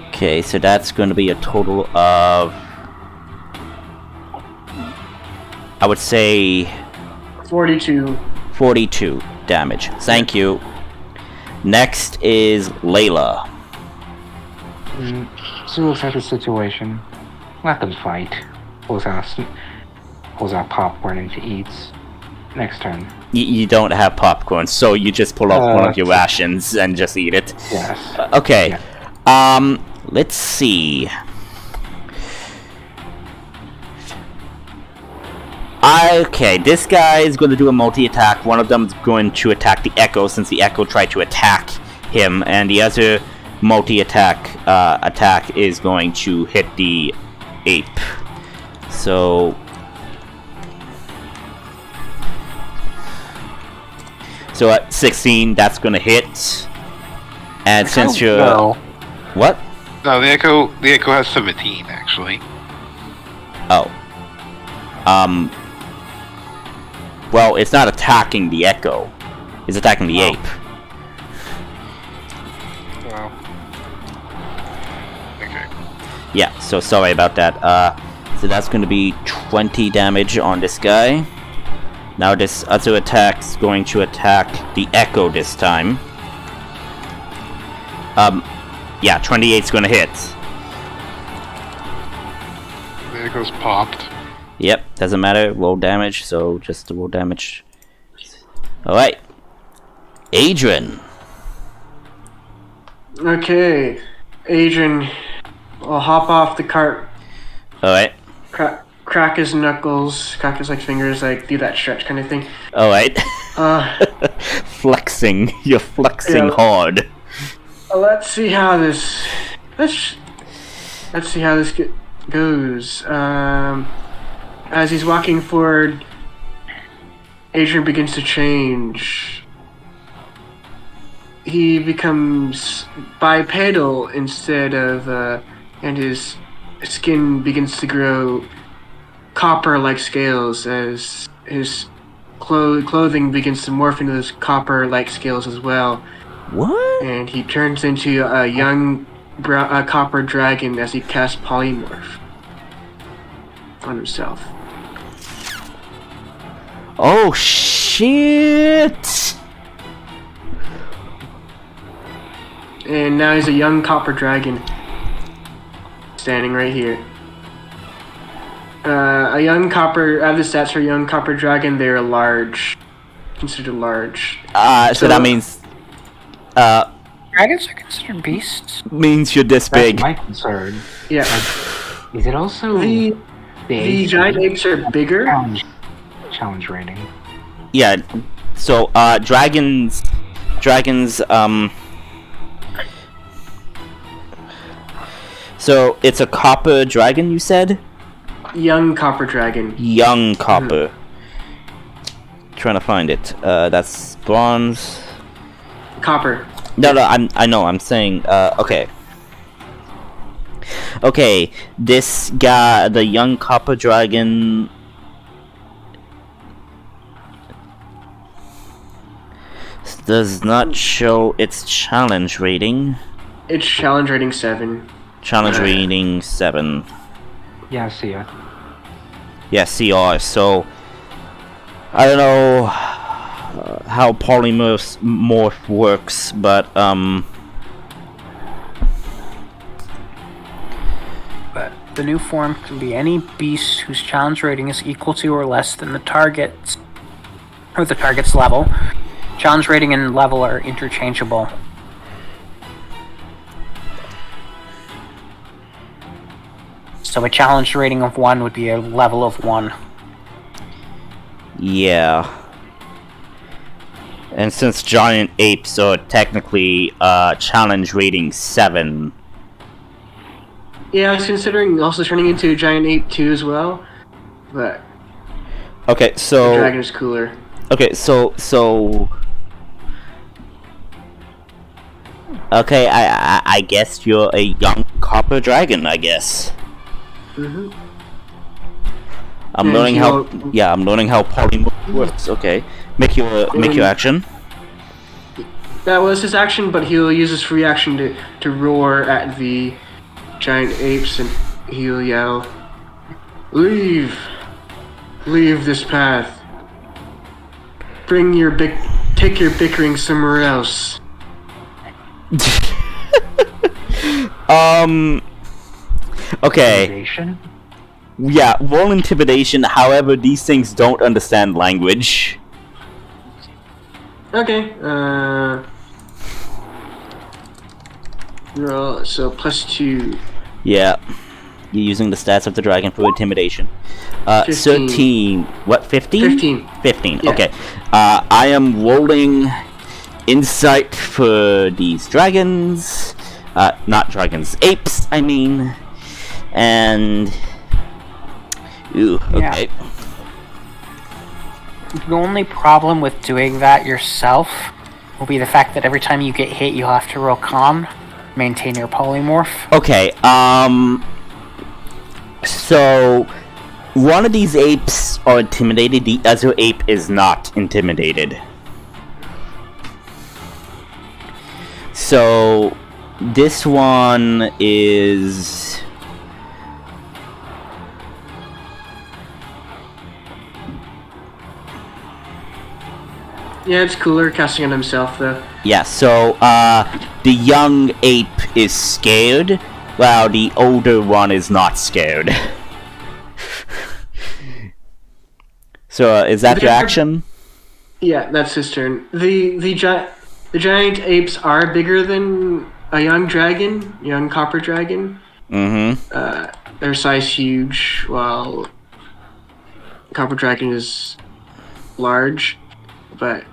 Okay, so that's going to be a total of... I would say... 42. 42 damage. Thank you. Next is Layla. So looks at the situation. Let them fight. Pulls out popcorn and eats. Next turn. You don't have popcorn, so you just pull out one of your rations and just eat it. Yes. Okay. Yeah. Let's see. Okay, this guy is going to do a multi-attack. One of them is going to attack the Echo, since the Echo tried to attack him, and the other multi-attack attack is going to hit the ape. So at 16, that's going to hit. And since you're... No. What? No, the Echo has 17, actually. Oh. Well, it's not attacking the Echo. It's attacking the ape. Well. Okay. Yeah, so sorry about that. So that's going to be 20 damage on this guy. Now this other attack's going to attack the Echo this time. Yeah, 28's going to hit. The Echo's popped. Yep, doesn't matter. Roll damage, so just roll damage. Alright. Adrian. Okay. Adrian will hop off the cart, Alright. crack his knuckles, crack his fingers, do that stretch kind of thing. Alright. Flexing. You're flexing hard. Let's see how this goes. As he's walking forward, Adrian begins to change. He becomes bipedal instead of, and his skin begins to grow copper-like scales as his clothing begins to morph into those copper-like scales as well. What? And he turns into a young copper dragon as he casts polymorph on himself. Oh shit! And now he's a young copper dragon standing right here. A young copper, the stats for a young copper dragon, they're large. Considered large. So that means... Dragons are considered beasts. means you're this That's big. my concern. Yeah. Is it also The giant apes are bigger. Challenge rating? Yeah, so, dragons, so it's a copper dragon, you said? Young copper dragon. Young copper. Trying to find it. That's bronze. Copper. No, I know. I'm saying. Okay. Okay. This guy, the young copper dragon. Does not show its challenge rating. It's challenge rating 7. Challenge rating 7. Yeah, I see it. Yeah, CR. So I don't know how polymorph works, but The new form can be any beast whose challenge rating is equal to or less than the target's level. Challenge rating and level are interchangeable. So a challenge rating of 1 would be a level of 1. yeah. And since giant apes are technically challenge rating 7. Yeah, I was considering also turning into a giant ape too as well, but Okay, the so dragon is cooler. okay, okay, I guess you're a young copper dragon, I guess. Mm-hmm. I'm And learning how. he'll- Yeah, I'm learning how polymorph works. Okay, make your action. That was his action, but he'll use his free action to roar at the giant apes, and he'll yell, "Leave! Leave this path. Take your bickering somewhere else." Okay. Intimidation? Yeah, roll intimidation. However, these things don't understand language. Okay. Roll so +2. Yeah, you're using the stats of the dragon for intimidation. 15. 13. What? 15? 15. 15. Yeah. Okay. I am rolling insight for these dragons. Not dragons, apes. I mean, and. Ooh. Okay. Yeah. The only problem with doing that yourself will be the fact that every time you get hit, you'll have to roll con, maintain your polymorph. Okay. So one of these apes are intimidated. The other ape is not intimidated. So this one is. Yeah, it's cooler casting on himself though. Yeah, so, the young ape is scared, while the older one is not scared. So, is that your action? Yeah, that's his turn. The giant apes are bigger than a young copper dragon. Mm-hmm. Their size huge, while copper dragon is large, but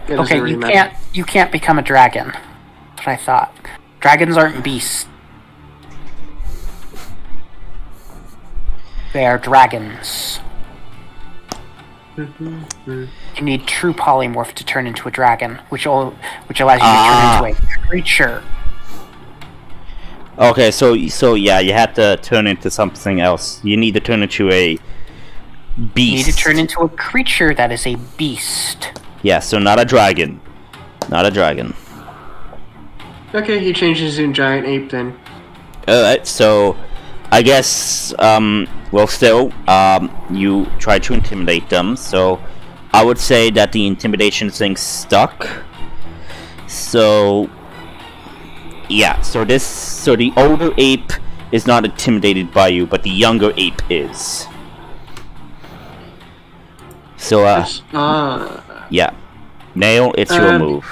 it doesn't Okay, really you matter. can't become a dragon. That's what I thought. Dragons aren't beasts. They are dragons. You need true polymorph to turn into a dragon, which allows you to turn into a creature. Okay, so yeah, you have to turn into something else. You need to turn into a beast. You need to turn into a creature that is a beast. Yeah, so not a dragon. Not a dragon. Okay, he changes in giant ape then. Alright, so I guess, well, still, you try to intimidate them, so I would say that the intimidation thing stuck. So, yeah, so the older ape is not intimidated by you, but the younger ape is. So, yeah. Nail, it's your move.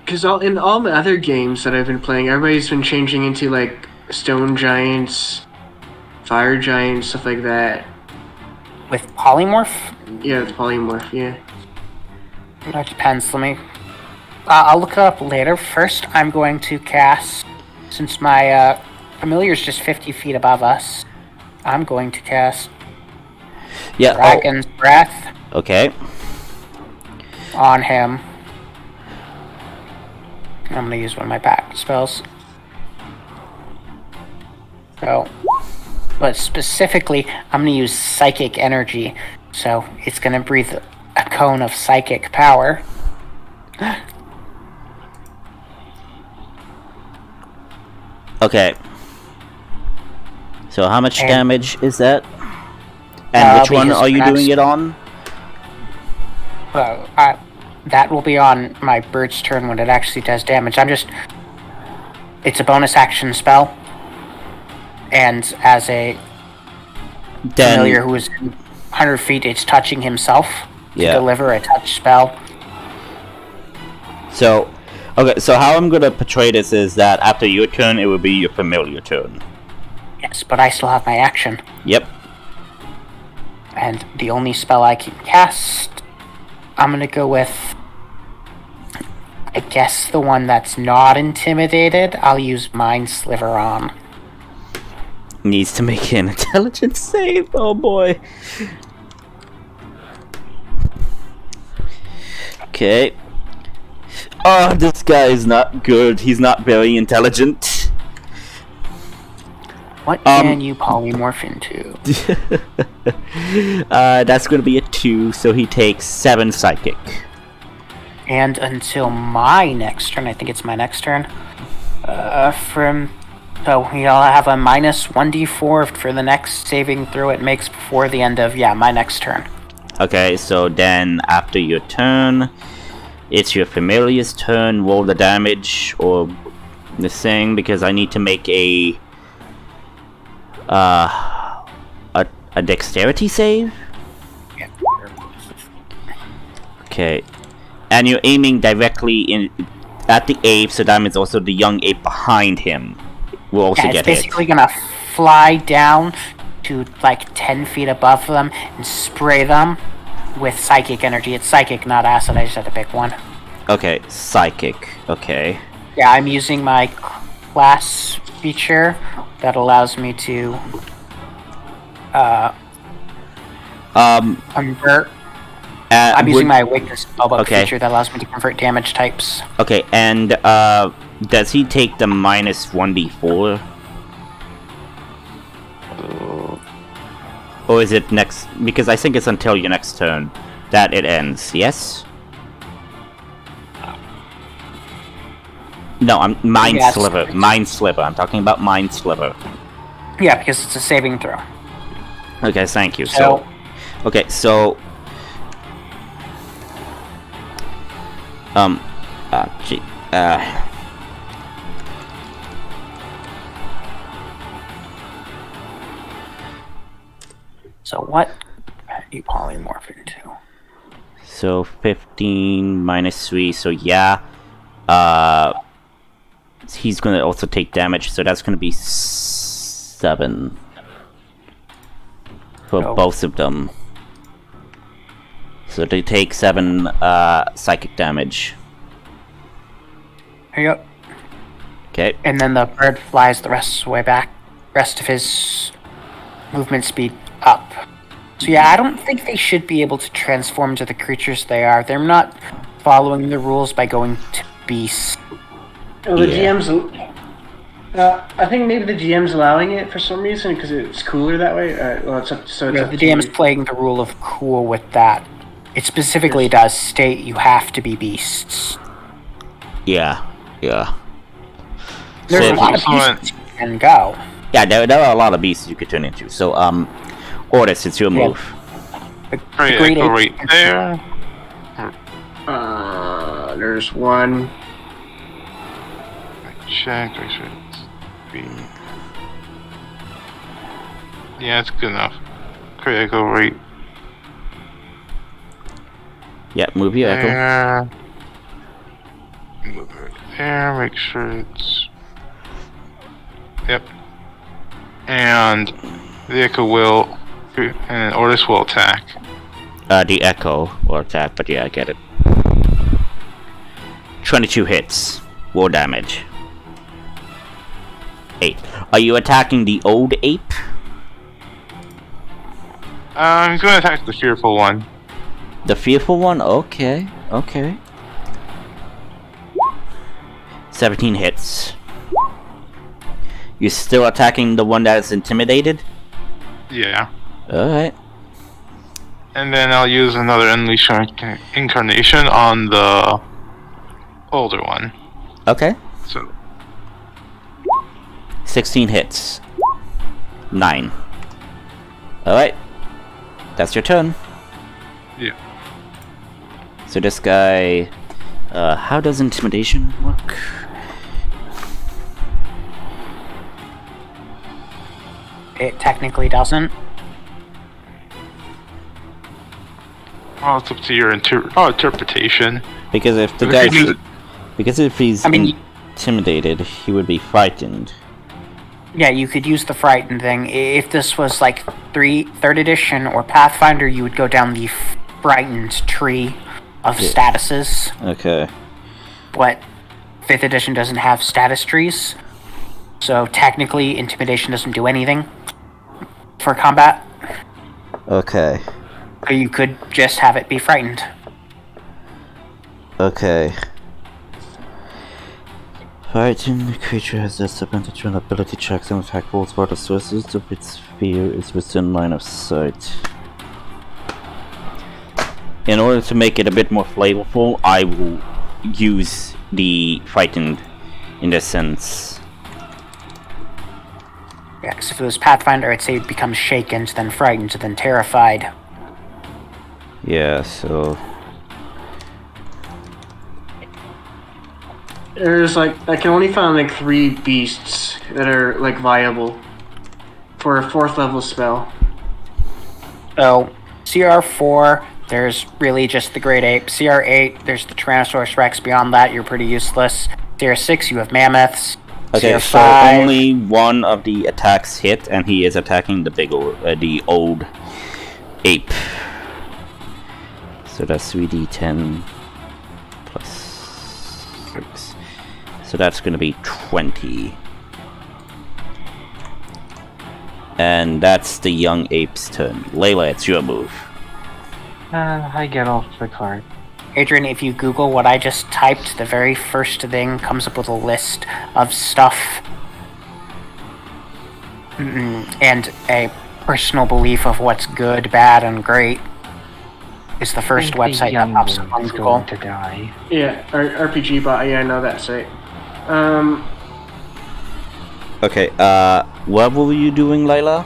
Because in all the other games that I've been playing, everybody's been changing into like stone giants, fire giants, stuff like that. With polymorph? Yeah, it's polymorph. Yeah. That depends. Let me. I'll look it up later. First, I'm going to cast. Since my familiar is just 50 feet above us, I'm going to cast Yeah. Dragon's Breath Okay. on him. I'm gonna use one of my pack spells. So, but specifically, I'm gonna use psychic energy. So it's gonna breathe a cone of psychic power. Okay. So how much And- damage is that? And which one because are you perhaps- doing it on? Well, that will be on my bird's turn when it actually does damage. It's a bonus action spell. And as a familiar who is 100 feet, it's touching himself to deliver a touch spell. So, okay, so how I'm gonna portray this is that after your turn, it will be your familiar turn. Yes, but I still have my action. Yep. And the only spell I can cast, I'm gonna go with, I guess, the one that's not intimidated. I'll use Mind Sliver on. Needs to make an intelligence save. Oh boy. Okay. Oh, this guy is not good. He's not very intelligent. What can you polymorph into? That's gonna be a 2, so he takes 7 psychic. And until my next turn, I think it's my next turn, so he'll have a minus 1d4 for the next saving throw it makes before the end of, my next turn. Okay, so then after your turn, it's your familiar's turn. Roll the damage or the thing, because I need to make a dexterity save. Yeah. Okay, and you're aiming directly at the ape, so that means also the young ape behind him will also it's get hit. basically gonna fly down to like 10 feet above them and spray them with psychic energy. It's psychic, not acid. I just had to pick one. Okay, psychic. Okay. Yeah, I'm using my class feature that allows me to convert. I'm using my awakeness spellbook feature that allows me to convert damage types. Okay, and does he take the minus 1d4? Or is it next? Because I think it's until your next turn that it ends. Yes. No, I'm Mind Sliver. Mind Sliver. I'm talking about Mind Sliver. Yeah, because it's a saving throw. Okay, thank you. So okay, so So what are you polymorph into? So 15 minus 3, so yeah. He's gonna also take damage, so that's gonna be 7 for both of them. So they take 7 psychic damage. Yep. Okay. And then the bird flies the rest of the way back. Rest of his movement speed up. So yeah, I don't think they should be able to transform to the creatures they are. They're not following the rules by going to beasts. Oh, the GM's... I think maybe the GM's allowing it for some reason, because it's cooler that way. Well, it's up, so it's Yeah, up the to GM's you. playing the rule of cool with that. It specifically does state you have to be beasts. Yeah. There's So a lot of beasts you can go. Yeah, there are a lot of beasts you could turn into. So, Ordis, it's your move. The Alright, I great go ape- right there. There's one. Check, I should be... Yeah, it's good enough. Critical rate Yeah, move your echo. there. Move it there, make sure it's... Yep. And the echo will... And Ordis will attack. The echo or attack, but yeah, I get it. 22 hits. War damage. 8. Are you attacking the old ape? He's gonna attack the fearful one. The fearful one? Okay. 17 hits. You're still attacking the one that is intimidated? Yeah. Alright. And then I'll use another Unleash Incarnation on the older one. Okay. So 16 hits. 9. Alright. That's your turn. yeah. So this guy... how does intimidation work? It technically doesn't. Well, it's up to your interpretation. Because if the If guy... he- Because if he's I mean, intimidated, he would be frightened. yeah, you could use the frightened thing. If this was like 3rd edition or Pathfinder, you would go down the frightened tree of statuses. Okay. But 5th edition doesn't have status trees, so technically intimidation doesn't do anything for combat. Okay. Or you could just have it be frightened. Okay. Frightened, the creature has disadvantage on ability checks and attack rolls while the sources of its fear is within line of sight. In order to make it a bit more flavorful, I will use the frightened in this sense. Yeah, because if it was Pathfinder, I'd say it becomes shaken, then frightened, then terrified. Yeah, so... There's like I can only find like 3 beasts that are like viable for a 4th level spell. So, CR4, there's really just the Great Ape. CR8, there's the Tyrannosaurus Rex. Beyond that, you're pretty useless. CR6, you have mammoths. Okay, CR5, so only one of the attacks hit, and he is attacking the old ape. So that's 3d10 plus 6. So that's gonna be 20. And that's the young ape's turn. Layla, it's your move. I get off the card. Adrian, if you Google what I just typed, the very first thing comes up with a list of stuff and a personal belief of what's good, bad, and great. Is the first website that pops up on is Google. going to die. Yeah, RPG bot. Yeah, I know that site. Okay, what were you doing, Layla?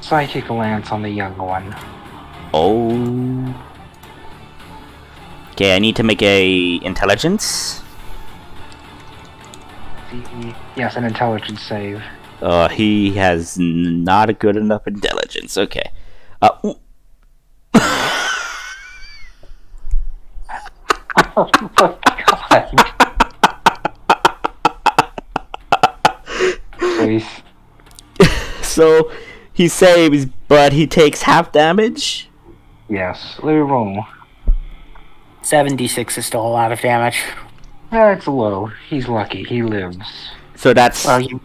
Psychic Lance on the young one. Oh. Okay, I need to make a intelligence. Yes, an intelligence save. He has not a good enough intelligence. Okay. Ooh. Oh my god. Please. So he saves, but he takes half damage. Yes, let me roll. 76 is still a lot of damage. That's low. He's lucky. He lives. So that's Well, you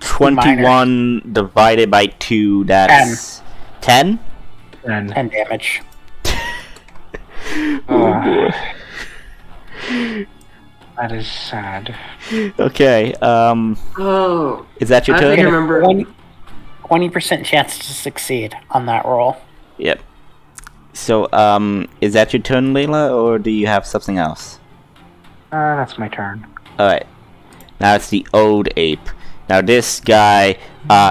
21 divided by 2. That's 10. And 10 damage. that is sad. Okay. Oh, Is that your I turn? think I remember. 20% chance to succeed on that roll. Yep. So, is that your turn, Layla, or do you have something else? That's my turn. Alright. Now it's the old ape. Now this guy,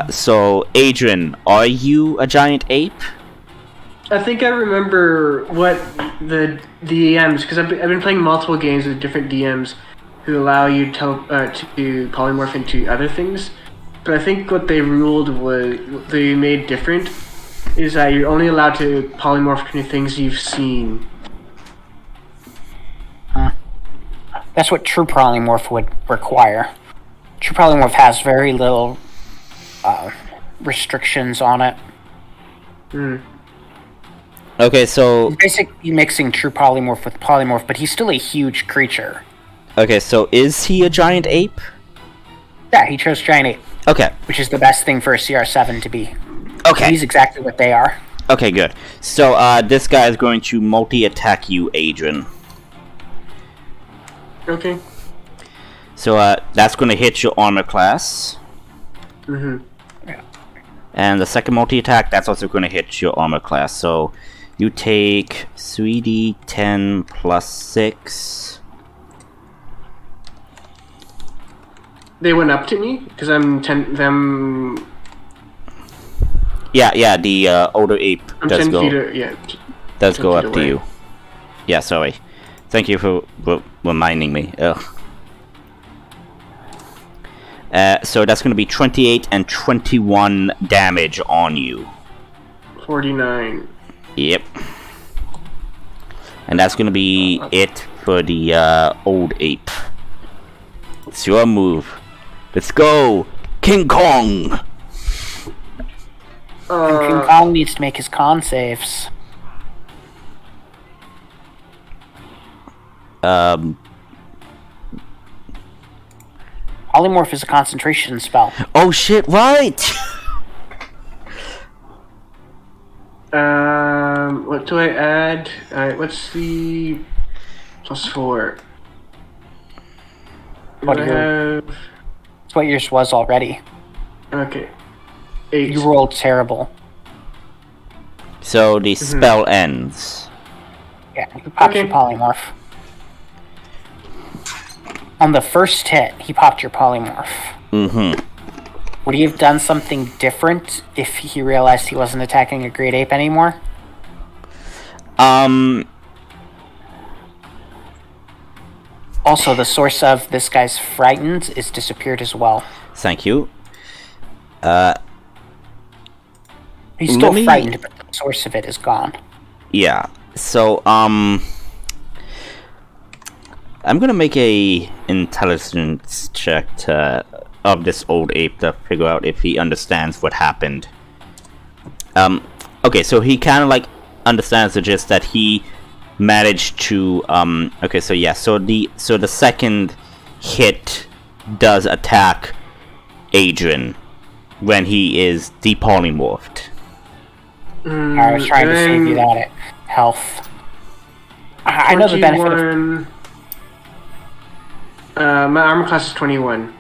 so Adrian, are you a giant ape? I think I remember what the DMs, because I've been playing multiple games with different DMs who allow you to polymorph into other things. But I think what they ruled was, what they made different, is that you're only allowed to polymorph into things you've seen. That's what True Polymorph would require. True Polymorph has very little restrictions on it. Okay, so Basically mixing True Polymorph with Polymorph, but he's still a huge creature. okay, so is he a giant ape? Yeah, he chose Giant Ape, Okay. which is the best thing for a CR7 to be. Okay. He's exactly what they are. Okay, good. So, this guy is going to multi-attack you, Adrian. Okay. So that's going to hit your armor class. Mm-hmm. And the second multi-attack, that's also going to hit your armor class. So you take 3d10 plus 6. They went up to me because I'm them. Yeah, the older ape I'm does 10 go. feet. Does 10 go feet up to away. you. Yeah, sorry. Thank you for reminding me. Ugh. So that's going to be 28 and 21 damage on you. 49. Yep. And that's going to be it for the old ape. It's your move. Let's go, King Kong! King Kong needs to make his con saves. Polymorph is a concentration spell. Oh shit, right! What do I add? What's the +4? What Do I are have? That's what yours was already. Okay. 8. You rolled terrible. So the spell ends. Yeah, he popped your Okay. polymorph. On the first hit, he popped your polymorph. Mm-hmm. Would he have done something different if he realized he wasn't attacking a great ape anymore? Also, the source of this guy's frightened is disappeared as well. Thank you. He's still Let me- frightened, but the source of it is gone. Yeah. So, I'm gonna make a intelligence check of this old ape to figure out if he understands what happened. Okay, so he kind of like understands the gist that he managed to okay, so yeah, so the second hit does attack Adrian when he is depolymorphed. I was trying to save you that health. I know the benefit of 21. My armor class is 21.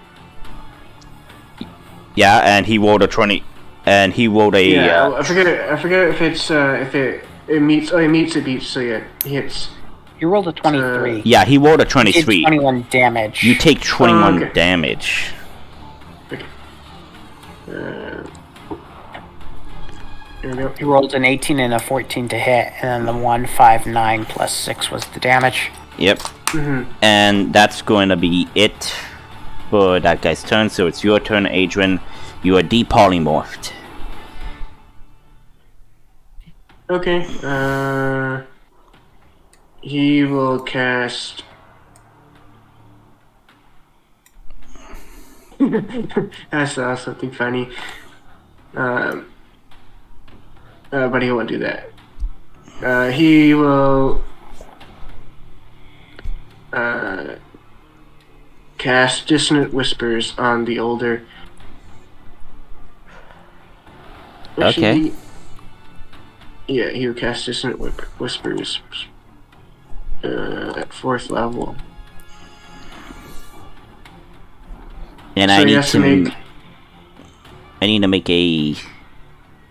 Yeah, and he rolled a 20, and he rolled a Yeah, I forget if it's if it meets. Oh, it meets. It beats. So yeah, he hits. you rolled a 23. yeah, he rolled a You did 23. 21 damage. You take 21 okay. damage. Okay. Here we go. You rolled an 18 and a 14 to hit, and then the 1, 5, 9 plus 6 was the damage. Yep. And that's going to be it for that guy's turn. So it's your turn, Adrian. You are depolymorphed. Okay. He will cast. I saw something funny. But he won't do that. He will cast Dissonant Whispers on the older. Okay. Yeah, he will cast Dissonant Whispers at 4th level. And So I he need has to to make I need to make a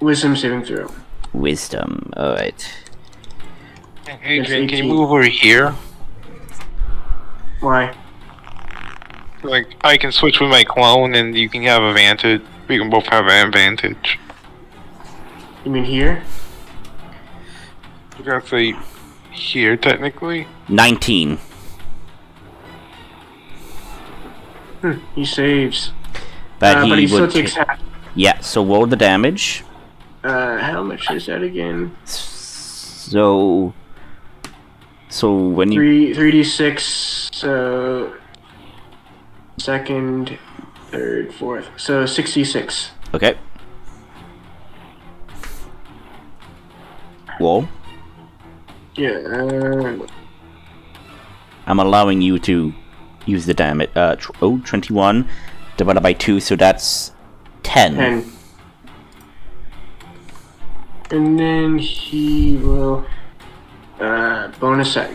Wisdom saving throw. wisdom. All right. Adrian, can you 18. move over here? Why? Like, I can switch with my clone and you can have advantage. We can both have an advantage. You mean here? You gotta say here, technically. 19. He saves. But But he still would takes half. yeah, so roll the damage. How much is that again? So when you 3d6, so second, third, fourth. So 66. okay. Roll. Yeah, I'm allowing you to use the damage. 21 divided by 2, so that's 10. 10. And then he will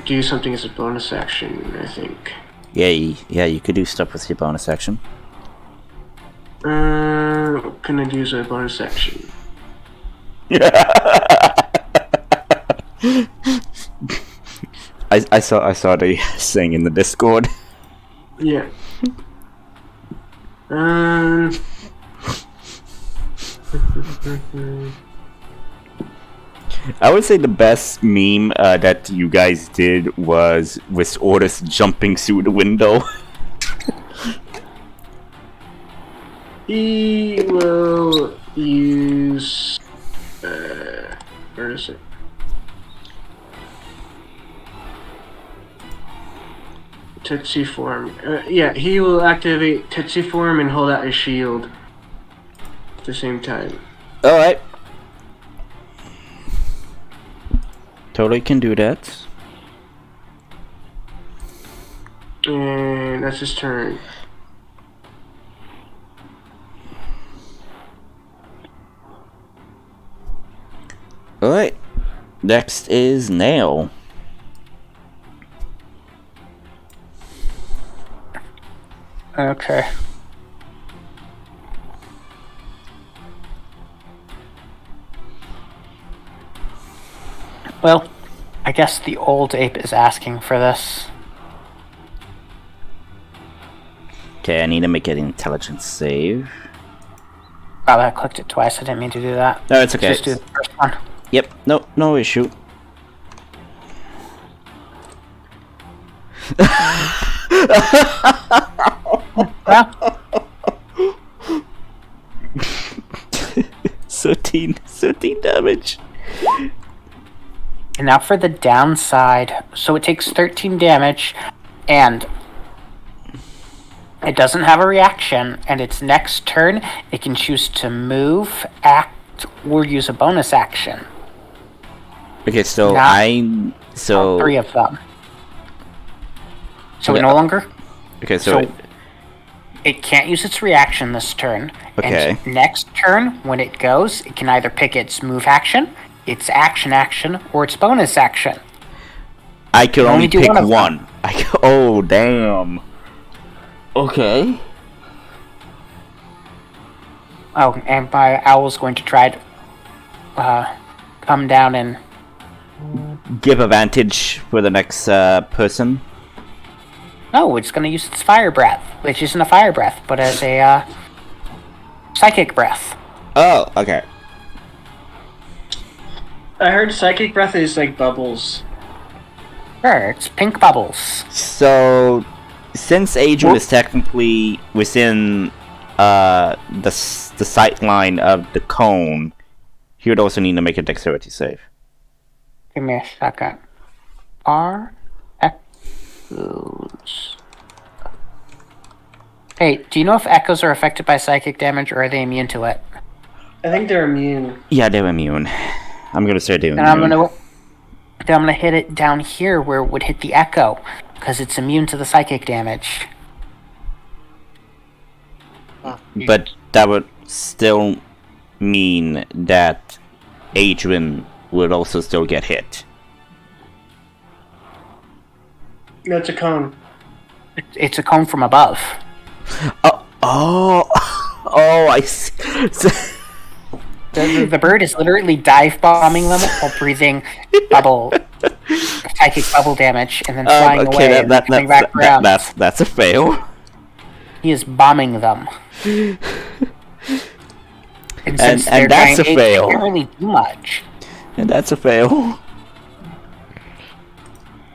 do something as a bonus action, I think. Yeah, you could do stuff with your bonus action. What can I do as a bonus action? I saw the saying in the Discord. Yeah. I would say the best meme that you guys did was with Ordis jumping through the window. He will use. Where is it? Tetsu form. Yeah, he will activate Tetsu form and hold out his shield at the same time. Alright. Totally can do that. And that's his turn. Alright. Next is Nail. Okay. Well, I guess the old ape is asking for this. Okay, I need to make an intelligence save. Wow, I clicked it twice. I didn't mean to do that. No, it's okay. Just do the first one. Yep, no issue. Well, 13 damage. and now for the downside. So it takes 13 damage, and it doesn't have a reaction, and its next turn, it can choose to move, act, or use a bonus action. Okay, so Not all three of them. So Okay, it no longer... Okay, so it can't use its reaction this turn. Okay. And next turn, when it goes, it can either pick its move action, its action, or its bonus action. I can only do pick one of them. one. Oh, damn. Okay. Oh, and my owl's going to try to come down and... Give advantage for the next person. No, it's going to use its fire breath, which isn't a fire breath, but as a psychic breath. Oh, okay. I heard psychic breath is like bubbles. Sure, it's pink bubbles. So, since Adrian is technically within the sight line of the cone, he would also need to make a dexterity save. Give me a second. Are echoes... Hey, do you know if echoes are affected by psychic damage, or are they immune to it? I think they're immune. Yeah, they're immune. I'm gonna say they're immune. And I'm gonna hit it down here where it would hit the echo, because it's immune to the psychic damage. But that would still mean that Adrian would also still get hit. That's a cone. It's a cone from above. Oh, I see. The bird is literally dive bombing them while breathing psychic bubble damage, and then flying away and coming back around. That's a fail. He is bombing them. And since they're that's a giant apes, fail. they can't really do much. And that's a fail.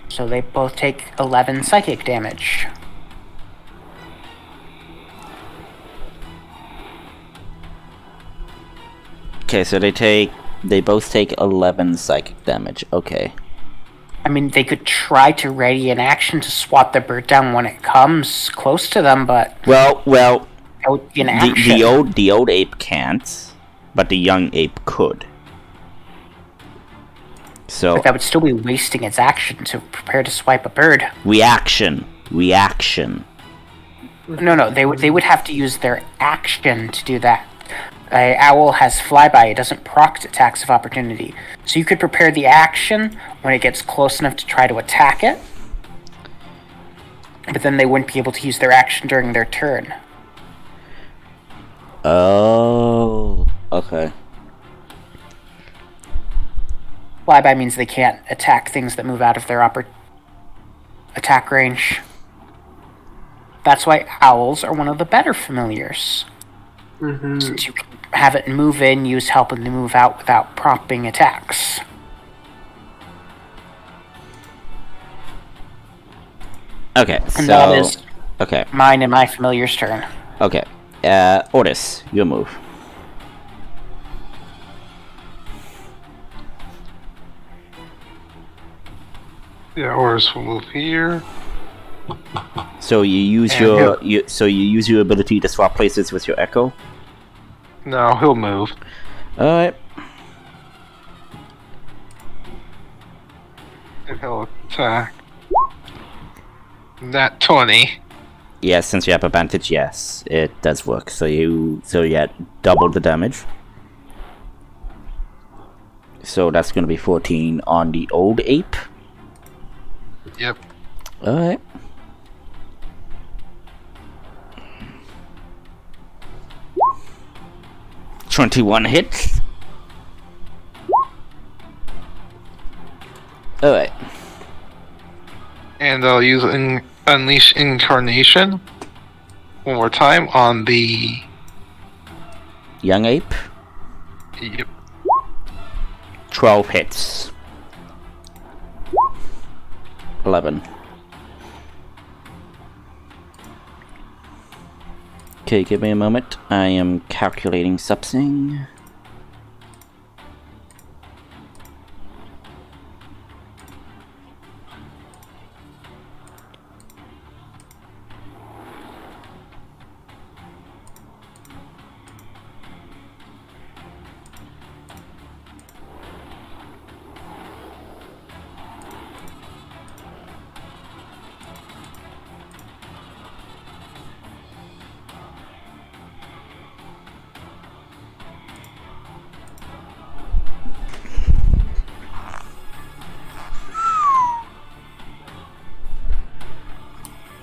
So they both take 11 psychic damage. Okay, so they both take 11 psychic damage. Okay. I mean, they could try to ready an action to swat the bird down when it comes close to them, but Well, that would be an action. the old ape can't, but the young ape could. So But that would still be wasting its action to prepare to swipe a bird. reaction. No, they would have to use their action to do that. Owl has flyby; it doesn't proc attacks of opportunity. So you could prepare the action when it gets close enough to try to attack it. But then they wouldn't be able to use their action during their turn. Oh, okay. Flyby means they can't attack things that move out of their attack range. That's why owls are one of the better familiars. Mm-hmm. Since you can have it move in, use helping to move out without prompting attacks. Okay, And so... that is Okay, mine and my familiar's turn. okay. Otis, your move. Yeah, Oris will move here. So you use And your you use your ability to swap places with your echo. No, he'll move. All right. And he'll attack. That 20. Yes, since you have advantage, yes, it does work. So you double the damage. So that's going to be 14 on the old ape. Yep. All right. $21 hits. All right. And I'll use Unleash Incarnation one more time on the... Young ape. Yep. 12 hits. 11. Okay, give me a moment. I am calculating something.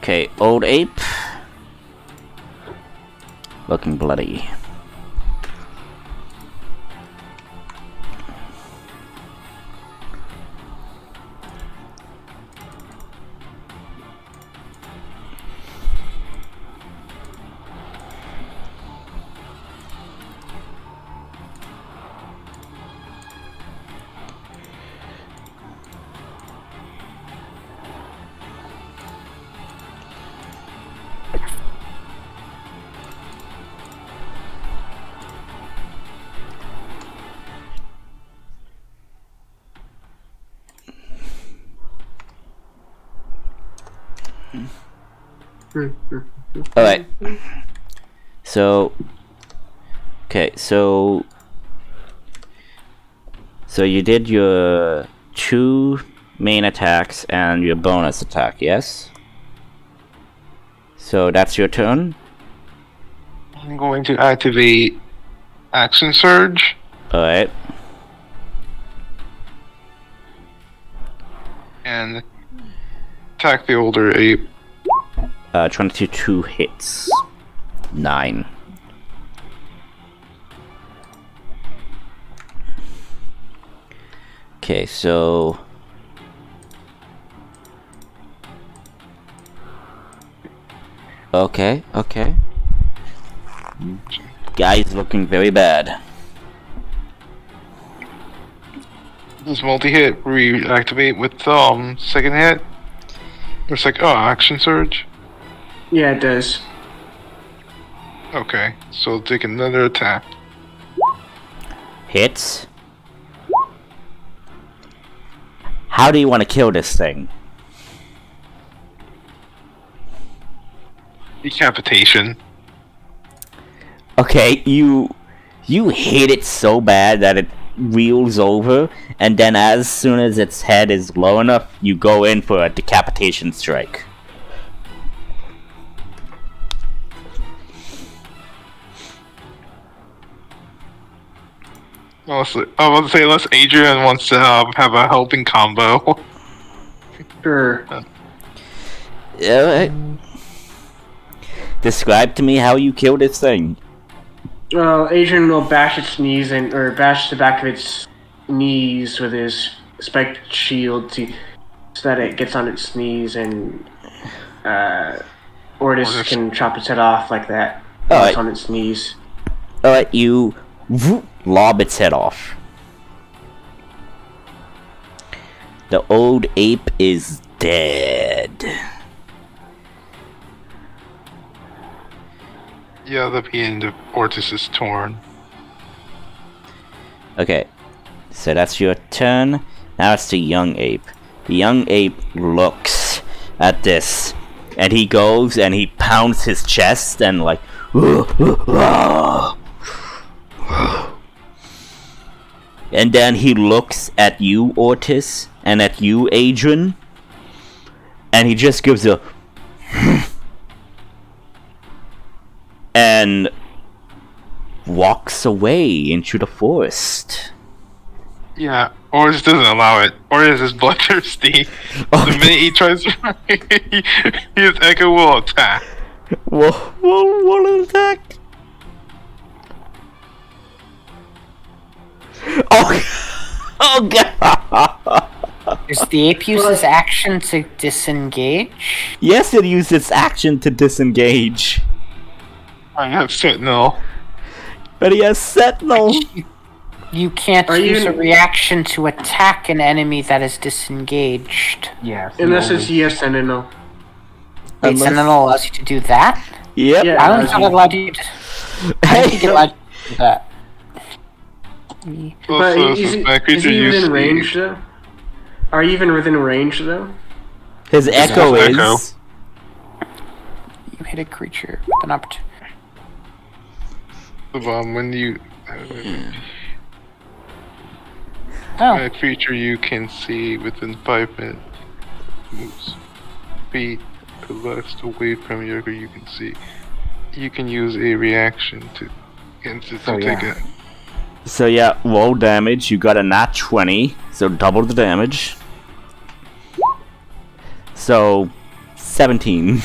Okay, old ape. Looking bloody. Alright. So... Okay, so you did your 2 main attacks and your bonus attack, yes? So that's your turn? I'm going to activate Action Surge. Alright. And attack the older ape. 22 hits. 9. Okay, so... Okay. Guy's looking very bad. Does multi-hit reactivate with second hit? It's like, Action Surge? Yeah, it does. Okay, so I'll take another attack. Hits. How do you want to kill this thing? Decapitation. Okay, you hit it so bad that it reels over, and then as soon as its head is low enough, you go in for a decapitation strike. I was about to say, unless Adrian wants to have a helping combo. Sure. Alright. Describe to me how you kill this thing. Well, Adrian will bash its knees or bash the back of its knees with his spiked shield so that it gets on its knees, and Ortis can chop its head off like that. While it's on its knees. Alright, you lob its head off. The old ape is dead. Yeah, the end of Ortis is torn. Okay, so that's your turn. Now it's the young ape. The young ape looks at this, and he goes and he pounds his chest and like, and then he looks at you, Ortis, and at you, Adrian, and he just gives a and walks away into the forest. Yeah, Ortis doesn't allow it. Ortis is bloodthirsty. The minute he tries to run, his echo will attack. What attack? Oh god! Does the ape use his action to disengage? Yes, it used its action to disengage. I have Sentinel. But he has Sentinel. You can't use a reaction to attack an enemy that is disengaged. Yes. Unless it's Sentinel. Wait, Sentinel allows you to do that? Yep. Yeah, I don't think it allowed you to. I think it allowed you to do that. But Also, is since my he creature even used in to range though? Are you even within range though? His echo is. Echo. You hit a creature with an opportunity. the bomb when you Oh. a creature you can see within 5 minutes moves feet to left away from you, or you can see. You can use a reaction to take it. So yeah, roll damage. You got a nat 20, so double the damage. So 17.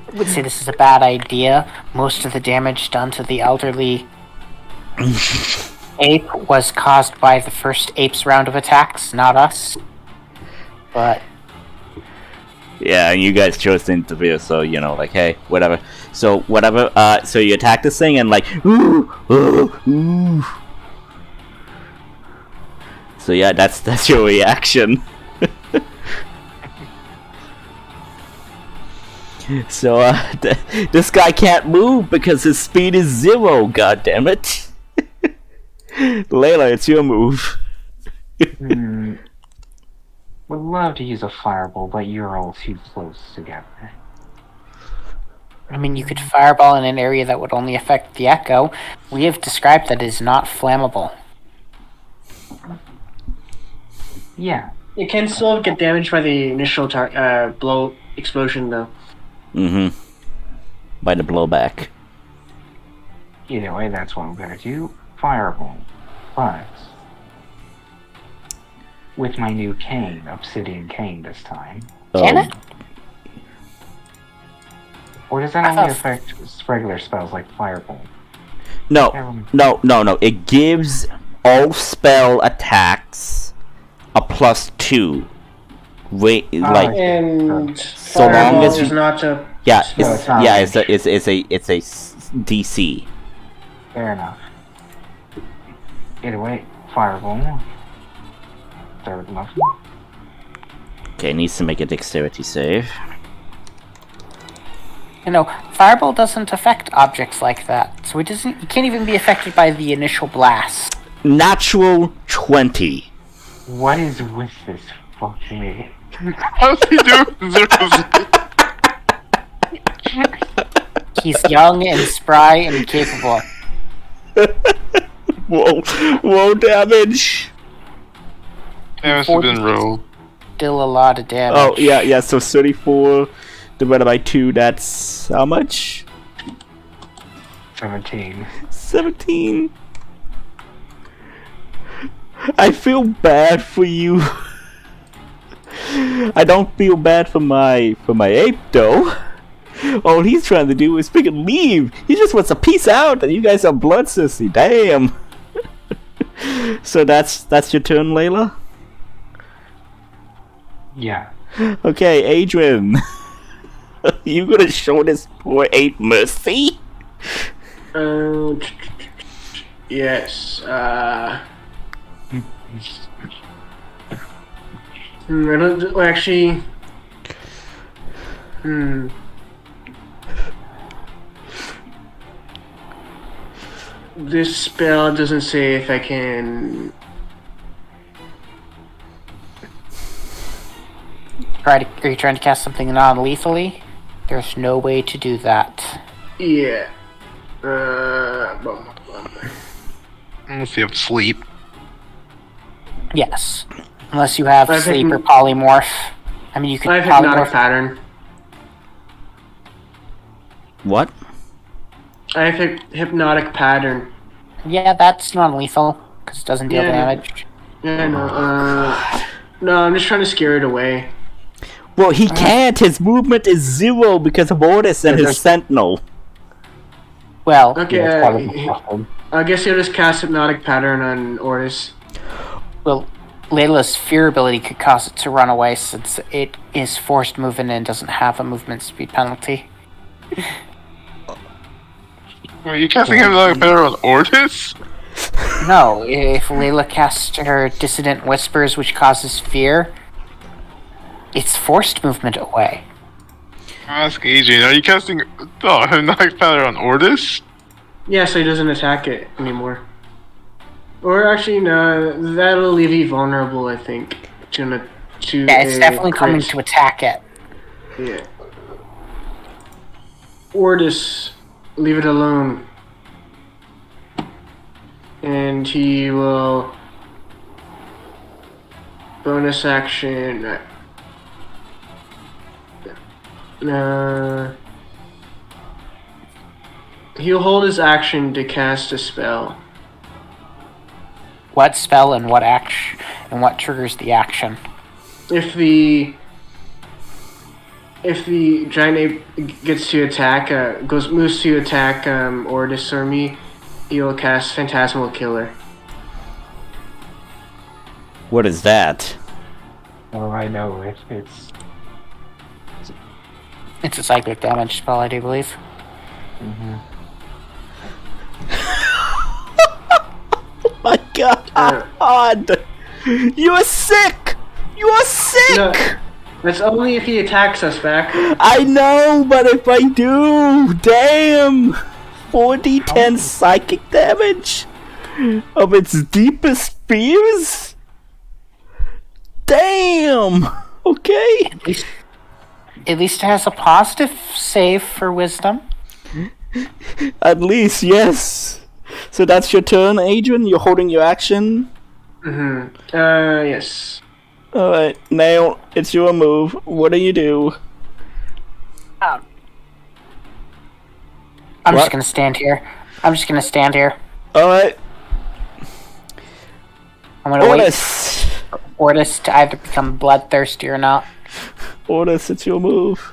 I would say this is a bad idea. Most of the damage done to the elderly ape was caused by the first ape's round of attacks, not us. But Yeah, and you guys chose to interfere, so you know, like, hey, whatever. So whatever. So you attack this thing and like, ooh, ooh, ooh. So yeah, that's your reaction. So this guy can't move because his speed is 0. God damn it! Layla, it's your move. Would love to use a fireball, but you're all too close together. I mean, you could fireball in an area that would only affect the echo. We have described that it is not flammable. Yeah. It can still get damaged by the initial blow explosion though. Mm-hmm. By the blowback. Either way, that's what I'm gonna do. Fireball. But with my new cane, Obsidian Cane this time. Can it? Or does that only affect regular spells like Fireball? No. It gives all spell attacks a +2. Wait, like And so long as is you, not a yeah, No, it's, it's not yeah, range. it's a DC. Fair enough. Either way, Fireball. Third enough. Okay, needs to make a dexterity save. You know, fireball doesn't affect objects like that, so it can't even be affected by the initial blast. Natural 20. What is with this fucking... How's he doing 0? He's young and spry and capable. Whoa damage. Damage has been rolled. Still a lot of damage. Oh, yeah, so 34 divided by 2, that's how much? 17. 17. I feel bad for you. I don't feel bad for my ape though. All he's trying to do is freaking leave. He just wants to peace out, and you guys are bloodthirsty. Damn. So that's your turn, Layla? Yeah. Okay, Adrian. You gonna show this poor ape mercy? Yes. I don't actually. This spell doesn't say if I can. Are you trying to cast something non-lethally? There's no way to do that. Yeah. Unless you have sleep. Yes. Unless you have I sleep think- or polymorph. I mean, you could I have hypnotic polymorph. pattern. What? I have hypnotic pattern. Yeah, that's non-lethal because it doesn't deal Yeah. damage. Yeah, no, I'm just trying to scare it away. Well, he can't. His movement is 0 because of Otis and his sentinel. Well, Okay, Yeah, it's probably the problem. I guess you'll just cast hypnotic pattern on Ortis. well, Layla's fear ability could cause it to run away since it is forced movement and doesn't have a movement speed penalty. Are you casting him like better on Ortis? No, if Layla casts her Dissident Whispers, which causes fear, it's forced movement away. Ask Adrian, are you casting hypnotic pattern on Ortis? Yeah, so he doesn't attack it anymore. Or actually, no, that'll leave you vulnerable, I think. To Yeah, it's a definitely coming crit. to attack it. Yeah. Ortis, leave it alone. And he will bonus action. He'll hold his action to cast a spell. What spell and what action and what triggers the action? If the giant ape gets to attack, moves to attack Ortis or me, he'll cast Phantasmal Killer. What is that? Oh, I know. It's It's a psychic damage spell, I do believe. My God! You are sick! You are sick! No, that's only if he attacks us back. I know, but if I do, damn! 4d10 psychic damage of its deepest fears? Damn! Okay. At least it has a positive save for wisdom. At least, yes. So that's your turn, Adrian? You're holding your action? Yes. Alright, now it's your move. What do you do? I'm What? just gonna stand here. Alright, I'm gonna wait Otis! for Ortis to either become bloodthirsty or not. Otis, it's your move.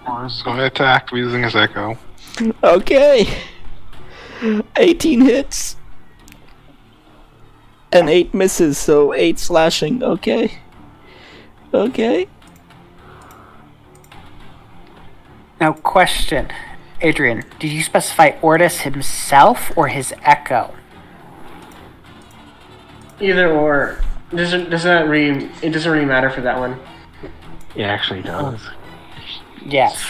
Ortis is going to attack using his echo. Okay. 18 hits. And 8 misses, so 8 slashing. Okay. Okay. Now, question. Adrian, did you specify Ortis himself or his echo? Either or. It doesn't really matter for that one. it actually does. Yes.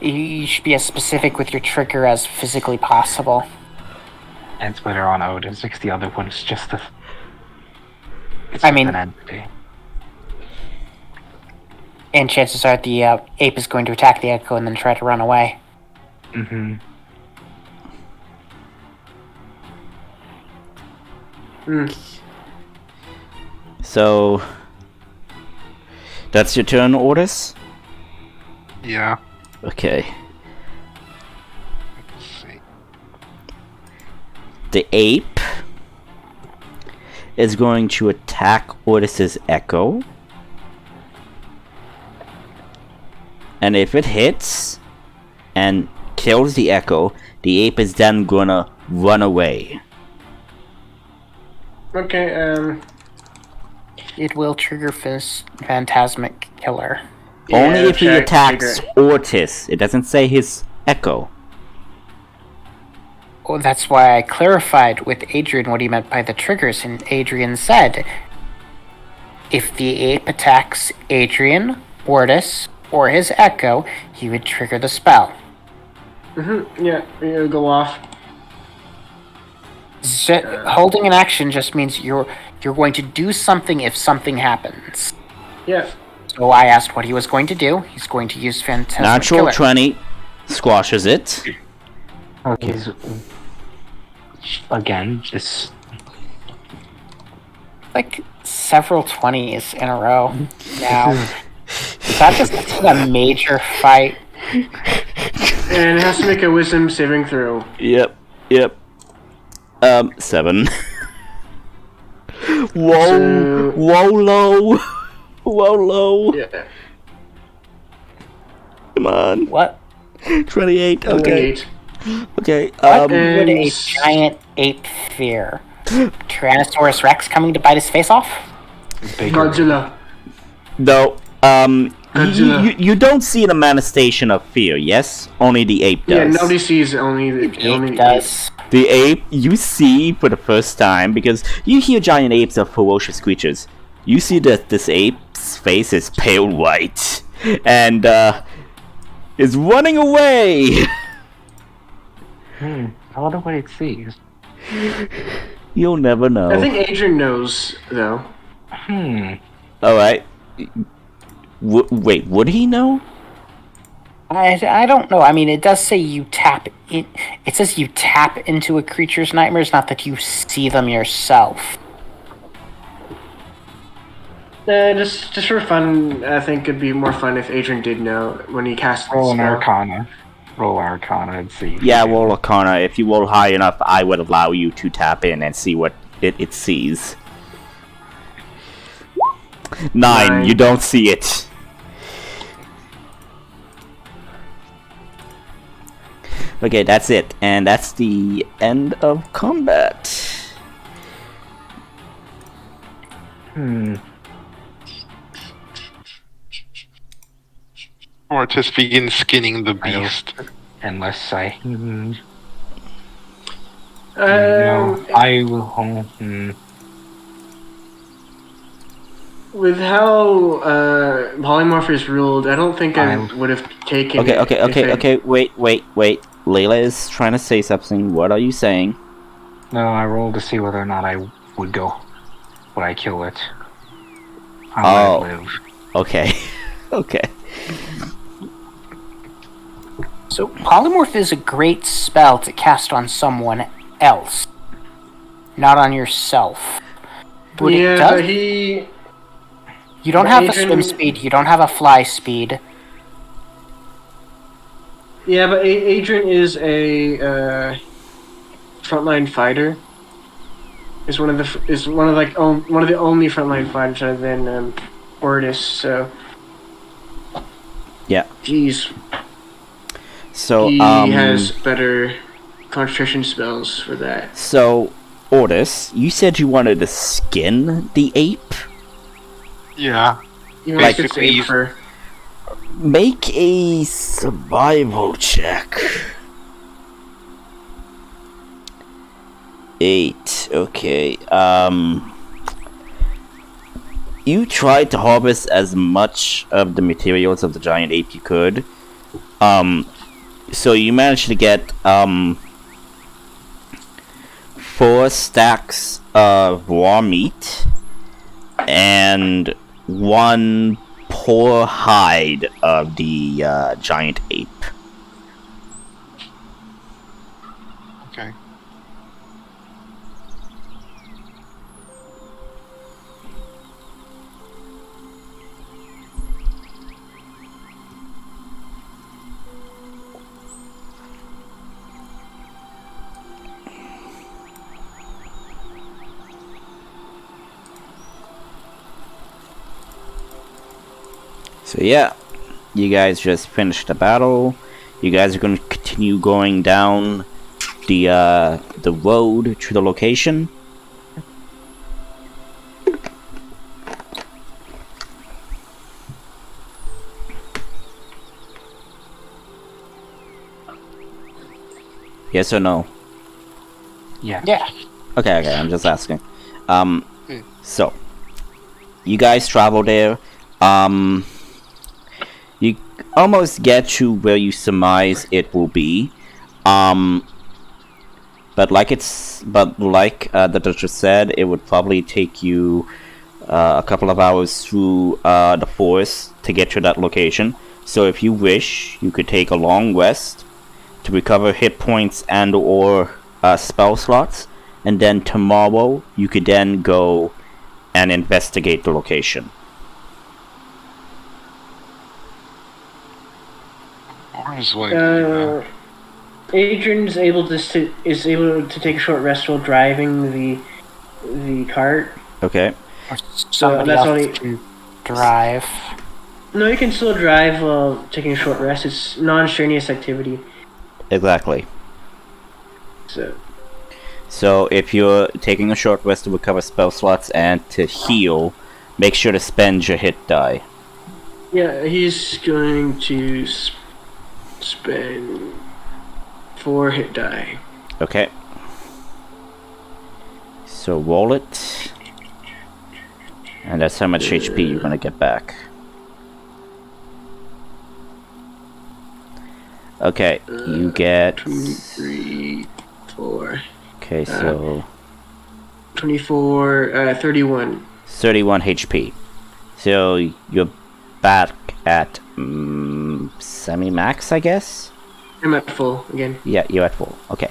You should be as specific with your trigger as physically possible. And it's better on Otis because the other one is just a. It's I just mean- an entity. And chances are the ape is going to attack the echo and then try to run away. Mm-hmm. So. That's your turn, Otis? Yeah. Okay. Let's see. The ape is going to attack Otis's echo. And if it hits and kills the echo, the ape is then gonna run away. Okay, It will trigger Phantasmic Killer. Only if he check, attacks trigger. Ortis. It doesn't say his echo. Oh, that's why I clarified with Adrian what he meant by the triggers, and Adrian said, if the ape attacks Adrian, Ortis, or his echo, he would trigger the spell. Yeah, it'll go off. Holding an action just means you're going to do something if something happens. Yeah. So I asked what he was going to do. He's going to use Phantasmic Natural Killer. 20 squashes it. Okay, so again, this Like several 20s in a row now. Is that just a major fight? And it has to make a wisdom saving throw. Yep. 7. Whoa, low. Yeah. Come on. What? 28. Okay. 28. Okay. What would a And- giant ape fear? Tyrannosaurus Rex coming to bite his face off? bigger. Godzilla. No. Godzilla. You don't see the manifestation of fear. Yes, only the ape does. Yeah, nobody sees only The only ape does. The ape you see for the first time because you hear giant apes are ferocious creatures. You see that this ape's face is pale white and is running away. I wonder what it sees. You'll never know. I think Adrian knows though. All right. Wait, would he know? I don't know. I mean, it does say you tap in. It says you tap into a creature's nightmares, not that you see them yourself. Just for fun, I think it'd be more fun if Adrian did know when he casts the Roll an spell. Arcana. Roll Arcana and see. Yeah, roll Arcana. If you roll high enough, I would allow you to tap in and see what it sees. 9. You don't see it. Okay, that's it. And that's the end of combat. Ortis begins skinning the I don't- beast. Unless I. No, Um, I will. With how polymorph is ruled, I don't think I I'm- would have taken. Okay, it if it- okay. Wait. Layla is trying to say something. What are you saying? No, I rolled to see whether or not I would go. Would I kill it? I Oh. let it live. Okay. Okay. So, Polymorph is a great spell to cast on someone else, not on yourself. But it Yeah, does- but he. you don't but have a Adrian- swim speed, you don't have a fly speed. Yeah, but Adrian is a frontline fighter. Is one of the one of the only frontline fighters other than Ortis. So. Yeah. Jeez, So he has better concentration spells for that. So Ortis, you said you wanted to skin the ape? Yeah. You Like, like basically, for Make a survival check. 8. Okay. You tried to harvest as much of the materials of the giant ape you could. So you managed to get 4 stacks of raw meat and 1 poor hide of the giant ape. Okay. So yeah, you guys just finished the battle. You guys are going to continue going down the road to the location. Yes or no? Yeah. Okay, I'm just asking. So, you guys travel there. You almost get to where you surmise it will be. But like the Duchess said, it would probably take you a couple of hours through the forest to get to that location. So if you wish, you could take a long rest to recover hit points and or spell slots, and then tomorrow you could then go and investigate the location. Adrian's able to take a short rest while driving the cart. Okay. Or somebody that's else only- can drive. No, you can still drive while taking a short rest. It's non-strenuous activity. Exactly. So if you're taking a short rest to recover spell slots and to heal, make sure to spend your hit die. yeah, he's going to spend 4 hit die. Okay. So roll it. And that's how much HP you're gonna get back. Okay, you get... 23, 4. Okay, so... 24, 31. 31 HP. So you're back at semi-max, I guess? I'm at full again. Yeah, you're at full. Okay.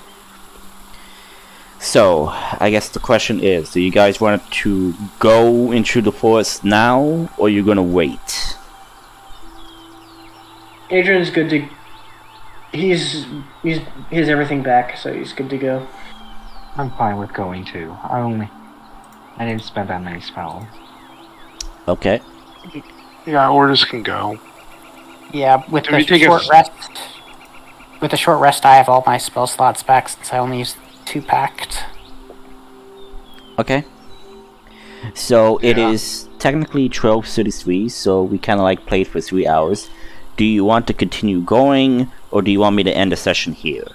So, I guess the question is, do you guys want to go into the forest now, or you're gonna wait? Adrian's good to... He has everything back, so he's good to go. I'm fine with going too. I didn't spend that many spells. Okay. Yeah, orders can go. Yeah, with Can we the take a short s- rest. With the short rest, I have all my spell slots back since I only used 2 packed. Okay. So, it Yeah. is technically 12:33, so we kinda like played for 3 hours. Do you want to continue going, or do you want me to end the session here?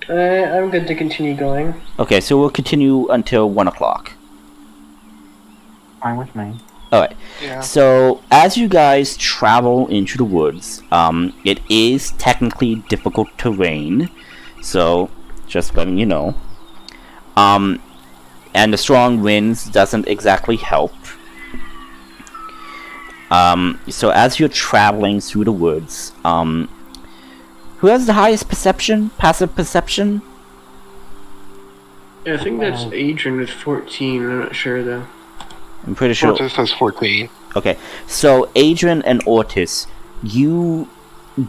I'm good to continue going. Okay, so we'll continue until 1 o'clock. Fine with me. Alright. Yeah. So, as you guys travel into the woods, it is technically difficult terrain, so just letting you know. And the strong winds doesn't exactly help. So as you're traveling through the woods, who has the highest perception? Passive perception? Yeah, I think that's Adrian with 14. I'm not sure though. I'm pretty sure. Fortis has 14. Okay, so Adrian and Ortis, you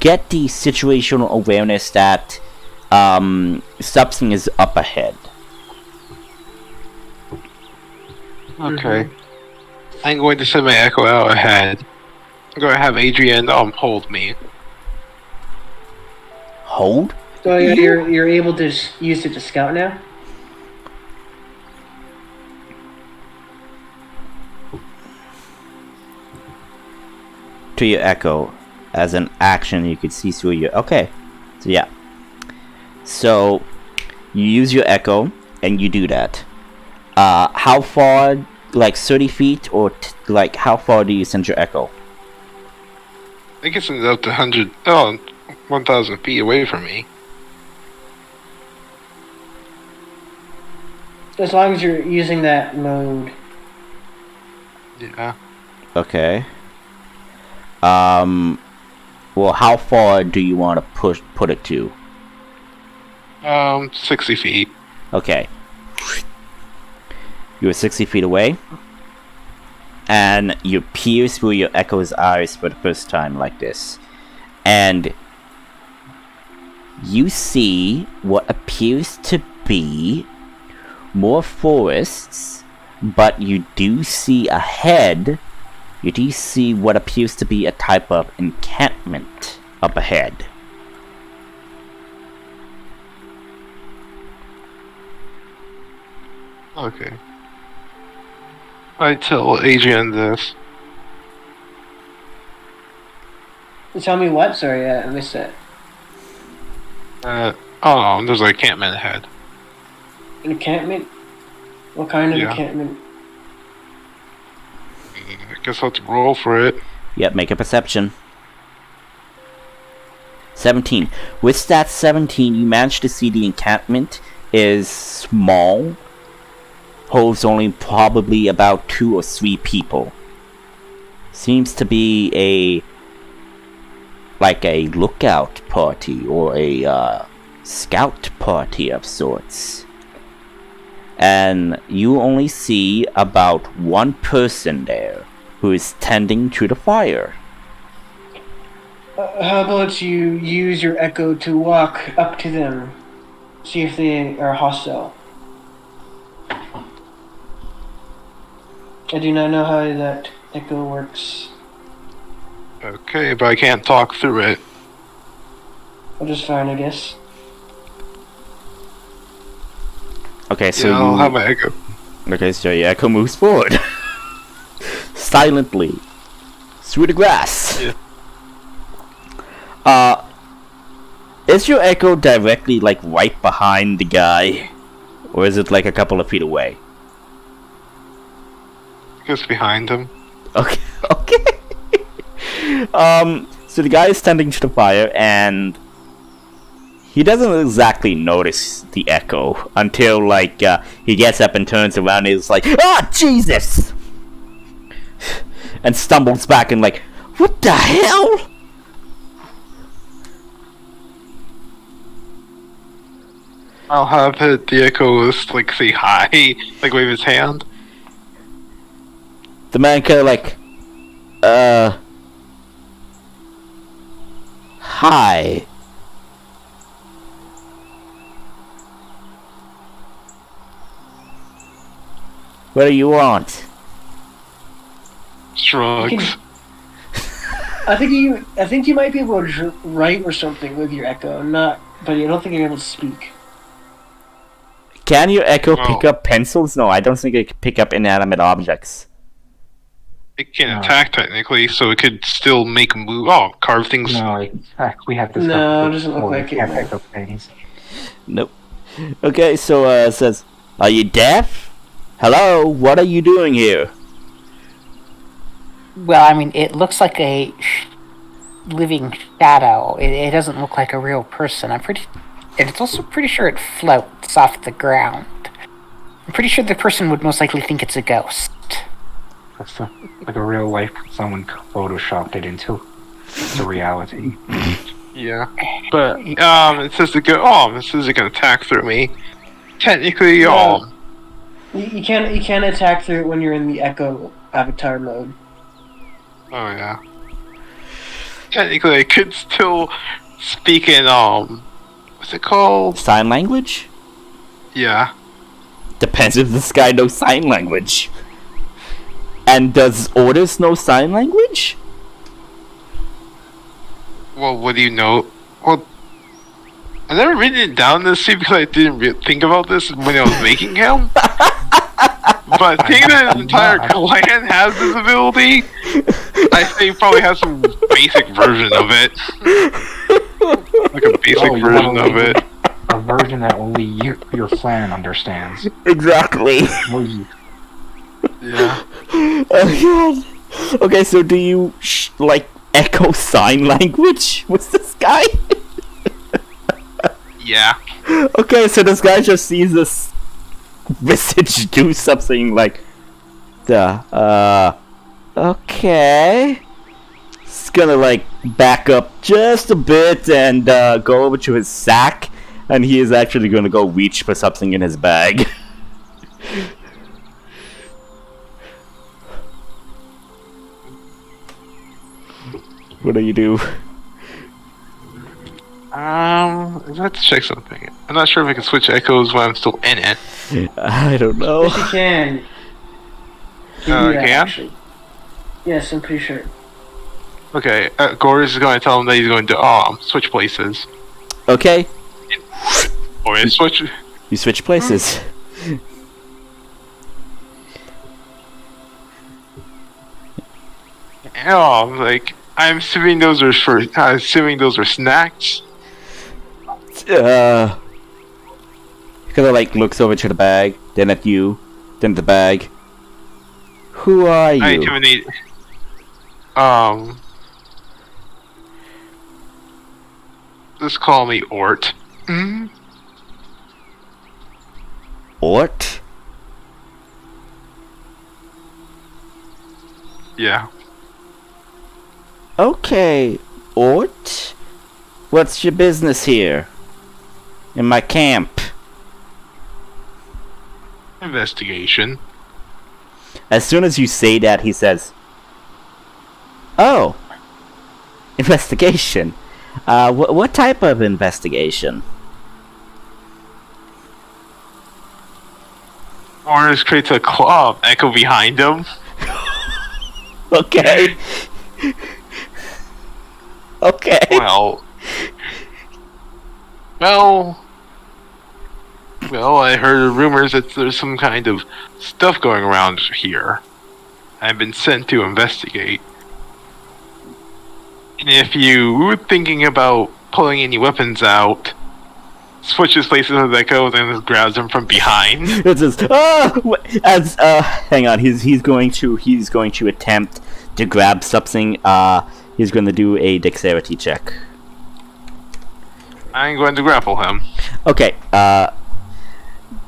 get the situational awareness that something is up ahead. Okay. I'm going to send my echo out ahead. I'm going to have Adrian hold me. Hold? So yeah, you're able to use it to scout now. To your echo. As an action, you could see through your... Okay. So yeah. So, you use your echo, and you do that. How far... Like 30 feet, or like how far do you send your echo? I think it's up to 1,000 feet away from me. As long as you're using that mode. Yeah. Okay. Well, how far do you want to put it to? 60 feet. Okay. You're 60 feet away, and you peer through your echo's eyes for the first time like this, and you see what appears to be more forests, but you do see ahead you do see what appears to be a type of encampment up ahead. Okay. I tell Adrian this. Tell me what? Sorry, I missed that. There's an encampment ahead. An encampment? What kind of Yeah. encampment? I guess I'll have to roll for it. Yep, make a perception. 17. With that 17, you manage to see the encampment is small. Holds only probably about 2 or 3 people. Seems to be a lookout party or a scout party of sorts. And you only see about 1 person there who is tending to the fire. How about you use your echo to walk up to them, see if they are hostile? I do not know how that echo works. Okay, but I can't talk through it. Well, just fine, I guess. Okay, so Yeah, I'll have my echo. Okay, so your echo moves forward. Silently. Through the grass. Yeah. Is your echo directly right behind the guy? Or is it a couple of feet away? Just behind him. Okay. So the guy is tending to the fire and he doesn't exactly notice the echo until he gets up and turns around and is like, "Ah, Jesus!" and stumbles back and "What the hell?" I'll have the echoist say hi, wave his hand. The man kind of hi. What do you want? Shrugs. I think you might be able to write or something with your echo, but I don't think you're able to speak. Can your echo Oh. pick up pencils? No, I don't think it can pick up inanimate objects. It can attack technically, so it could still make move. Oh, carve things. No, we have this. No, it doesn't look like it. Can't pick up things. Nope. Okay, so it says, "Are you deaf? Hello, what are you doing here?" Well, I mean, it looks like a living shadow. It doesn't look like a real person. And it's also pretty sure it floats off the ground. I'm pretty sure the person would most likely think it's a ghost. That's like a real life. Someone photoshopped it into reality. Yeah, but it says it can attack through me. Technically, Yeah. You can't attack through it when you're in the echo avatar mode. Oh yeah. Technically, I could still speak in what's it called? Sign language? Yeah. Depends if this guy knows sign language. And does Orders know sign language? Well, what do you know? Well, I never written it down this scene because I didn't think about this when I was making him. But I think that his entire clan has this ability. I think probably has some basic version of it. Like a basic version of it. A version that only your clan understands. Exactly. Yeah. Oh god. Okay, so do you echo sign language with this guy? Yeah. Okay, so this guy just sees this visage do something okay. It's gonna back up just a bit and go over to his sack, and he is actually gonna go reach for something in his bag. What do you do? Let's check something. I'm not sure if I can switch echoes when I'm still in it. I don't know. Yes, you can. You can? Actually. Yes, I'm pretty sure. Okay, Goris is going to tell him that he's going to switch places. Okay, Or switch. you switch places. Oh, like I'm assuming those are snacks. Kind of like looks over to the bag, then at you, then the bag. Who are I you? intimidate. Just call me Ort. Mm? Ort? Yeah. Okay, Ort? What's your business here? In my camp? Investigation. As soon as you say that, he says, "Oh, investigation. What type of investigation?" Orange creates a club echo behind him. Okay. Okay. Well, I heard rumors that there's some kind of stuff going around here. I've been sent to investigate. And if you were thinking about pulling any weapons out, switches places with Echo and then just grabs him from behind. It's just hang on. He's going to attempt to grab something. He's going to do a dexterity check. I'm going to grapple him. Okay.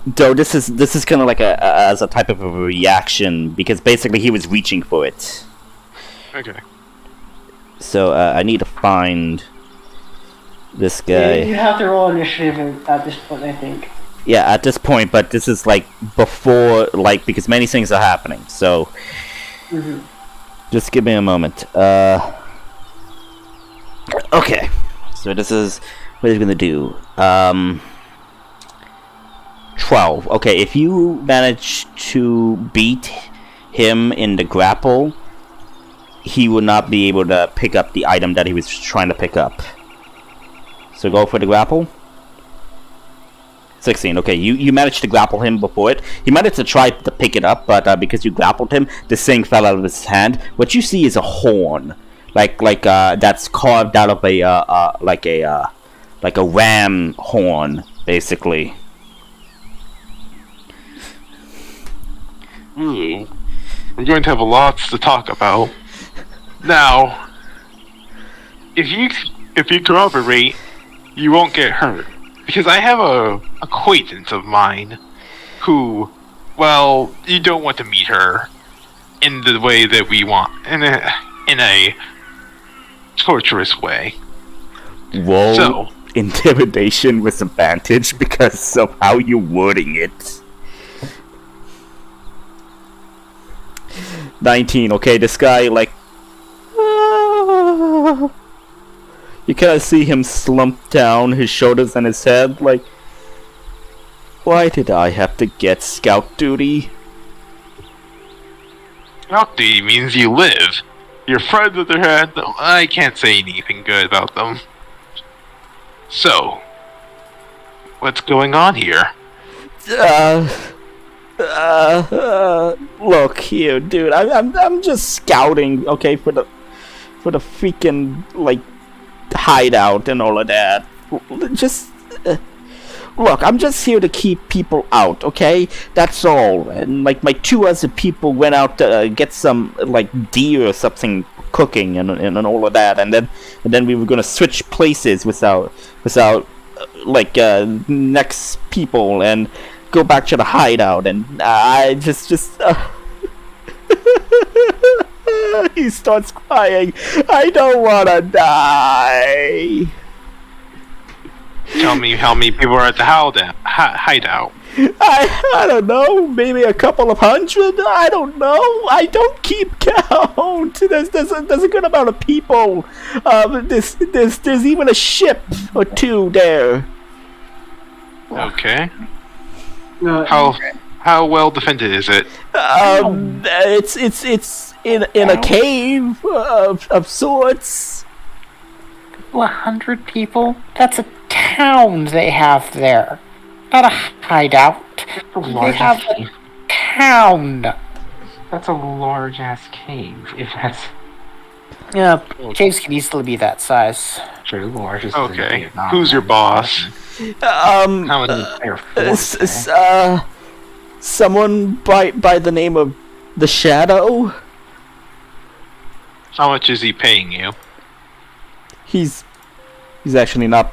Though this is kind of like as a type of a reaction because basically he was reaching for it. Okay. So I need to find this guy. You have to roll initiative at this point, I think. Yeah, at this point, but this is like before, like because many things are happening. So just give me a moment. Okay. So this is what he's gonna do. 12. Okay, if you manage to beat him in the grapple, he will not be able to pick up the item that he was trying to pick up. So go for the grapple. 16. Okay, you managed to grapple him before it. He managed to try to pick it up, but because you grappled him, the thing fell out of his hand. What you see is a horn, like that's carved out of a like a ram horn, basically. Ooh. We're going to have lots to talk about. Now, if you cooperate, you won't get hurt. Because I have a acquaintance of mine who, well, you don't want to meet her in the way that we want, in a torturous way. Roll So, intimidation with advantage because of how you're wording it. 19. Okay, this guy like you kind of see him slump down, his shoulders and his head, like, why did I have to get scout duty? scout duty means you live. Your friends with their head, I can't say anything good about them. So, what's going on here? Look here, dude. I'm just scouting, okay, for the freaking like hideout and all of that. Just look, I'm just here to keep people out, okay? That's all. And like my two other people went out to get some like deer or something cooking and all of that, and then we were gonna switch places without like next people and go back to the hideout, and I just he starts crying. I don't want to die. Tell me how many people are at the hideout. I don't know, maybe a couple of hundred. I don't know. I don't keep count. There's a good amount of people. There's even a ship or two there. Okay. How well defended is it? It's in a cave of sorts. 100 people? That's a town they have there. Not a hideout. They have a town. That's a large ass cave. If that's Yeah, caves can easily be that size. true, largest. Okay. Who's your boss? How many Someone by the name of the Shadow. How much is he paying you? He's actually not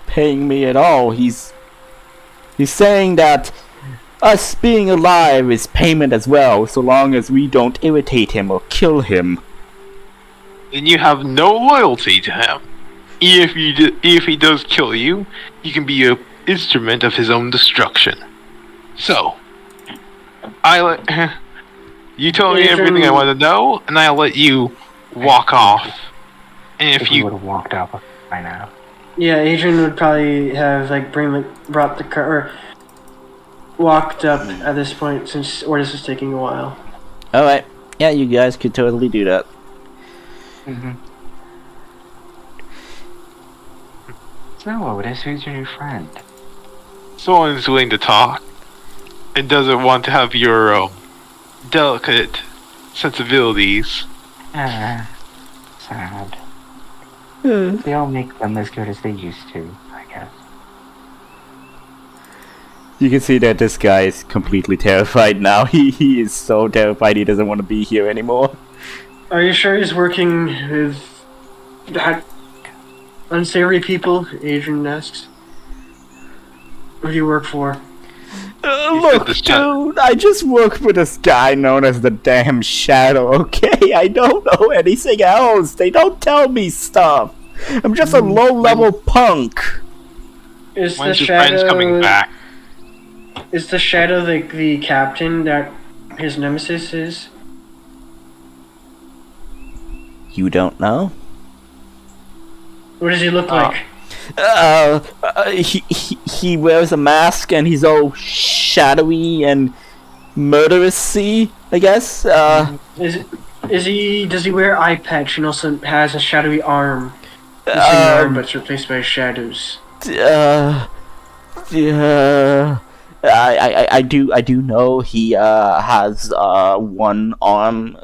paying me at all. He's saying that us being alive is payment as well, so long as we don't irritate him or kill him. Then you have no loyalty to him. If he does kill you, you can be an instrument of his own destruction. So, you tell me everything I want to know, and I'll let you walk off. And if you you would have walked out by now. Yeah, Adrian would probably have brought the car or walked up at this point since Ordis was taking a while. All right, yeah, you guys could totally do that. Mm-hmm. So, Otis, who's your new friend? someone is willing to talk and doesn't want to have your delicate sensibilities. Sad. They all make them as good as they used to, I guess. You can see that this guy is completely terrified now. He is so terrified he doesn't want to be here anymore. Are you sure he's working with that unsavory people? Adrian asks. Who do you work for? Look, dude, I just work for this guy known as the damn Shadow, okay? I don't know anything else. They don't tell me stuff. I'm just a low-level punk. Is When's the your friends coming back? Is the Shadow the captain that his nemesis is? You don't know? What does he look like? He wears a mask and he's all shadowy and murderous-y, I guess. Does he wear eye patch and also has a shadowy arm? Arm, but it's replaced by shadows. I do know he has one arm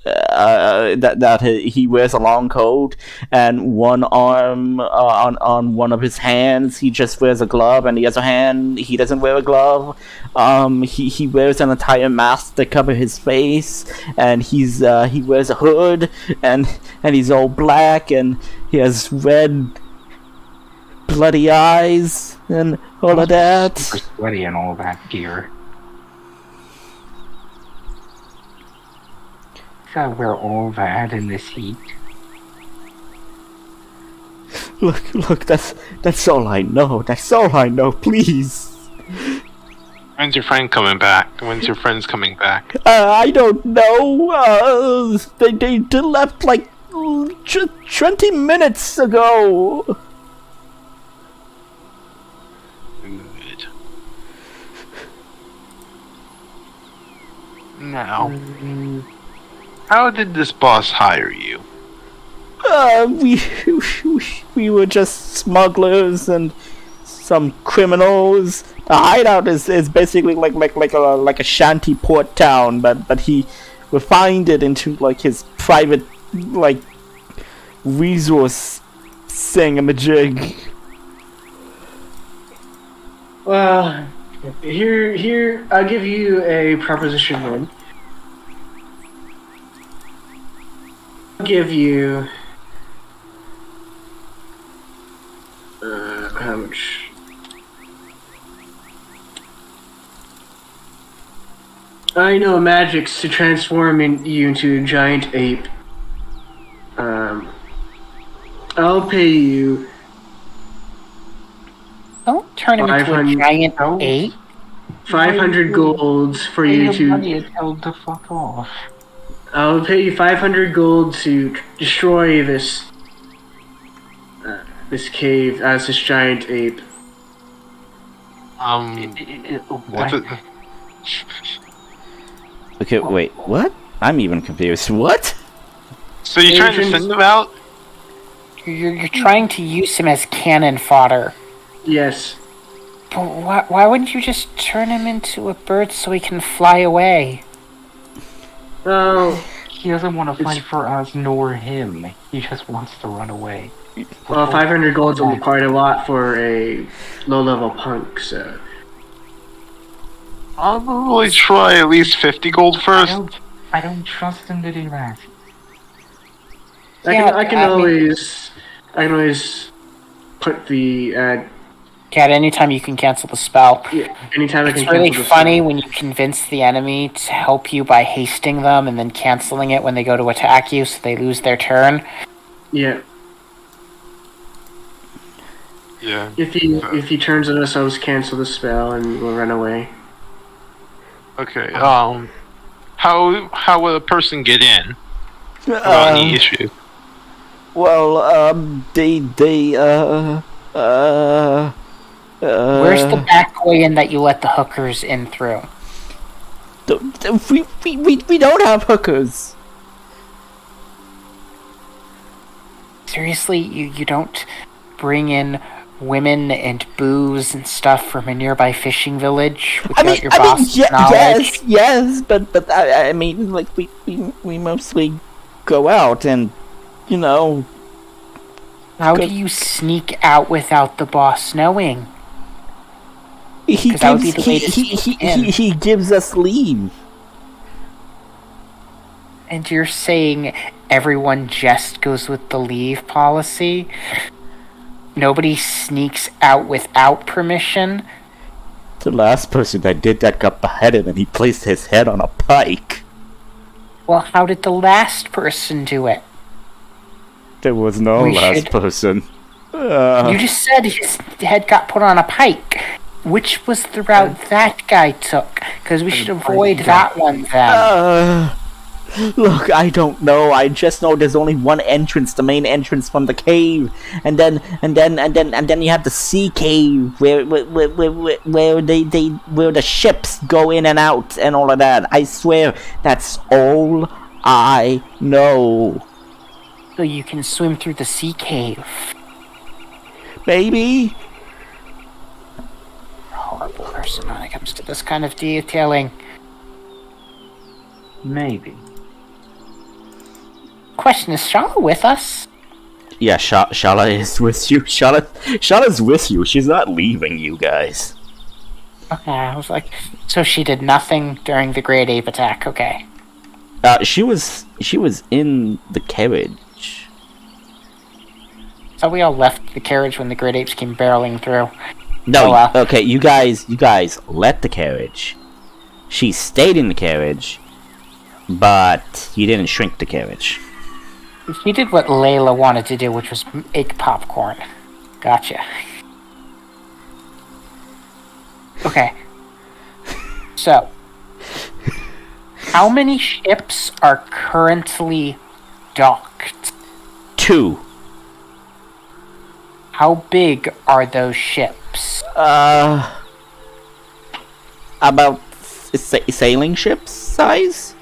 that he wears a long coat, and one arm on one of his hands he just wears a glove, and the other hand he doesn't wear a glove. He wears an entire mask to cover his face, and he wears a hood, and he's all black, and he has red bloody eyes and all of that. Super sweaty and all that gear. Gotta wear all that in this heat. Look, that's all I know. That's all I know, please. When's your friend coming back? When's your friends coming back? I don't know. They left like 20 minutes ago. Good. Now, how did this boss hire you? We were just smugglers and some criminals. The hideout is basically like a shanty port town, but he refined it into like his private like resource thingamajig. Well, here I'll give you a proposition then. I'll give you how much? I know magics to transform you into a giant ape. I'll pay you. Don't turn him into a giant ape. 500 golds for you to. Told to fuck off. I'll pay you 500 gold to destroy this cave as this giant ape. What? Okay, wait, what? I'm even confused. What? So you're trying to Agents- send them out? You're trying to use him as cannon fodder. Yes. But why wouldn't you just turn him into a bird so he can fly away? Oh, He doesn't want to fight for us nor him. He just wants to run away. well, 500 gold will be quite a lot for a low-level punk, so... I'll probably try at least 50 gold first. I don't trust him to do that. I can always put the, Cat, anytime you can cancel the spell. anytime I It's can really cancel the funny spell. when you convince the enemy to help you by hasting them and then canceling it when they go to attack you so they lose their turn. Yeah. Yeah. If he turns on us, I'll just cancel the spell and we'll run away. Okay. How would a person get in? Without any issue. Well, Where's the back way in that you let the hookers in through? We don't have hookers. Seriously, you don't bring in women and booze and stuff from a nearby fishing village without your boss's knowledge? yes, but I mean, like we mostly go out and, you know. How do you sneak out without the boss knowing? He 'Cause that would be the way to sneak in. he gives us leave. And you're saying everyone just goes with the leave policy? Nobody sneaks out without permission? The last person that did that got beheaded and he placed his head on a pike. Well, how did the last person do it? There was no We last should- person. You just said his head got put on a pike. Which was the route that guy took? Because we should avoid that one then. Look, I don't know. I just know there's only one entrance, the main entrance from the cave, and then you have the sea cave where the ships go in and out and all of that. I swear, that's all I know. So you can swim through the sea cave. Maybe. Horrible person when it comes to this kind of detailing. Maybe. Question, is Shala with us? Yeah, Shala is with you. Shala's with you. She's not leaving you guys. Okay, I was like, so she did nothing during the Great Ape attack, okay. She was in the carriage. So we all left the carriage when the Great Apes came barreling through. No, Oh, wow. okay, you guys left the carriage. She stayed in the carriage, but you didn't shrink the carriage. She did what Layla wanted to do, which was make popcorn. Gotcha. Okay. So, how many ships are currently docked? 2. How big are those ships? About sailing ships size?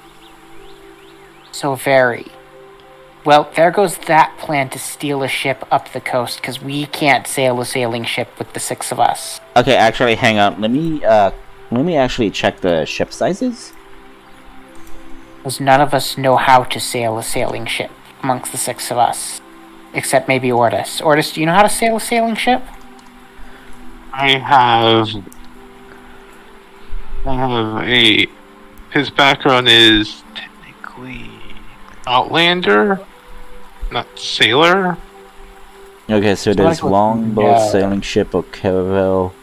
So very. Well, there goes that plan to steal a ship up the coast, because we can't sail a sailing ship with the 6 of us. Okay, actually, hang on. Let me actually check the ship sizes. Because none of us know how to sail a sailing ship amongst the 6 of us. Except maybe Ordis. Ordis, do you know how to sail a sailing ship? I have his background is technically Outlander, not sailor. Okay, so there's like what- longboat, yeah. sailing ship, or caravel.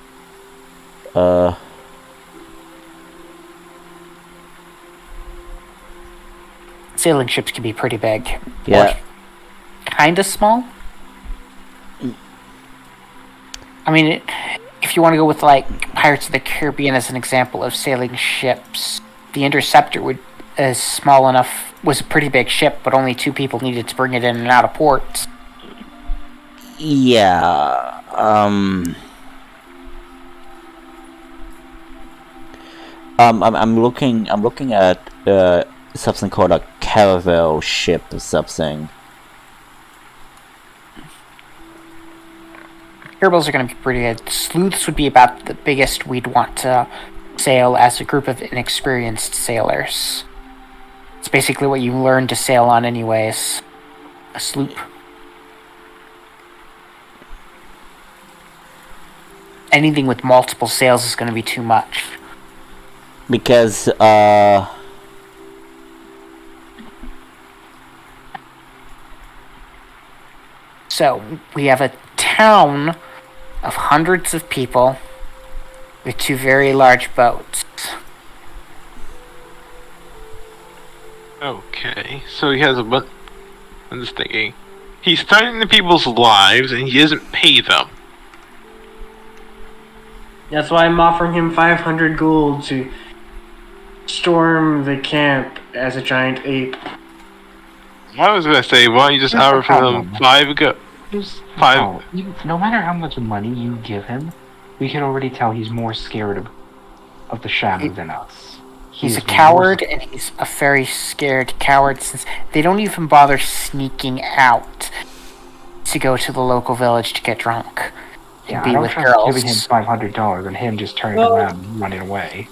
Sailing ships can be pretty big. Yeah. Kinda small. I mean, if you want to go with, like, Pirates of the Caribbean as an example of sailing ships, the Interceptor was a pretty big ship, but only 2 people needed to bring it in and out of port. Yeah. I'm looking at something called a caravel ship or something. Caravels are going to be pretty good. Sleuths would be about the biggest we'd want to sail as a group of inexperienced sailors. It's basically what you learn to sail on anyways. A sloop. Anything with multiple sails is going to be too much. Because, So, we have a town of hundreds of people with 2 very large boats. Okay, so he has a bunch. I'm just thinking. He's threatening people's lives and he doesn't pay them. That's why I'm offering him 500 gold to storm the camp as a giant ape. I was gonna say, why don't you just Here's the offer him problem. 5 go? Five. No matter how much money you give him, we can already tell he's more scared of the shadow than us. He's a coward, and he's a very scared coward since they don't even bother sneaking out to go to the local village to get drunk and Yeah, be I don't with trust girls. giving him $500 and him just turning around and running away.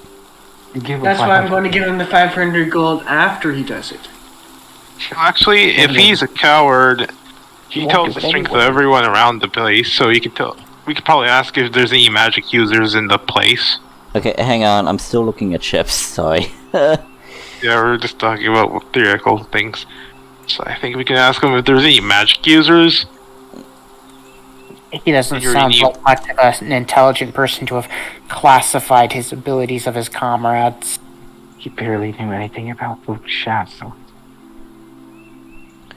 You give him That's why I'm 500. going to give him the 500 gold after he does it. Actually, if he's a coward, he Won't tells do the it strength of anyway. everyone around the place, so he can tell. We could probably ask if there's any magic users in the place. okay, hang on, I'm still looking at ships, sorry. Yeah, we're just talking about theoretical things. So I think we can ask him if there's any magic users. He doesn't You're sound evil. like much of an intelligent person to have classified his abilities of his comrades. He barely knew anything about the shadow.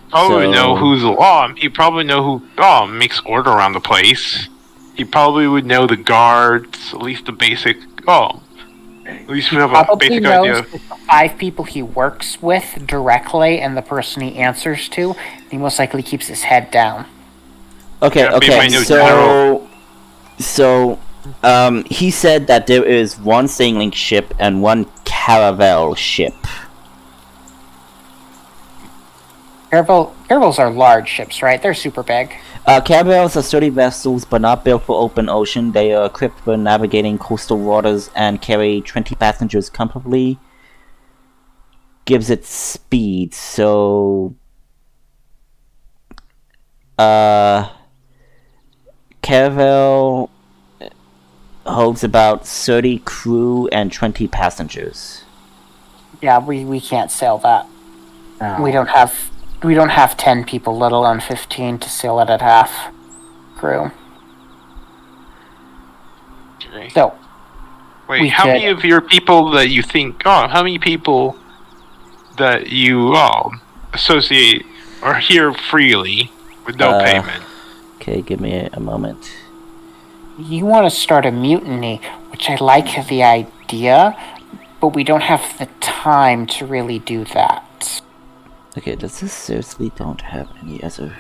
Probably So- know who's he probably know who makes order around the place. He probably would know the guards, at least the basic at least we have a Probably basic knows idea. the 5 people he works with directly and the person he answers to. He most likely keeps his head down. Okay, Yeah, maybe I okay, know so, he said that there is 1 sailing ship and 1 caravel ship. Caravels are large ships, right? They're super big. Caravels are sturdy vessels, but not built for open ocean. They are equipped for navigating coastal waters and carry 20 passengers comfortably. Gives it speed, so... Caravel holds about 30 crew and 20 passengers. Yeah, we can't sail that. No. We don't have 10 people, let alone 15, to sail it at half crew. Okay. So, Wait, we how could- many of your people that you think? How many people that you associate are here freely with no payment? Okay, give me a moment. you want to start a mutiny, which I like the idea, but we don't have the time to really do that. Okay, does this seriously don't have any other...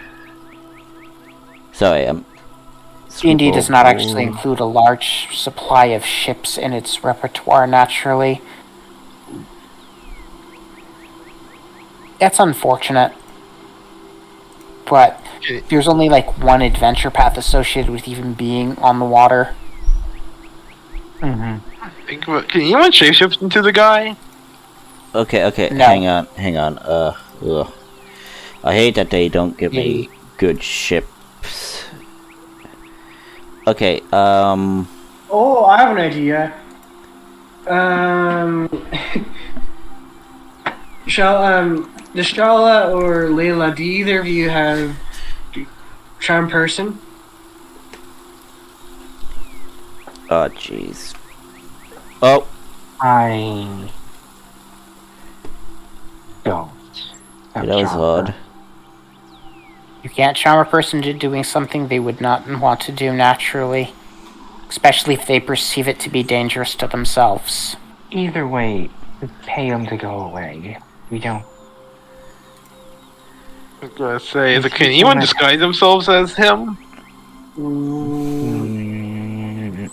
Sorry, I'm... D&D does not actually include a large supply of ships in its repertoire, naturally. That's unfortunate. But there's only like one adventure path associated with even being on the water. Mm-hmm. Think about, can anyone shapeshift into the guy? Okay, No. hang on, ugh. I hate that they don't give me good ships. Okay, Oh, I have an idea. Does Shala or Layla, do either of you have charm person? oh jeez. Oh, I don't. have that was charm. odd. You can't charm a person into doing something they would not want to do naturally, especially if they perceive it to be dangerous to themselves. Either way, just pay them to go away. We don't. I was gonna say, can anyone disguise themselves as him? Mm,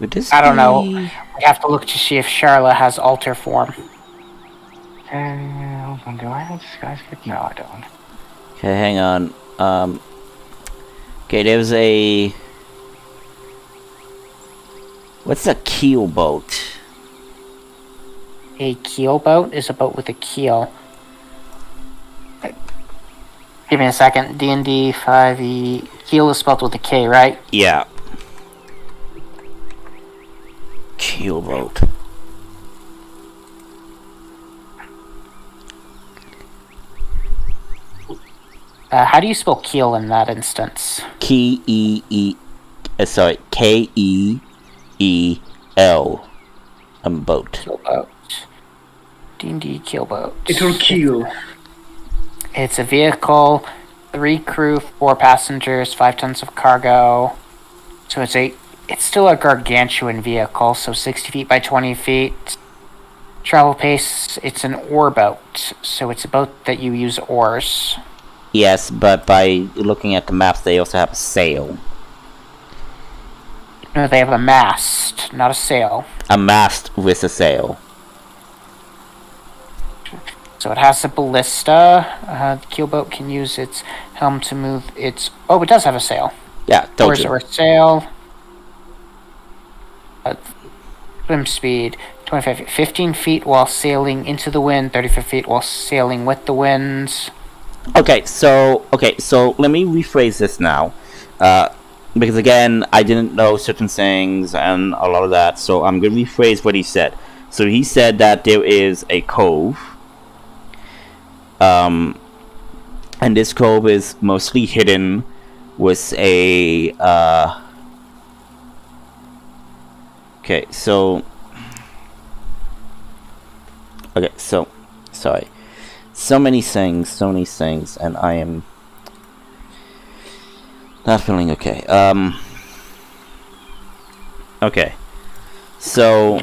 Would this I don't know. be- We have to look to see if Charla has alter form. Hold on, do I have disguise kit? No, I don't. Okay, hang on. Okay, there's a... What's a keel boat? A keel boat is a boat with a keel. Give me a second. D&D 5e. Keel is spelled with a K, right? Yeah. Keel boat. How do you spell keel in that instance? K-E-E... sorry, K-E-E-L. Boat. Keel boat. D&D keel boat. It will kill. It's a vehicle, 3 crew, 4 passengers, 5 tons of cargo. So it's still a gargantuan vehicle, so 60 feet by 20 feet. Travel pace, it's an oar boat, so it's a boat that you use oars. Yes, but by looking at the maps, they also have a sail. No, they have a mast, not a sail. A mast with a sail. So it has a ballista. The keelboat can use its helm to move its... Oh, it does have a sail. Yeah, told Oars you. or sail. Swim speed, 25 feet. 15 feet while sailing into the wind, 35 feet while sailing with the winds. Okay, so let me rephrase this now. Because again, I didn't know certain things and a lot of that, so I'm going to rephrase what he said. So he said that there is a cove. And this cove is mostly hidden with a, okay, so, sorry. So many things, and I am not feeling okay. Okay. So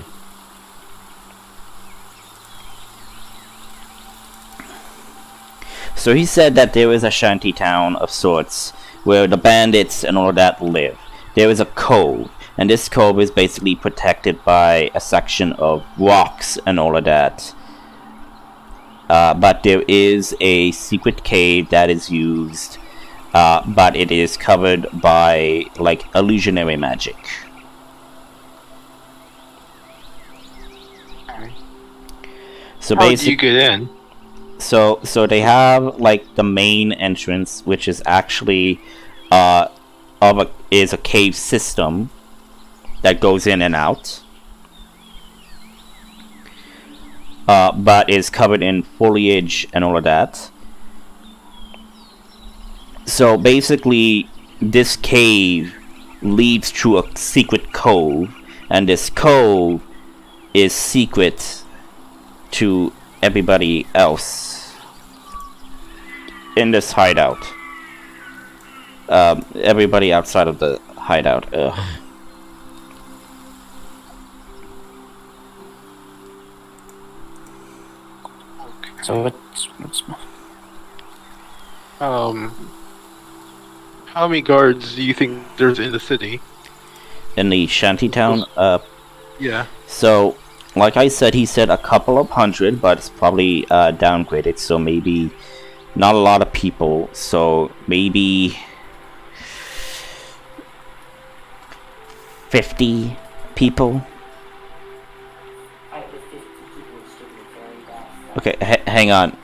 he said that there is a shanty town of sorts where the bandits and all of that live. There is a cove, and this cove is basically protected by a section of rocks and all of that. But there is a secret cave that is used, but it is covered by, like, illusionary magic. So How do you get in? So they have, like, the main entrance, which is actually is a cave system that goes in and out. But is covered in foliage and all of that. So basically, this cave leads to a secret cove, and this cove is secret to everybody else in this hideout. Everybody outside of the hideout. Ugh. So it's How many guards do you think there's in the city? In the shantytown, Yeah. so like I said, he said a couple of hundred, but it's probably downgraded, so maybe not a lot of people, so maybe 50 people. Okay, hang on.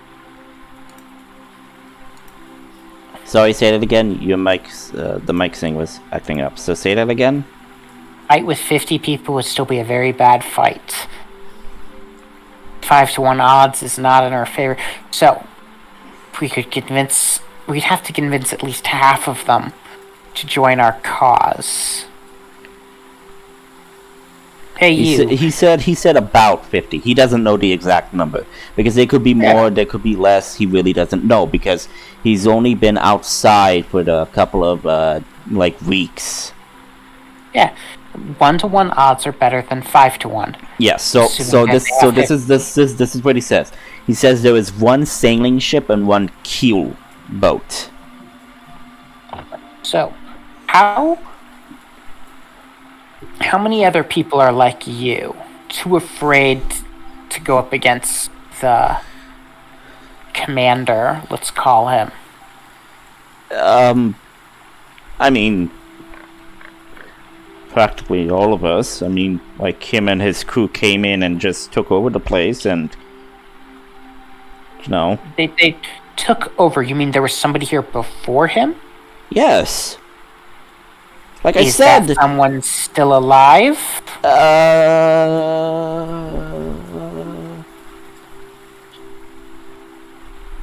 Sorry, say that again. Your mic's, the mic thing was acting up. So say that again. Fight with 50 people would still be a very bad fight. 5-to-1 odds is not in our favor. So, if we could we'd have to convince at least half of them to join our cause. Hey, He said about 50. He doesn't know the exact number. Because there could be more, there could be less. He really doesn't know. Because he's only been outside for a couple of, weeks. Yeah. 1-to-1 odds are better than 5-to-1. Yes, this is what he says. He says there is one sailing ship and one keel boat. So, how many other people are like you, too afraid to go up against the commander, let's call him? I mean, practically all of us. I mean, like, him and his crew came in and just took over the place, and you know. They took over. You mean there was somebody here before him? Yes. Like I Is said. that someone still alive?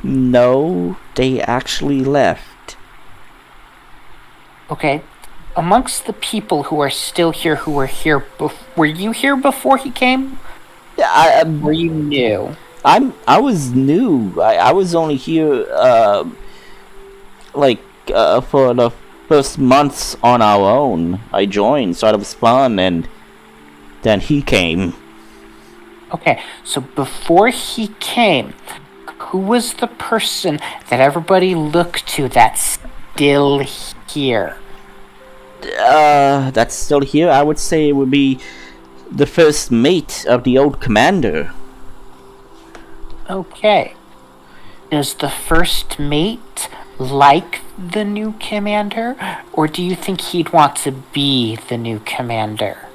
No, they actually left. Okay. Amongst the people who are still here, who were here, were you here before he came? Were you new? I was new. I was only here, for the first months on our own. I joined, so it was fun, and then he came. Okay, so before he came, who was the person that everybody looked to that's still here? That's still here. I would say it would be the first mate of the old commander. Okay. Does the first mate like the new commander, or do you think he'd want to be the new commander?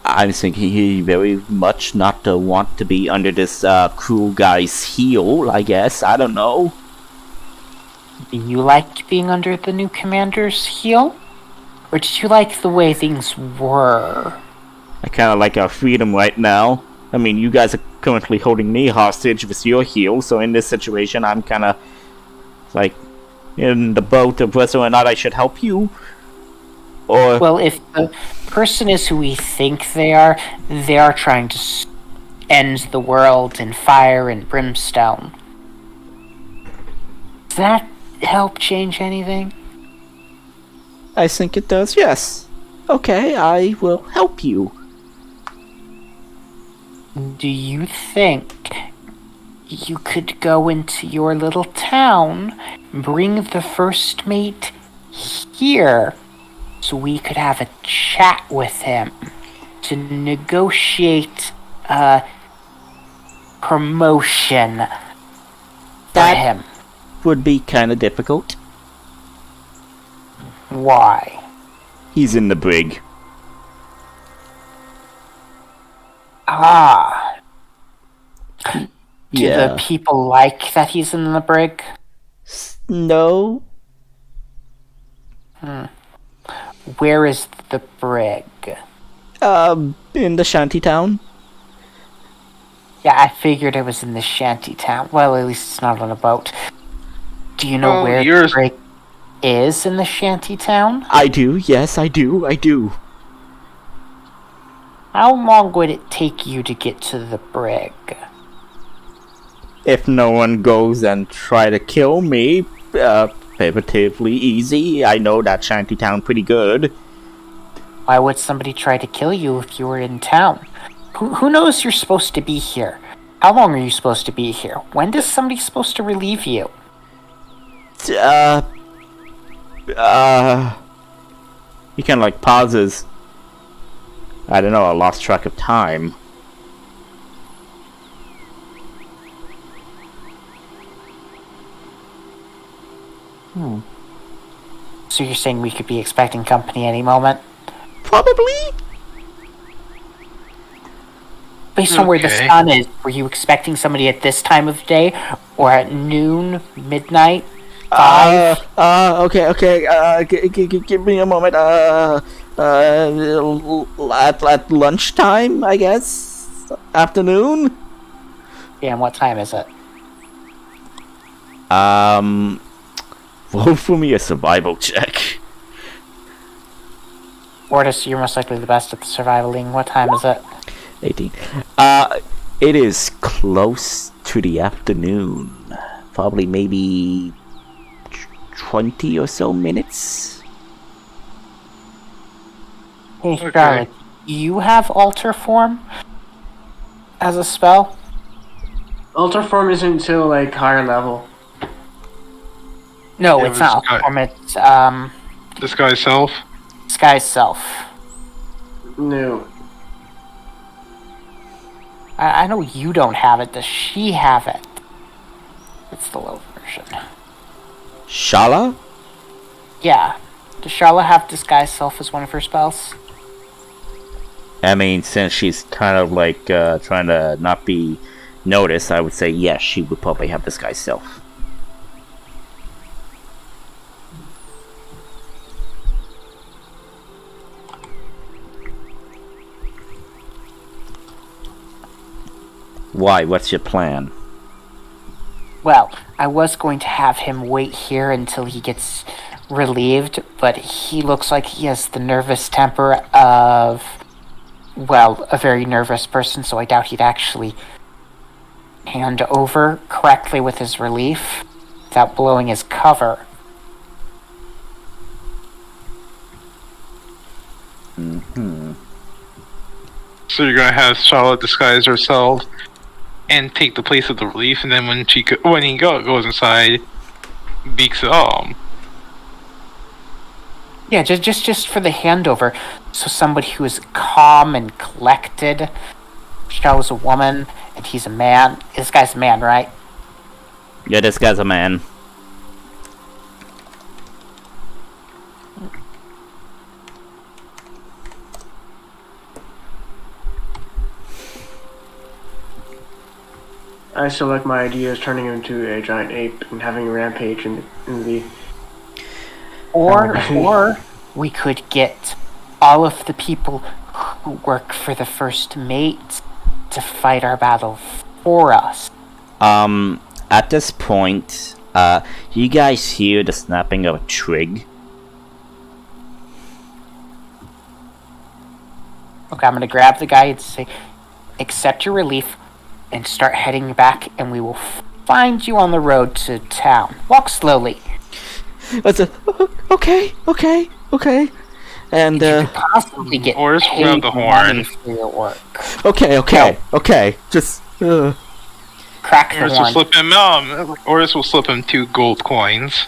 I'm thinking he very much not to want to be under this cruel guy's heel, I guess. I don't know. Do you like being under the new commander's heel? Or did you like the way things were? I kind of like our freedom right now. I mean, you guys are currently holding me hostage with your heel, so in this situation, I'm kind of like in the boat of whether or not I should help you. Or well, if the person is who we think they are trying to end the world in fire and brimstone. Does that help change anything? I think it does, yes. Okay, I will help you. Do you think you could go into your little town, bring the first mate here, so we could have a chat with him to negotiate a promotion for him? Would be kind of difficult. Why? He's in the brig. Ah. Do Yeah. the people like that he's in the brig? No. Where is the brig? In the shantytown. Yeah, I figured it was in the shanty town. Well, at least it's not on a boat. Do you know where the brig is in the shanty town? I do, yes, I do. How long would it take you to get to the brig? If no one goes and try to kill me, relatively easy. I know that shantytown pretty good. Why would somebody try to kill you if you were in town? Who knows you're supposed to be here? How long are you supposed to be here? When is somebody supposed to relieve you? He kind of like pauses. I don't know, I lost track of time. So you're saying we could be expecting company any moment? Probably? Based on where the sun is, were you expecting somebody at this time of day? Or at noon, midnight, 5? Okay, give me a moment, at lunchtime, I guess? Afternoon? Yeah, and what time is it? Roll for me a survival check. Ortis, you're most likely the best at the survivaling. What time is it? 18. It is close to the afternoon. Probably maybe 20 or so minutes. Hey, Scarlet, you have alter form as a spell? Alter form isn't until like higher level. No, Yeah, it's not alter form. It's This guy's self? Sky's self. No. I know you don't have it. Does she have it? It's the low version. Shala? Yeah. Does Charlotte have Disguise Self as one of her spells? I mean, since she's kind of like trying to not be noticed, I would say yes, she would probably have Disguise Self. Why? What's your plan? Well, I was going to have him wait here until he gets relieved, but he looks like he has the nervous temper of, well, a very nervous person, so I doubt he'd actually hand over correctly with his relief without blowing his cover. Mm-hmm. So you're gonna have Charlotte disguise herself and take the place of the relief, and then when he goes inside, beaks it all. Yeah, just for the handover, so somebody who is calm and collected. Shell's a woman, and he's a man. This guy's a man, right? Yeah, this guy's a man. I still like my idea of turning him into a giant ape and having a rampage in the... Or we could get all of the people who work for the first mate to fight our battle for us. At this point, you guys hear the snapping of a twig. Okay, I'm gonna grab the guy and say, accept your relief and start heading back, and we will find you on the road to town. Walk slowly. That's okay. And You could possibly get Oris paid grab the money horn. for your work. okay. Just Crack the Oris will horn. slip him. Oris will slip him 2 gold coins.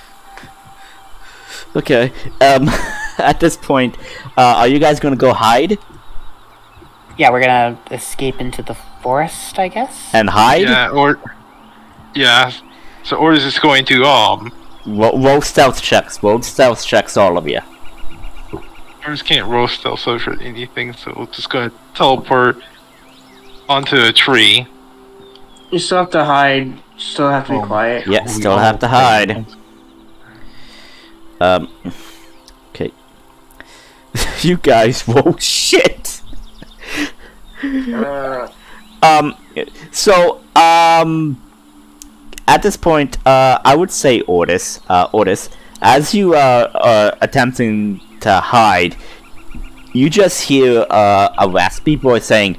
okay. At this point, are you guys gonna go hide Yeah, we're gonna escape into the forest, I guess. and hide? Yeah. So Oris is going to Roll stealth checks. Roll stealth checks, all of you. Oris can't roast stealth for anything, so we're just gonna teleport onto a tree. You still have to hide, still have to be quiet. Yeah, still have to hide. Okay. You guys roll shit. So, at this point, I would say Ortis, as you are attempting to hide, you just hear a raspy voice saying,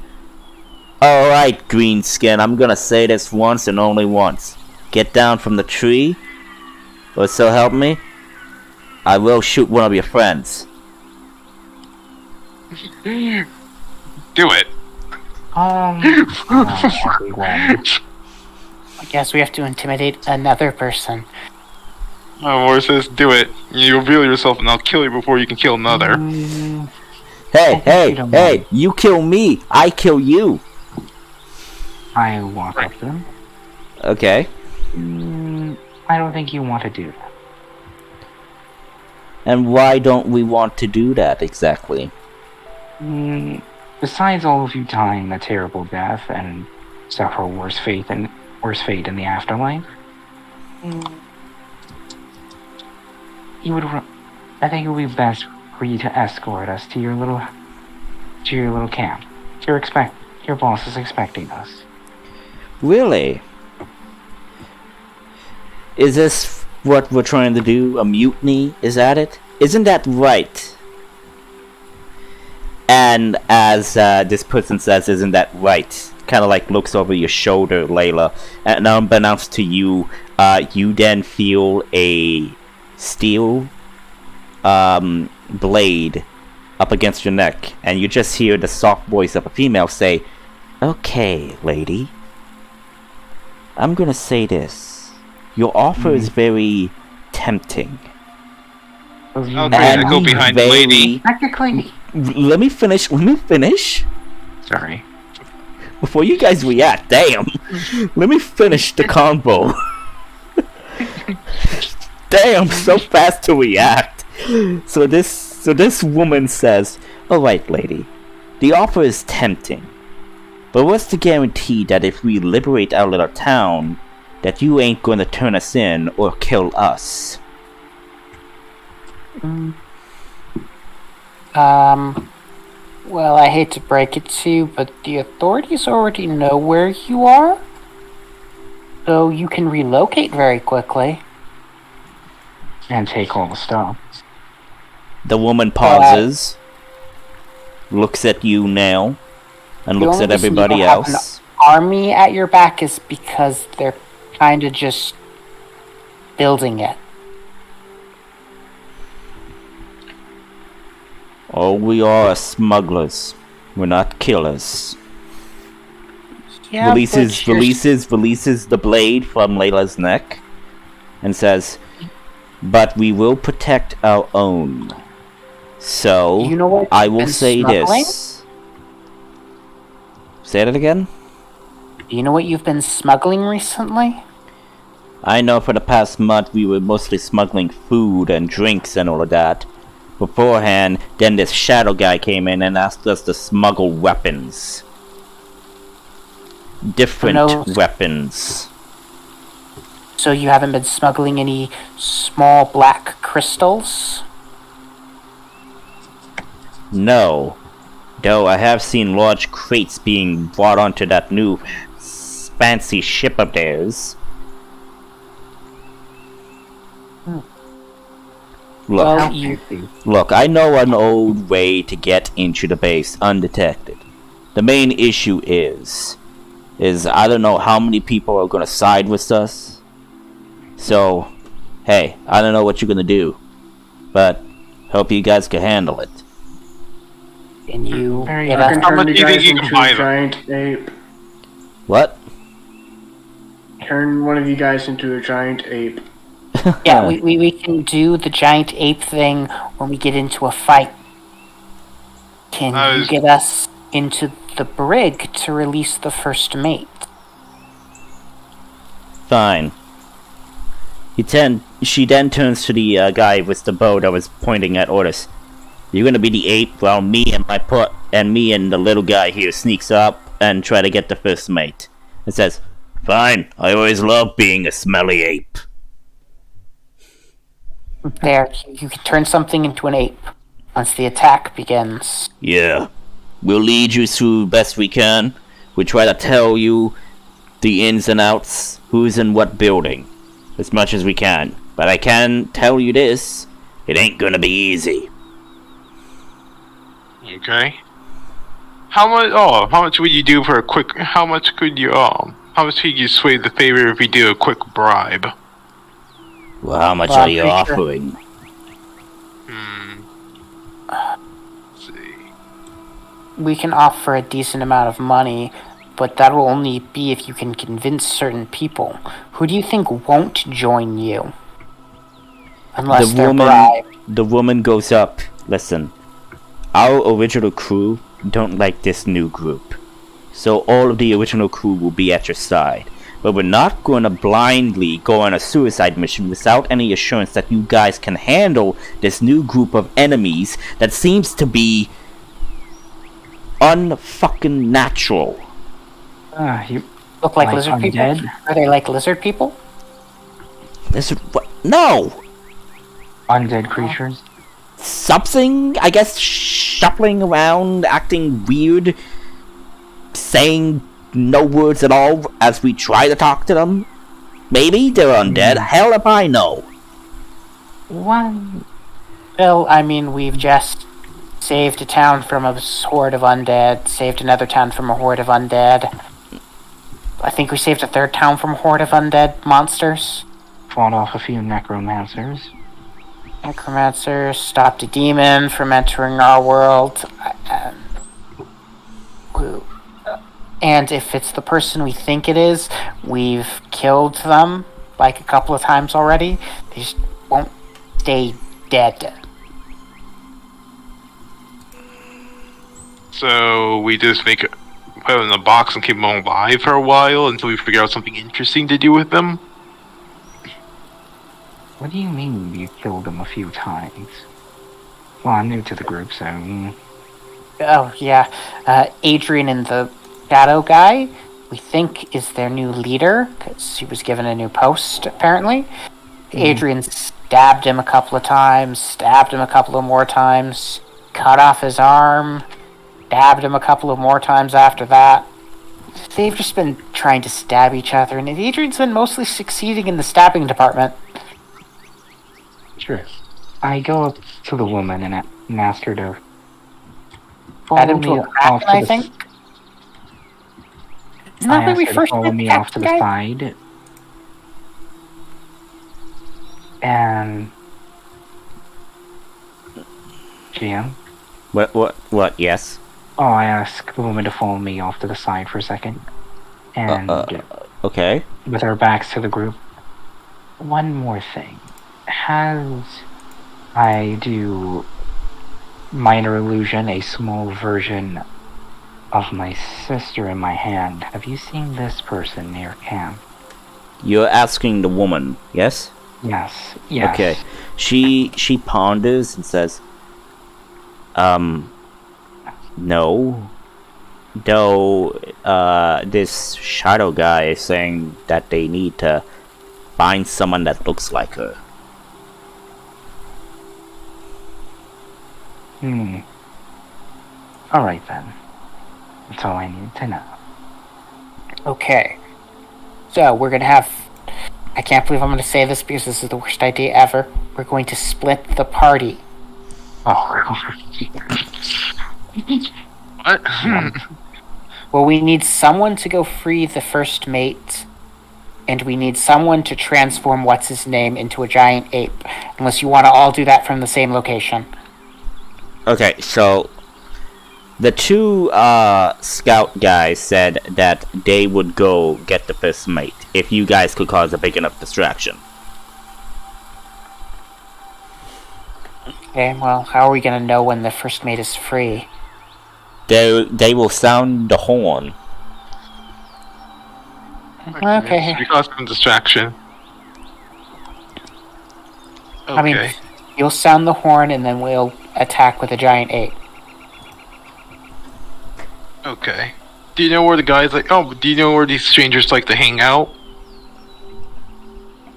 "Alright, Greenskin, I'm gonna say this once and only once. Get down from the tree, or so help me, I will shoot one of your friends." Do it. Everyone. I guess we have to intimidate another person. Oris says, "Do it. You reveal yourself, and I'll kill you before you can kill another." Hey, you kill me, I kill you. I walk up to them. Okay. I don't think you want to do that. And why don't we want to do that exactly? Besides all of you dying a terrible death and suffer worse fate in the afterlife, I think it would be best for you to escort us to your little camp. Your boss is expecting us. Really? Is this what we're trying to do? A mutiny? Is that it? Isn't that right? And as this person says, "Isn't that right?" kind of like looks over your shoulder, Layla, and unbeknownst to you, you then feel a steel blade up against your neck, and you just hear the soft voice of a female say, "Okay, lady, I'm gonna say this. Your offer is very tempting. Okay, And go behind the lady. Technically, Let me finish. sorry. Before you guys react, damn. Let me finish the convo. Damn, so fast to react. So this woman says, "Alright, lady, the offer is tempting. But what's the guarantee that if we liberate our little town, that you ain't gonna turn us in or kill us?" Well, I hate to break it to you, but the authorities already know where you are. So you can relocate very quickly. And take all the stuff. The woman pauses, looks at you now, and looks at everybody else. Army at your back is because they're kind of just building it. All we are smugglers. We're not killers. Yeah, Releases the blade from Layla's neck and says, "But we will protect our own. So, you know what I will say smuggling? this." Say that again? Do you know what you've been smuggling recently? I know for the past month we were mostly smuggling food and drinks and all of that. Beforehand, then this shadow guy came in and asked us to smuggle weapons. Different weapons. So you haven't been smuggling any small black crystals? No. Though I have seen large crates being brought onto that new fancy ship of theirs. Look, I know an old way to get into the base undetected. The main issue is I don't know how many people are gonna side with us. So, hey, I don't know what you're gonna do, but hope you guys can handle it. And you Very give good. us How much do you think you into can buy a them? giant ape. What? Turn one of you guys into a giant ape. Yeah, we can do the giant ape thing when we get into a fight. Can you get us into the brig to release the first mate? Fine. She then turns to the guy with the bow that was pointing at Ortis. "You're gonna be the ape while me and the little guy here sneaks up and try to get the first mate." It says, "Fine, I always love being a smelly ape." There, you can turn something into an ape once the attack begins. "Yeah. We'll lead you through best we can. We'll try to tell you the ins and outs, who's in what building, as much as we can. But I can tell you this, it ain't gonna be easy." Okay. How much would you do for a quick? How much could you sway the favor if we do a quick bribe? Well, how much Well, are you pretty sure. offering? Let's see. We can offer a decent amount of money, but that will only be if you can convince certain people. Who do you think won't join you? Unless they're bribed. The woman goes up. "Listen, our original crew don't like this new group. So all of the original crew will be at your side. But we're not going to blindly go on a suicide mission without any assurance that you guys can handle this new group of enemies that seems to be unfucking natural." You Look like like lizard people? undead? Are they like lizard people? No! Undead creatures? Something, I guess, shuffling around, acting weird, saying no words at all as we try to talk to them. Maybe they're undead. Hell if I know. One. Well, I mean, we've just saved a town from a horde of undead, saved another town from a horde of undead. I think we saved a third town from a horde of undead monsters. Fought off a few necromancers. Necromancers stopped a demon from entering our world. And if it's the person we think it is, we've killed them like a couple of times already. They just won't stay dead. So we just make put them in a box and keep them alive for a while until we figure out something interesting to do with them. What do you mean you killed them a few times? Well, I'm new to the group, so... Oh, yeah. Adrian and the shadow guy, we think is their new leader, because he was given a new post, apparently. Adrian stabbed him a couple of times, stabbed him a couple of more times, cut off his arm, stabbed him a couple of more times after that. They've just been trying to stab each other, and Adrian's been mostly succeeding in the stabbing department. Sure. I go up to the woman and ask her to Add follow him to me a off kraken, to I the... think? Isn't I that when we asked her to first follow met me the off to the guy? side. And... GM? What, yes? Oh, I asked the woman to follow me off to the side for a second. And Okay. with our backs to the group. One more thing. Has I do minor illusion, a small version of my sister in my hand. Have you seen this person near camp? You're asking the woman, yes? Yes. Okay. She ponders and says, no. Though, this shadow guy is saying that they need to find someone that looks like her. Alright then. That's all I need to know. Okay. So, we're gonna have... I can't believe I'm gonna say this because this is the worst idea ever. We're going to split the party. Oh, What? Well, we need someone to go free the first mate, and we need someone to transform what's-his-name into a giant ape. Unless you want to all do that from the same location. Okay, so the two scout guys said that they would go get the first mate if you guys could cause a big enough distraction. Okay, well, how are we gonna know when the first mate is free? They will sound the horn. Okay. Because of distraction. Okay. I mean, you'll sound the horn and then we'll attack with a giant ape. Okay. Do you know where the guys like? Oh, do you know where these strangers like to hang out?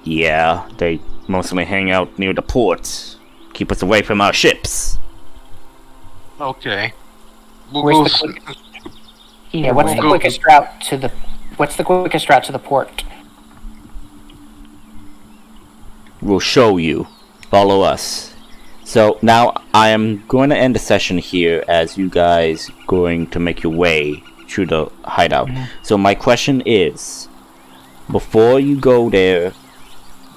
Yeah, they mostly hang out near the port. Keep us away from our ships. Okay. Where's the quickest? Yeah, what's the quickest route to the? What's the quickest route to the port? We'll show you. Follow us. So now I am going to end the session here as you guys going to make your way through the hideout. So my question is, before you go there,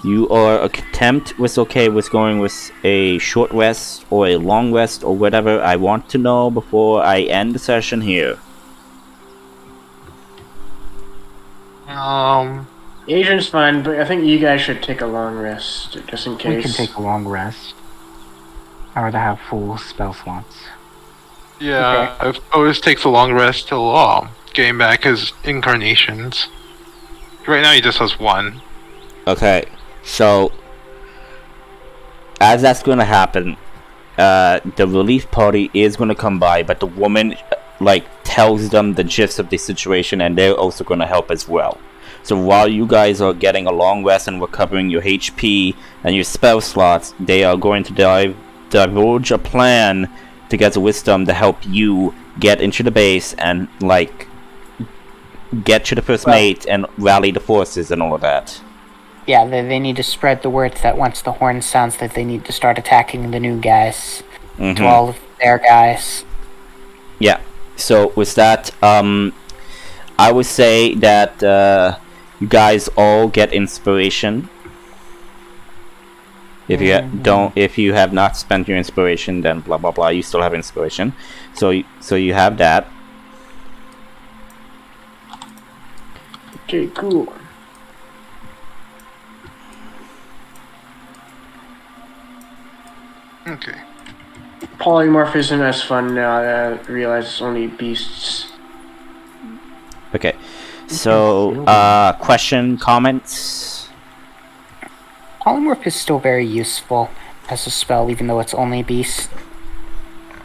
you are attempt was okay with going with a short rest or a long rest or whatever. I want to know before I end the session here. Adrian's fine, but I think you guys should take a long rest, just in case. We can take a long rest. I'd rather have full spell slots. Yeah, it always takes a long rest till getting back his incarnations. Right now he just has one. Okay, so as that's going to happen, the relief party is going to come by, but the woman tells them the gist of the situation, and they're also going to help as well. So while you guys are getting a long rest and recovering your HP and your spell slots, they are going to divulge a plan together with them to help you get into the base and get to the first mate and rally the forces and all of that. Yeah, they need to spread the word that once the horn sounds that they need to start attacking the new guys to all of their guys. Yeah. So with that, I would say that you guys all get inspiration. If you if you have not spent your inspiration, then blah blah blah. You still have inspiration, so you have that. Okay, cool. Okay. Polymorph isn't as fun now that I realize it's only beasts. Okay. So, question, comments? Polymorph is still very useful as a spell, even though it's only beast.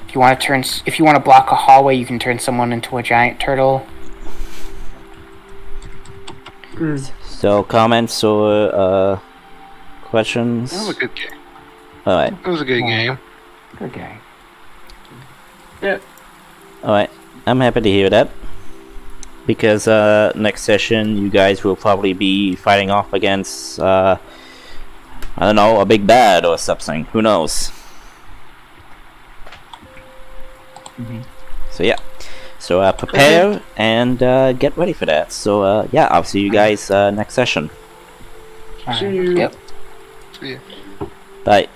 If you want to block a hallway, you can turn someone into a giant turtle. So, comments or questions? That was a good game. Alright. It was a good game. Good game. Yeah. Alright. I'm happy to hear that. Because next session, you guys will probably be fighting off against, I don't know, a big bad or something. Who knows? So, yeah. So, prepare and get ready for that. So, yeah, I'll see you guys next session. See you. Yep. See ya. Bye.